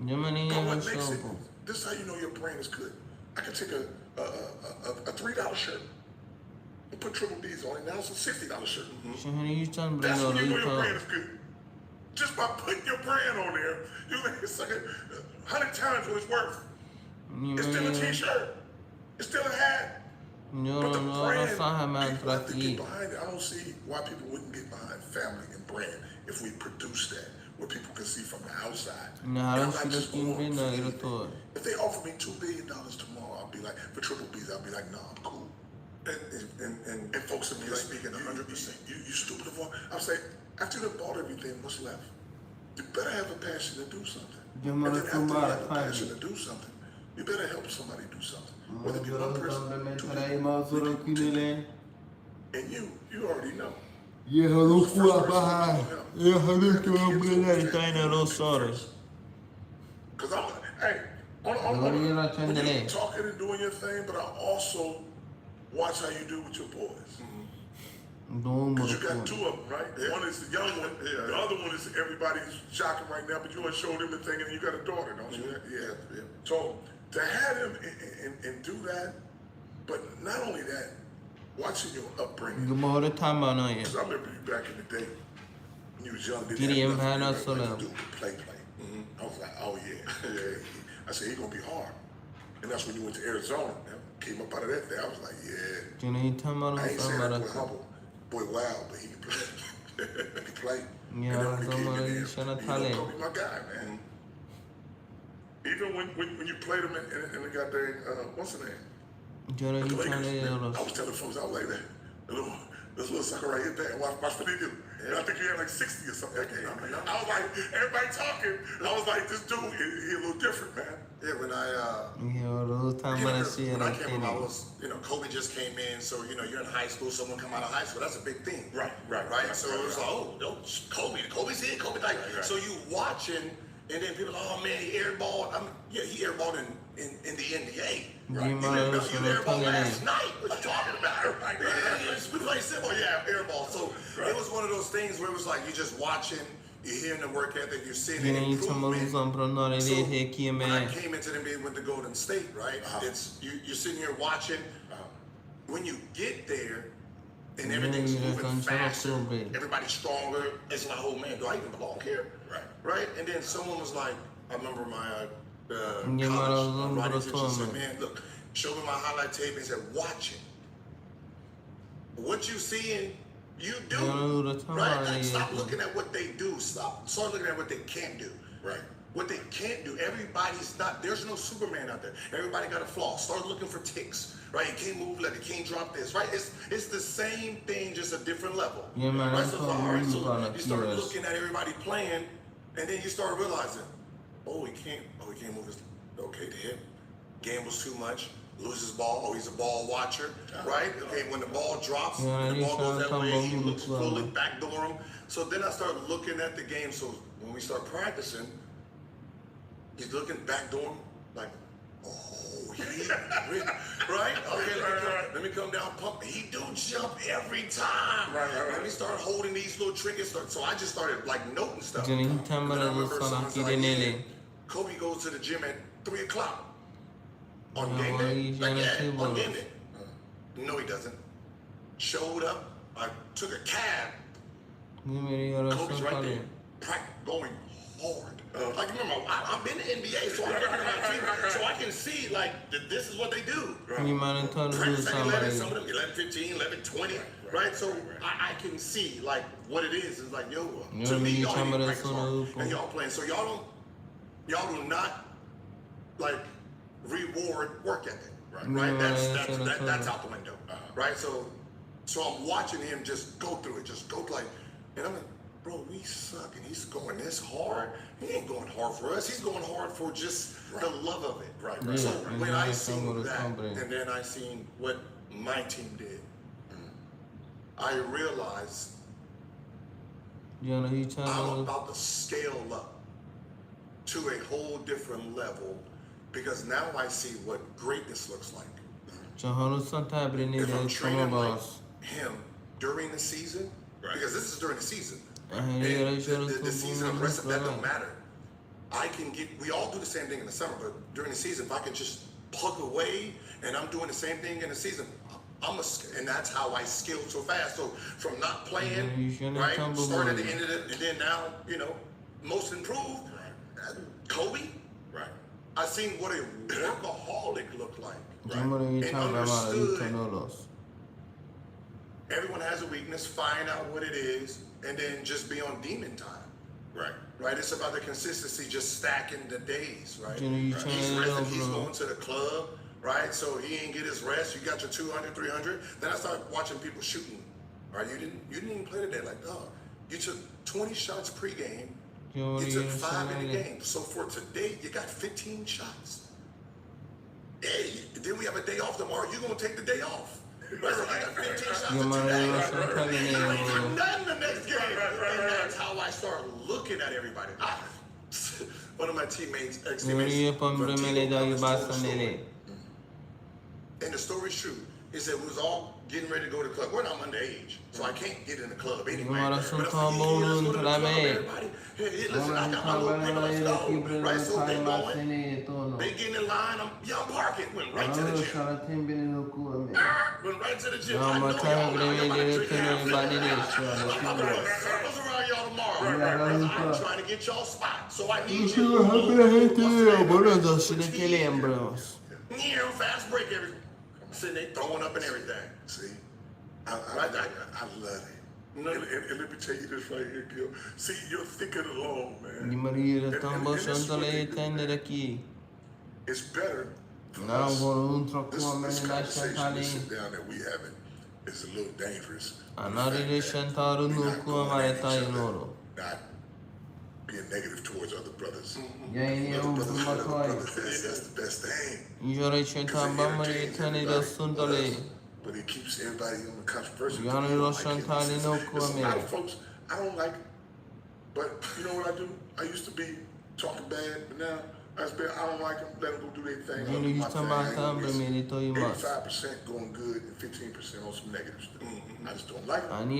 But what makes it? This is how you know your brand is good. I can take a $3 shirt and put Triple B's on it. Now it's a $60 shirt. That's when you know your brand is good. Just by putting your brand on there, you make it 100 times what it's worth. It's still a t-shirt. It's still a hat. But the brand, people have to get behind it. I don't see why people wouldn't get behind family and brand if we produce that, where people can see from the outside. If they offer me $2 billion tomorrow, I'll be like, for Triple B's, I'll be like, no, I'm cool. And folks will be like, speaking 100%. You stupid of all. I'll say, after you've bought everything, what's left? You better have a passion to do something. And then after you have a passion to do something, you better help somebody do something. Whether it be one person, two people, and you already know. Because when you're talking and doing your thing, but I also watch how you do with your boys. Because you got two of them, right? Yeah. One is the young one. Yeah. The other one is everybody's shocking right now, but you want to show them the thing, and you got a daughter, don't you? Yeah. So to have him and do that, but not only that, watching your upbringing. Because I remember you back in the day when you was young. Play. I was like, oh yeah. I said, he's going to be hard. And that's when you went to Arizona. Came up out of that thing. I was like, yeah. I ain't saying that boy humble. Boy wild, but he can play. He can play. Yeah, Kobe, my guy, man. Even when you played him in the goddamn, what's the name? The Lakers, I was telling folks, I was like, this little sucker right here, bad. Watch what he do. And I think he had like 60 or something that game. I was like, everybody talking. I was like, this dude, he a little different, man. Yeah, when I came up, I was, Kobe just came in, so, you're in high school, someone come out of high school, that's a big thing. Right. So it was like, oh, Kobe's here, Kobe's like, so you watching, and then people are like, oh man, he airballed. He airballed in the NBA. Right. You airballed last night. What you talking about? Right. We played simple, airball. So it was one of those things where it was like you just watching, you're hearing the work ethic, you're seeing the improvement. So when I came into the NBA with the Golden State, right? It's you're sitting here watching. When you get there, and everything's moving faster, everybody's stronger. It's like, oh man, do I even belong here? Right? And then someone was like, I remember my college writing teacher said, man, look, show me my highlight tape. And said, watch it. What you seeing, you do. Right? Like, stop looking at what they do. Start looking at what they can't do. Right. What they can't do. Everybody's not, there's no Superman out there. Everybody got a flaw. Start looking for ticks. Right? You can't move left, you can't drop this. Right? It's the same thing, just a different level. Right? So you start looking at everybody playing, and then you start realizing, he can't move his, okay, to him. Gambles too much, loses ball, he's a ball watcher, right? Okay, when the ball drops, the ball goes that way, he looks pull it, backdoor him. So then I started looking at the game, so when we start practicing, he's looking backdoor him, like, right? Okay, let me come down, pump. He do jump every time. Right. Let me start holding these little trinkets. So I just started like noting stuff. I remember someone said, Kobe goes to the gym at 3 o'clock on game day. On game day. No, he doesn't. Showed up. I took a cab. Kobe's right there, going hard. Like, remember, I've been in the NBA, so I'm looking at my team, so I can see, like, this is what they do. Practice at 11, some of them 11, 15, 11, 20, right? So I can see, like, what it is. It's like, to me, y'all need to practice hard, and y'all playing. So y'all do not, like, reward work ethic, right? That's out the window, right? So I'm watching him just go through it, and I'm like, bro, we suck, and he's going this hard. He ain't going hard for us. He's going hard for just the love of it. Right. So when I seen that, and then I seen what my team did, I realized I'm about to scale up to a whole different level, because now I see what greatness looks like. If I'm training like him during the season, because this is during the season, and the season of rest, that don't matter. We all do the same thing in the summer, but during the season, if I can just plug away and I'm doing the same thing in the season, and that's how I scaled so fast. So from not playing, right, started at the end of it, and then now, most improved, Kobe, right? I seen what a workaholic looked like, right? And understood everyone has a weakness, find out what it is, and then just be on demon time. Right. It's about the consistency, just stacking the days, right? He's rested, he's going to the club, right? So he ain't get his rest. You got your 200, 300. Then I started watching people shooting. Right? You didn't even play today. Like, you took 20 shots pregame. You took 5 in the game. So for today, you got 15 shots. Hey, then we have a day off tomorrow. You're gonna take the day off. Right, so I got 15 shots today. You ain't do nothing the next game. And that's how I start looking at everybody. One of my teammates, ex-teammates, and the story's true. He said we was all getting ready to go to the club. We're not underage, so I can't get in the club anyway. But let's go to the club, everybody. Hey, listen, I got my little paper, let's go. Right, so they going. They getting in line. I'm parking. Went right to the gym. Went right to the gym. I know y'all about to drink I'm going to run circles around y'all tomorrow. I'm trying to get y'all spot. So I need you. Fast break everything. Sitting there throwing up and everything. See, I love it. And let me tell you this right here, Gil. See, you're thinking alone, man. It's better for us. This conversation we sit down that we having is a little dangerous. Not being negative towards other brothers. That's the best thing. But it keeps everybody on the controversy. There's a lot of folks I don't like, but you know what I do? I used to be talking bad, but now I don't like them. Let them go do their thing. 85% going good and 15% on some negative stuff. I just don't like them. Whatever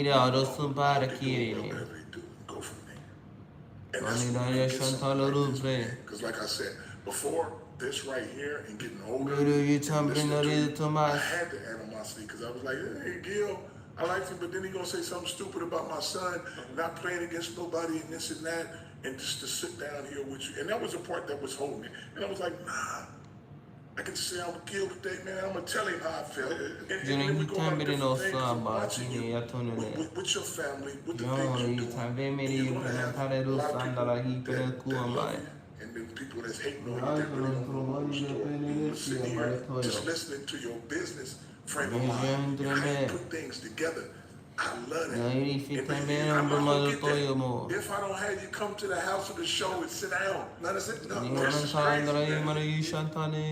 they do, go from there. And that's because, like I said, before this right here and getting older, I had the animosity because I was like, hey, Gil, I liked him, but then he gonna say something stupid about my son not playing against nobody and this and that, and just to sit down here with you. And that was the part that was holding me. And I was like, nah, I can say I'm Gil today, man. I'm gonna tell him how I felt. And then we go about different things and watching you with your family, with the things you do. And you're gonna have a lot of people that love you. And then people that's hating on you, that really don't know the story. You're sitting here just listening to your business frame of mind and how you put things together. I love it. And I'm not gonna get that. If I don't have you come to the house of the show and sit down, none of it. This is crazy,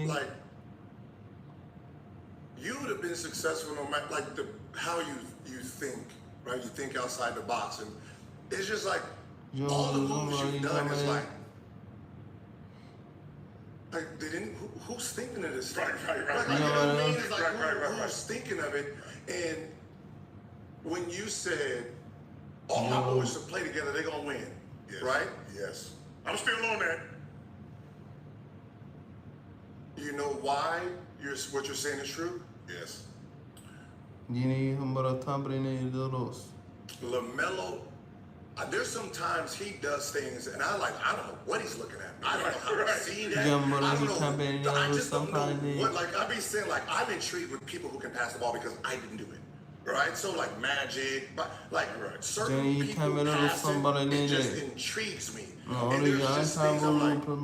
like, you would have been successful no matter like how you think, right? You think outside the box, and it's just like all the moves you've done is like they didn't. Who's thinking of this? Right. You know what I mean? It's like who's thinking of it? And when you said all my boys should play together, they're gonna win, right? Yes. I'm still on that. You know why what you're saying is true? Yes. LaMelo. There's sometimes he does things, and I don't know what he's looking at. I don't know how to see that. I just don't know what. Like I be saying, like I'm intrigued with people who can pass the ball because I didn't do it, right? So like Magic, but like certain people passing, it just intrigues me. And there's just things I'm like, what?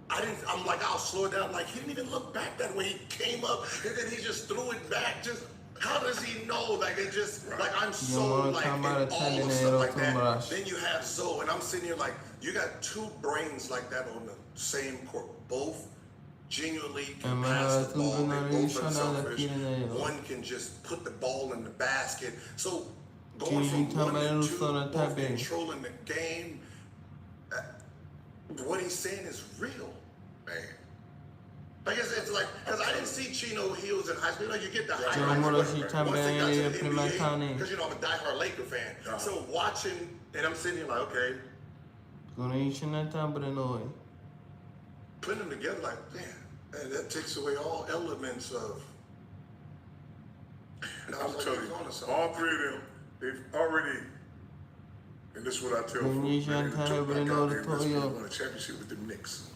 I'm like, I'll slow it down. Like he didn't even look back that way. He came up and then he just threw it back. Just. How does he know? Like it just like I'm so like in all of stuff like that. Then you have Zoe, and I'm sitting here like you got two brains like that on the same court. Both genuinely can pass the ball. They both unselfish. One can just put the ball in the basket. So going from 1 to 2, both controlling the game. What he's saying is real, man. Like it's like, because I didn't see Chino Hills in high school. You know, you get the highlights once they got to the NBA, because you know I'm a diehard Laker fan. So watching, and I'm sitting here like, okay, putting them together like, man, that takes away all elements of. And I'm telling you, all three of them, they've already. And this is what I tell folks, man, they won a championship with the Knicks.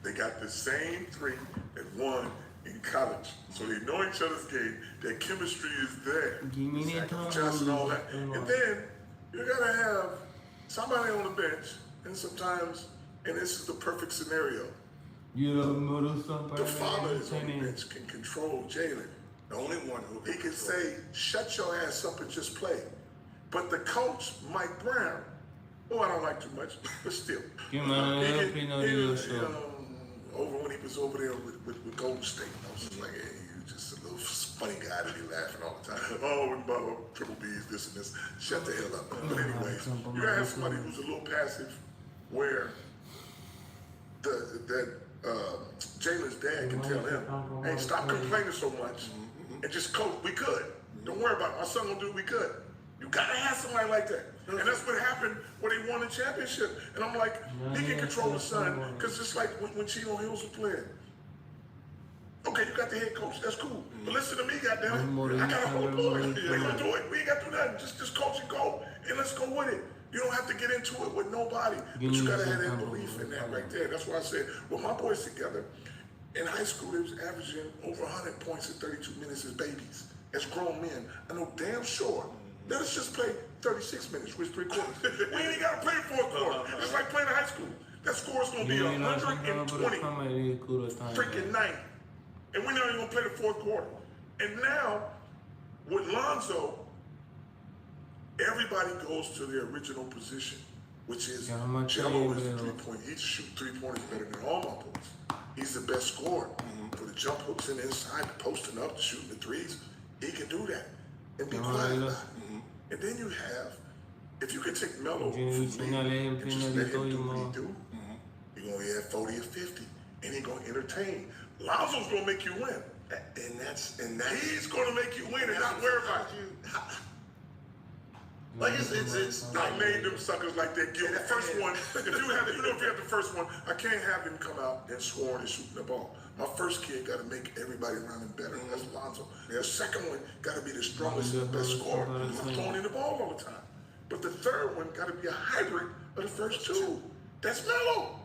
They got the same three that won in college. So they know each other's game. Their chemistry is there. Shots and all that. And then you gotta have somebody on the bench, and sometimes, and this is the perfect scenario. The father is on the bench, can control Jalen. The only one who he can say, shut your ass up and just play. But the coach, Mike Brown, who I don't like too much, but still. Over when he was over there with Golden State, I was just like, hey, you just a little funny guy to be laughing all the time. Oh, and blah, blah, triple B's, this and this. Shut the hell up. But anyways, you gotta have somebody who's a little passive, where Jalen's dad can tell him, hey, stop complaining so much and just coach. We could. Don't worry about it. My son gonna do what we could. You gotta have somebody like that. And that's what happened when they won the championship. And I'm like, he can control the son, because it's like when Chino Hills was playing. Okay, you got the head coach, that's cool. But listen to me, goddammit. I got a whole boys. They gonna do it. We ain't got to do nothing. Just coach and go, and let's go with it. You don't have to get into it with nobody. But you gotta have that belief in that right there. That's why I said, well, my boys together, in high school, they was averaging over 100 points in 32 minutes as babies. as grown men, I know damn sure. Let us just play 36 minutes with 3 quarters. We ain't got to play 4th quarter. It's like playing high school. That score is going to be 120 freaking 9. And we're not even going to play the 4th quarter. And now, with Lonzo, everybody goes to their original position, which is Jello is a 3-point. He shoots 3-pointers better than all my boys. He's the best scorer. For the jump hooks in the inside, posting up, shooting the threes, he can do that. And be quiet about it. And then you have, if you can take Melo from me and just let him do what he do, you're going to have 40 or 50. And he's going to entertain. Lonzo's going to make you win. And that's he's going to make you win and not worry about you. Like it's I made them suckers like that. Gil. The first one, if you have the first one, I can't have him come out and sworn and shooting the ball. My first kid got to make everybody around him better. That's Lonzo. The second one got to be the strongest and the best scorer. He's throwing in the ball all the time. But the third one got to be a hybrid of the first two. That's Melo.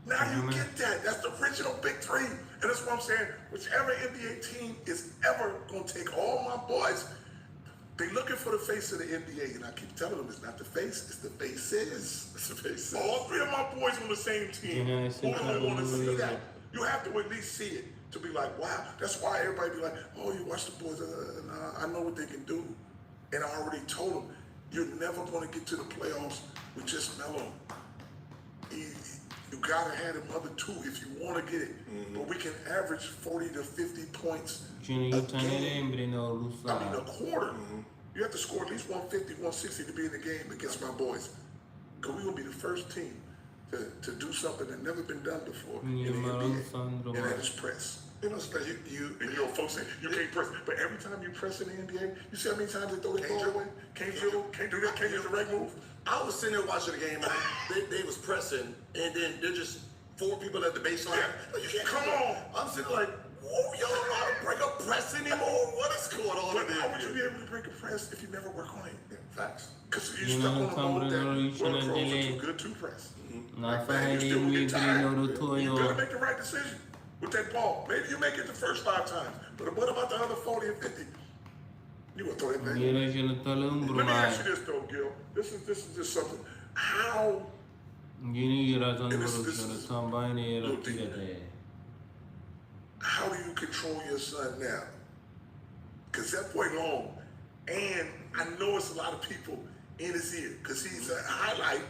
Now you get that. That's the original big three. And that's what I'm saying. Whichever NBA team is ever going to take all my boys, they looking for the face of the NBA. And I keep telling them it's not the face, it's the faces. It's the faces. All 3 of my boys on the same team. Who don't want to see that? You have to at least see it to be like, wow. That's why everybody be like, oh, you watch the boys. I know what they can do. And I already told them, you're never going to get to the playoffs with just Melo. You got to have them other 2 if you want to get it. But we can average 40 to 50 points a game. A quarter. You have to score at least 150, 160 to be in the game against my boys. Because we're going to be the first team to do something that never been done before in the NBA. And that is press. You know, folks say you can't press. But every time you press in the NBA, you see how many times they throw the ball away? Can't dribble, can't do that, can't get the right move. I was sitting there watching the game, and they was pressing, and then they're just 4 people at the baseline. Like, you can't come on. I'm sitting like, whoa, y'all don't know how to break a press anymore? What is going on in there? How would you be able to break a press if you never work on it? Yeah, facts. Because you're stuck on a mode that pros are too good to press. You still get tired. You gotta make the right decision with that ball. Maybe you make it the first 5 times, but what about the other 40 or 50? You gonna throw that thing? Let me ask you this though, Gil. This is just something. How? How do you control your son now? Because that boy long, and I know it's a lot of people in his ear, because he's a highlight,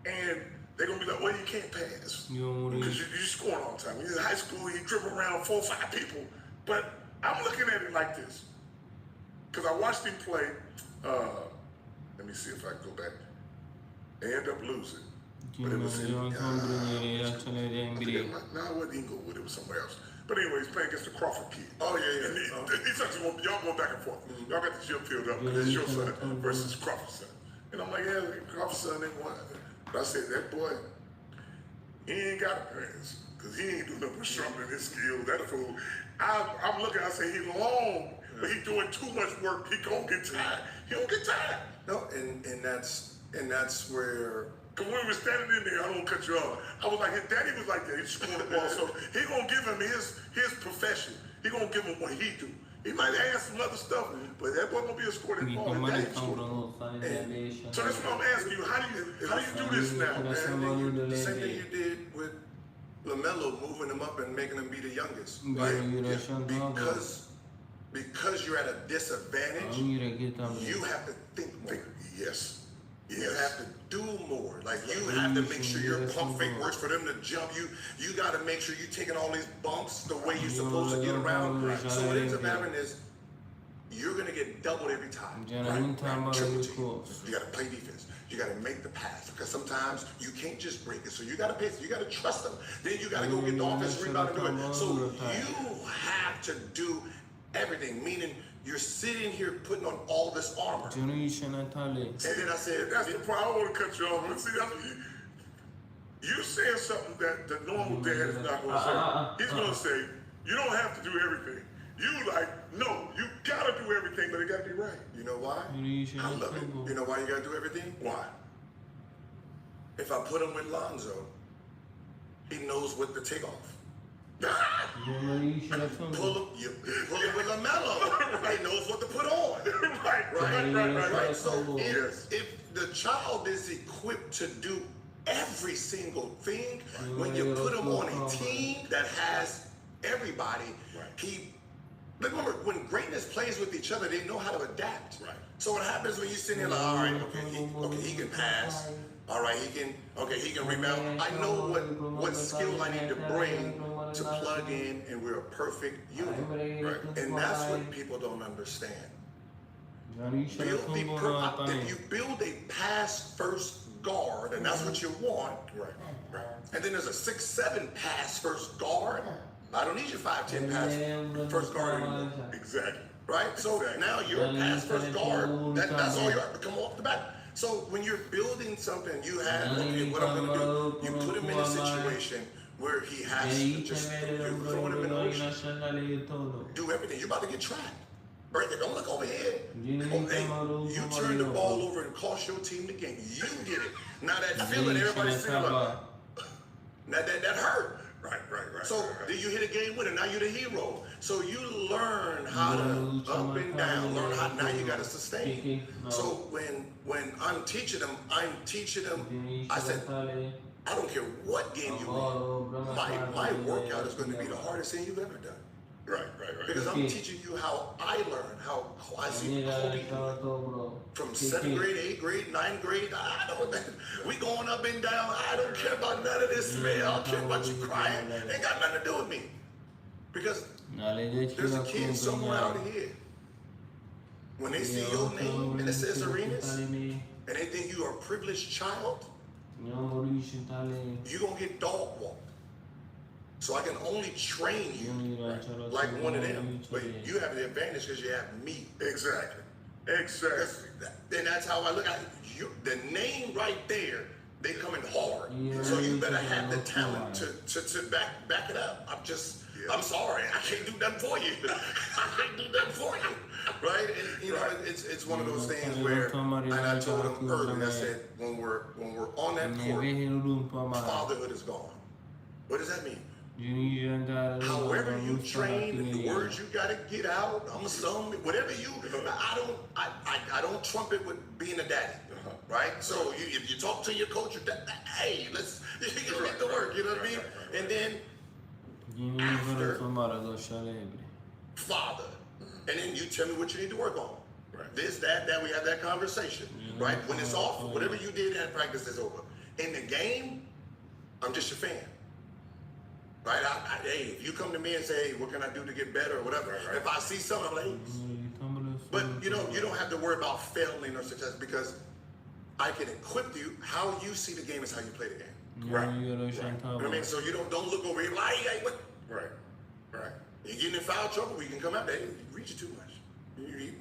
and they're gonna be like, well, you can't pass. Because you're scoring all the time. When you're in high school, you dribble around 4 or 5 people. But I'm looking at it like this. Because I watched him play, let me see if I can go back. They end up losing. But it was now I wasn't even go with it, was somewhere else. But anyway, he's playing against the Crawford kid. Oh, yeah. And he's actually y'all going back and forth. Y'all got the gym filled up because it's your son versus Crawford's son. And I'm like, yeah, Crawford's son ain't won. But I said, that boy, he ain't got a pass. Because he ain't doing nothing but sharpening his skills. That fool. I'm looking, I say, he long, but he doing too much work. He gonna get tired. He don't get tired. No, and that's where. Because when we were standing in there, I don't cut you off. I was like, his daddy was like that. He's scoring the ball. So he gonna give him his profession. He gonna give him what he do. He might add some other stuff, but that boy gonna be a scorer that ball. So that's what I'm asking you. How do you do this now, man? The same thing you did with LaMelo, moving him up and making him be the youngest. Right? Because you're at a disadvantage, you have to think more. Yes. You have to do more. Like, you have to make sure your pump fake works for them to jump you. You got to make sure you're taking all these bumps the way you're supposed to get around. So what ends up happening is you're going to get doubled every time. You got to play defense. You got to make the pass, because sometimes you can't just break it. So you got to pace. You got to trust them. Then you got to go get the offensive rebound and do it. So you have to do everything, meaning you're sitting here putting on all this armor. And then I said, that's the problem. I don't want to cut you off. But see, you're saying something that the normal dad is not going to say. He's going to say, you don't have to do everything. You like, no, you got to do everything, but it got to be right. You know why? I love it. You know why you got to do everything? Why? If I put him with Lonzo, he knows what to take off. Pull him with LaMelo. He knows what to put on. Right. So if the child is equipped to do every single thing, when you put him on a team that has everybody, remember, when greatness plays with each other, they know how to adapt. Right. So what happens when you sit here like, all right, he can pass. All right, he can rebound. I know what skill I need to bring to plug in, and we're a perfect unit. Right. And that's what people don't understand. If you build a pass first guard, and that's what you want, and then there's a 6'7" pass first guard, I don't need your 5'10" pass first guard anymore. Exactly. Right? So now you're a pass first guard. That's all you have to come off the back. So when you're building something, you have, okay, what I'm going to do, you put him in a situation where he has to just throw him in the ocean. Do everything. You're about to get trapped. Right there. Don't look over here. You turn the ball over and cost your team the game. You did it. Now that feeling, everybody's saying, now that hurt. Right. So then you hit a game winner. Now you're the hero. So you learn how to up and down. Learn how. Now you got to sustain. So when I'm teaching them, I said, I don't care what game you win. My workout is going to be the hardest thing you've ever done. Right. Because I'm teaching you how I learn, how I see Kobe from 7th grade, 8th grade, 9th grade. We going up and down. I don't care about none of this, man. I don't care about you crying. It ain't got nothing to do with me. Because there's a kid somewhere out here. When they see your name and it says Arenas, and they think you are a privileged child, you're going to get dog walked. So I can only train you like one of them. But you have the advantage because you have me. Exactly. And that's how I look at it. The name right there, they coming hard. So you better have the talent to back it up. I'm sorry, I can't do nothing for you. Right? And it's one of those things where, and I told them earlier, I said, when we're on that court, fatherhood is gone. What does that mean? However you train, the words you gotta get out, I'm a son, whatever you, I don't trumpet with being a daddy, right? So if you talk to your coach, hey, let's get the work, you know what I mean? And then after father, and then you tell me what you need to work on. Right. This, that, we have that conversation, right? When it's off, whatever you did at practice is over. In the game, I'm just your fan. Right? Hey, if you come to me and say, hey, what can I do to get better or whatever, if I see something, I'm like, but you don't have to worry about failing or success because I can equip you. How you see the game is how you play the game. Right. You know what I mean? So you don't look over here like, hey, what? Right. You get in foul trouble, we can come out there. You reach too much. You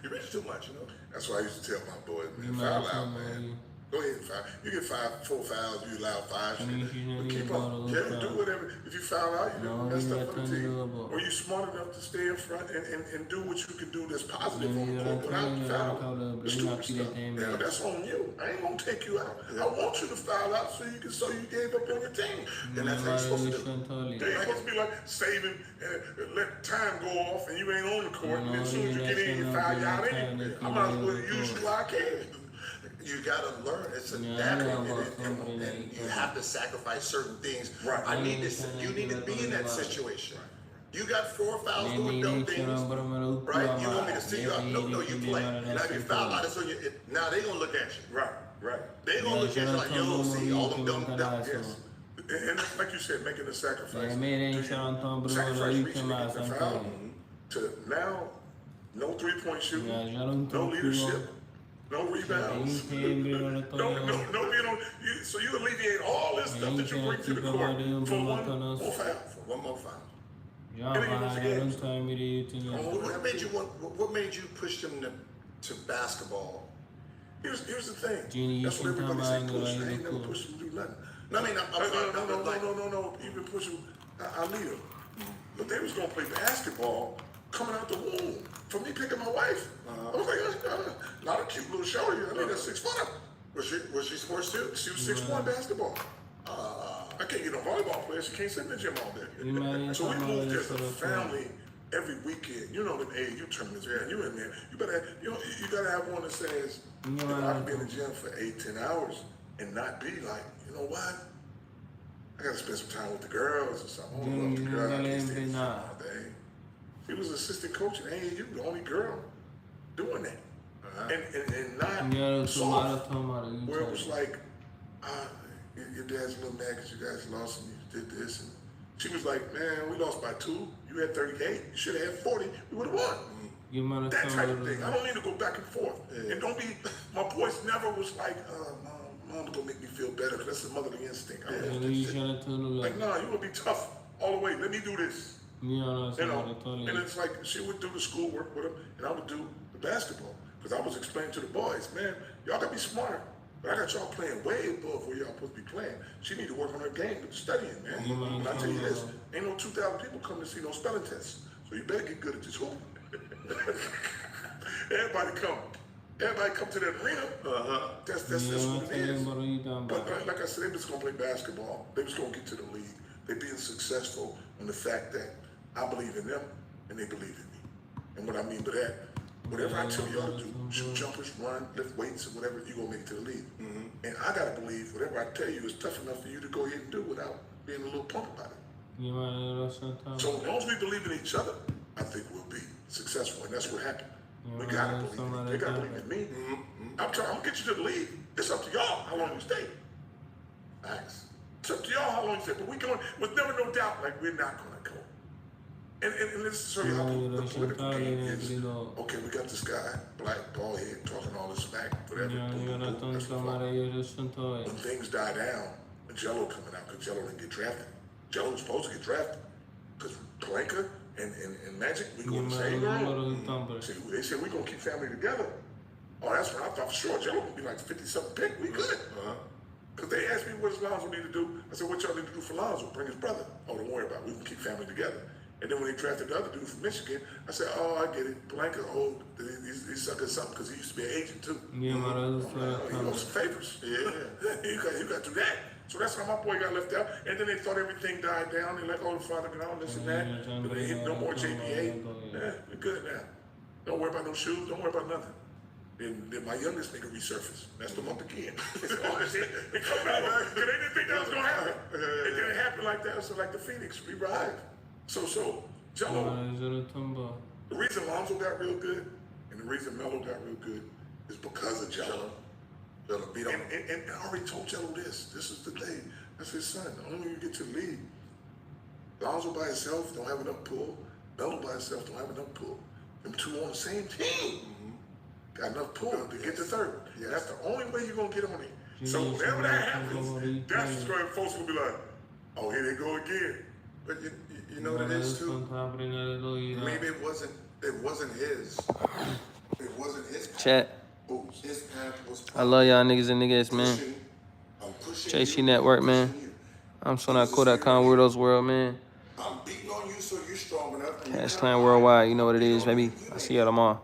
reach too much, you know? That's why I used to tell my boys, man, foul out, man. Go ahead and foul. You get 4 fouls, you allow 5. But keep on. Do whatever. If you foul out, you do that stuff for the team. Or you smart enough to stay in front and do what you can do that's positive on the court without foul. The stupid stuff. Yeah, that's on you. I ain't gonna take you out. I want you to foul out so you gave up on your team. And that's how you're supposed to do. They ain't supposed to be like saving and let time go off and you ain't on the court. And as soon as you get in, you foul you out anyway. I might as well use you while I can. You gotta learn. It's adapting, and you have to sacrifice certain things. Right. You need to be in that situation. You got 4 fouls doing dumb things, right? You want me to see you out? No, you play. Now if you foul out, now they gonna look at you. Right. They gonna look at you like, yo, see all them dumb things. Yes. And like you said, making a sacrifice. Sacrifice reaching the foul to now, no 3-point shooting, no leadership. No rebounds. no being on. So you alleviate all this stuff that you bring to the court for one more foul. What made you push them to basketball? Here's the thing. That's what everybody say. Coach, I ain't never pushed them to do nothing. No, I mean, no. Even push them. I lead them. But they was gonna play basketball coming out the womb. For me picking my wife, I was like, not a cute little shorty. I mean, that's 6 foot. Was she sports too? She was 6'1" basketball. I can't get no volleyball players. She can't sit in the gym all day. So we moved as a family every weekend. You know them AAU tournaments, man. You in there. You better, you gotta have one that says, I can be in the gym for 8-10 hours and not be like, you know what? I gotta spend some time with the girls or something. I love the girls. I can't stay in all day. She was assistant coach at AAU, the only girl doing that. And not soft, where it was like, your dad's a little mad because you guys lost and you did this. And she was like, man, we lost by 2. You had 38. You should have had 40. We would have won. That type of thing. I don't need to go back and forth. And don't be, my voice never was like, Mom's gonna make me feel better because that's the motherly instinct. Like, nah, you gonna be tough all the way. Let me do this. And it's like she would do the schoolwork with him, and I would do the basketball because I was explaining to the boys, man, y'all gotta be smart. But I got y'all playing way above where y'all supposed to be playing. She need to work on her game with studying, man. And I tell you this, ain't no 2,000 people come to see no spelling tests, so you better get good at this hoop. Everybody come to that arena. That's what it is. But like I said, they was gonna play basketball. They was gonna get to the league. They being successful on the fact that I believe in them and they believe in me. And what I mean by that, whatever I tell y'all to do, shoot jumpers, run, lift weights, or whatever, you gonna make it to the league. And I gotta believe whatever I tell you is tough enough for you to go ahead and do without being a little punk about it. So as long as we believe in each other, I think we'll be successful, and that's what happened. We gotta believe in me. They gotta believe in me. I'm gonna get you to the league. It's up to y'all how long you stay. Thanks. It's up to y'all how long you stay. But we going with never no doubt, like we're not gonna go. And let's show you how the political game is. Okay, we got this guy, black, bald head, talking all this smack, whatever. When things die down, and Jello coming out, because Jello didn't get drafted. Jello was supposed to get drafted. Because Palenka and Magic, we go in the same room. See, they said we're going to keep family together. Oh, that's what I thought for sure. Jello would be like 50-something pick. We good. Because they asked me what does Lonzo need to do. I said, what y'all need to do for Lonzo? Bring his brother. Oh, don't worry about it. We can keep family together. And then when they drafted the other dude from Michigan, I said, oh, I get it. Palenka, he's sucking something because he used to be an agent too. He owes some favors. Yeah. You got to do that. So that's how my boy got left out. And then they thought everything died down. They're like, oh, the father gone, this and that. But they hit no more JBA. Yeah, we're good now. Don't worry about no shoes. Don't worry about nothing. Then my youngest nigga resurfaced. That's the month again. They come back because they didn't think that was going to happen. It didn't happen like that. So like the Phoenix revived. So Jello, the reason Lonzo got real good and the reason Melo got real good is because of Jello. And I already told Jello this. This is the day. That's his son. The only way you get to the league. Lonzo by himself don't have enough pull. Melo by himself don't have enough pull. Them two on the same team got enough pull to get to third. Yeah, that's the only way you're gonna get on it. So whenever that happens, that's where folks will be like, oh, here they go again. But you know what it is too? Maybe it wasn't his. It wasn't his path. Chat. His path was I love y'all niggas and niggas, man. JC Network, man. I'm SoNotCool.com, Weirdos World, man. I'm beating on you so you're strong enough. Cash Clan Worldwide, you know what it is, baby. I see y'all tomorrow.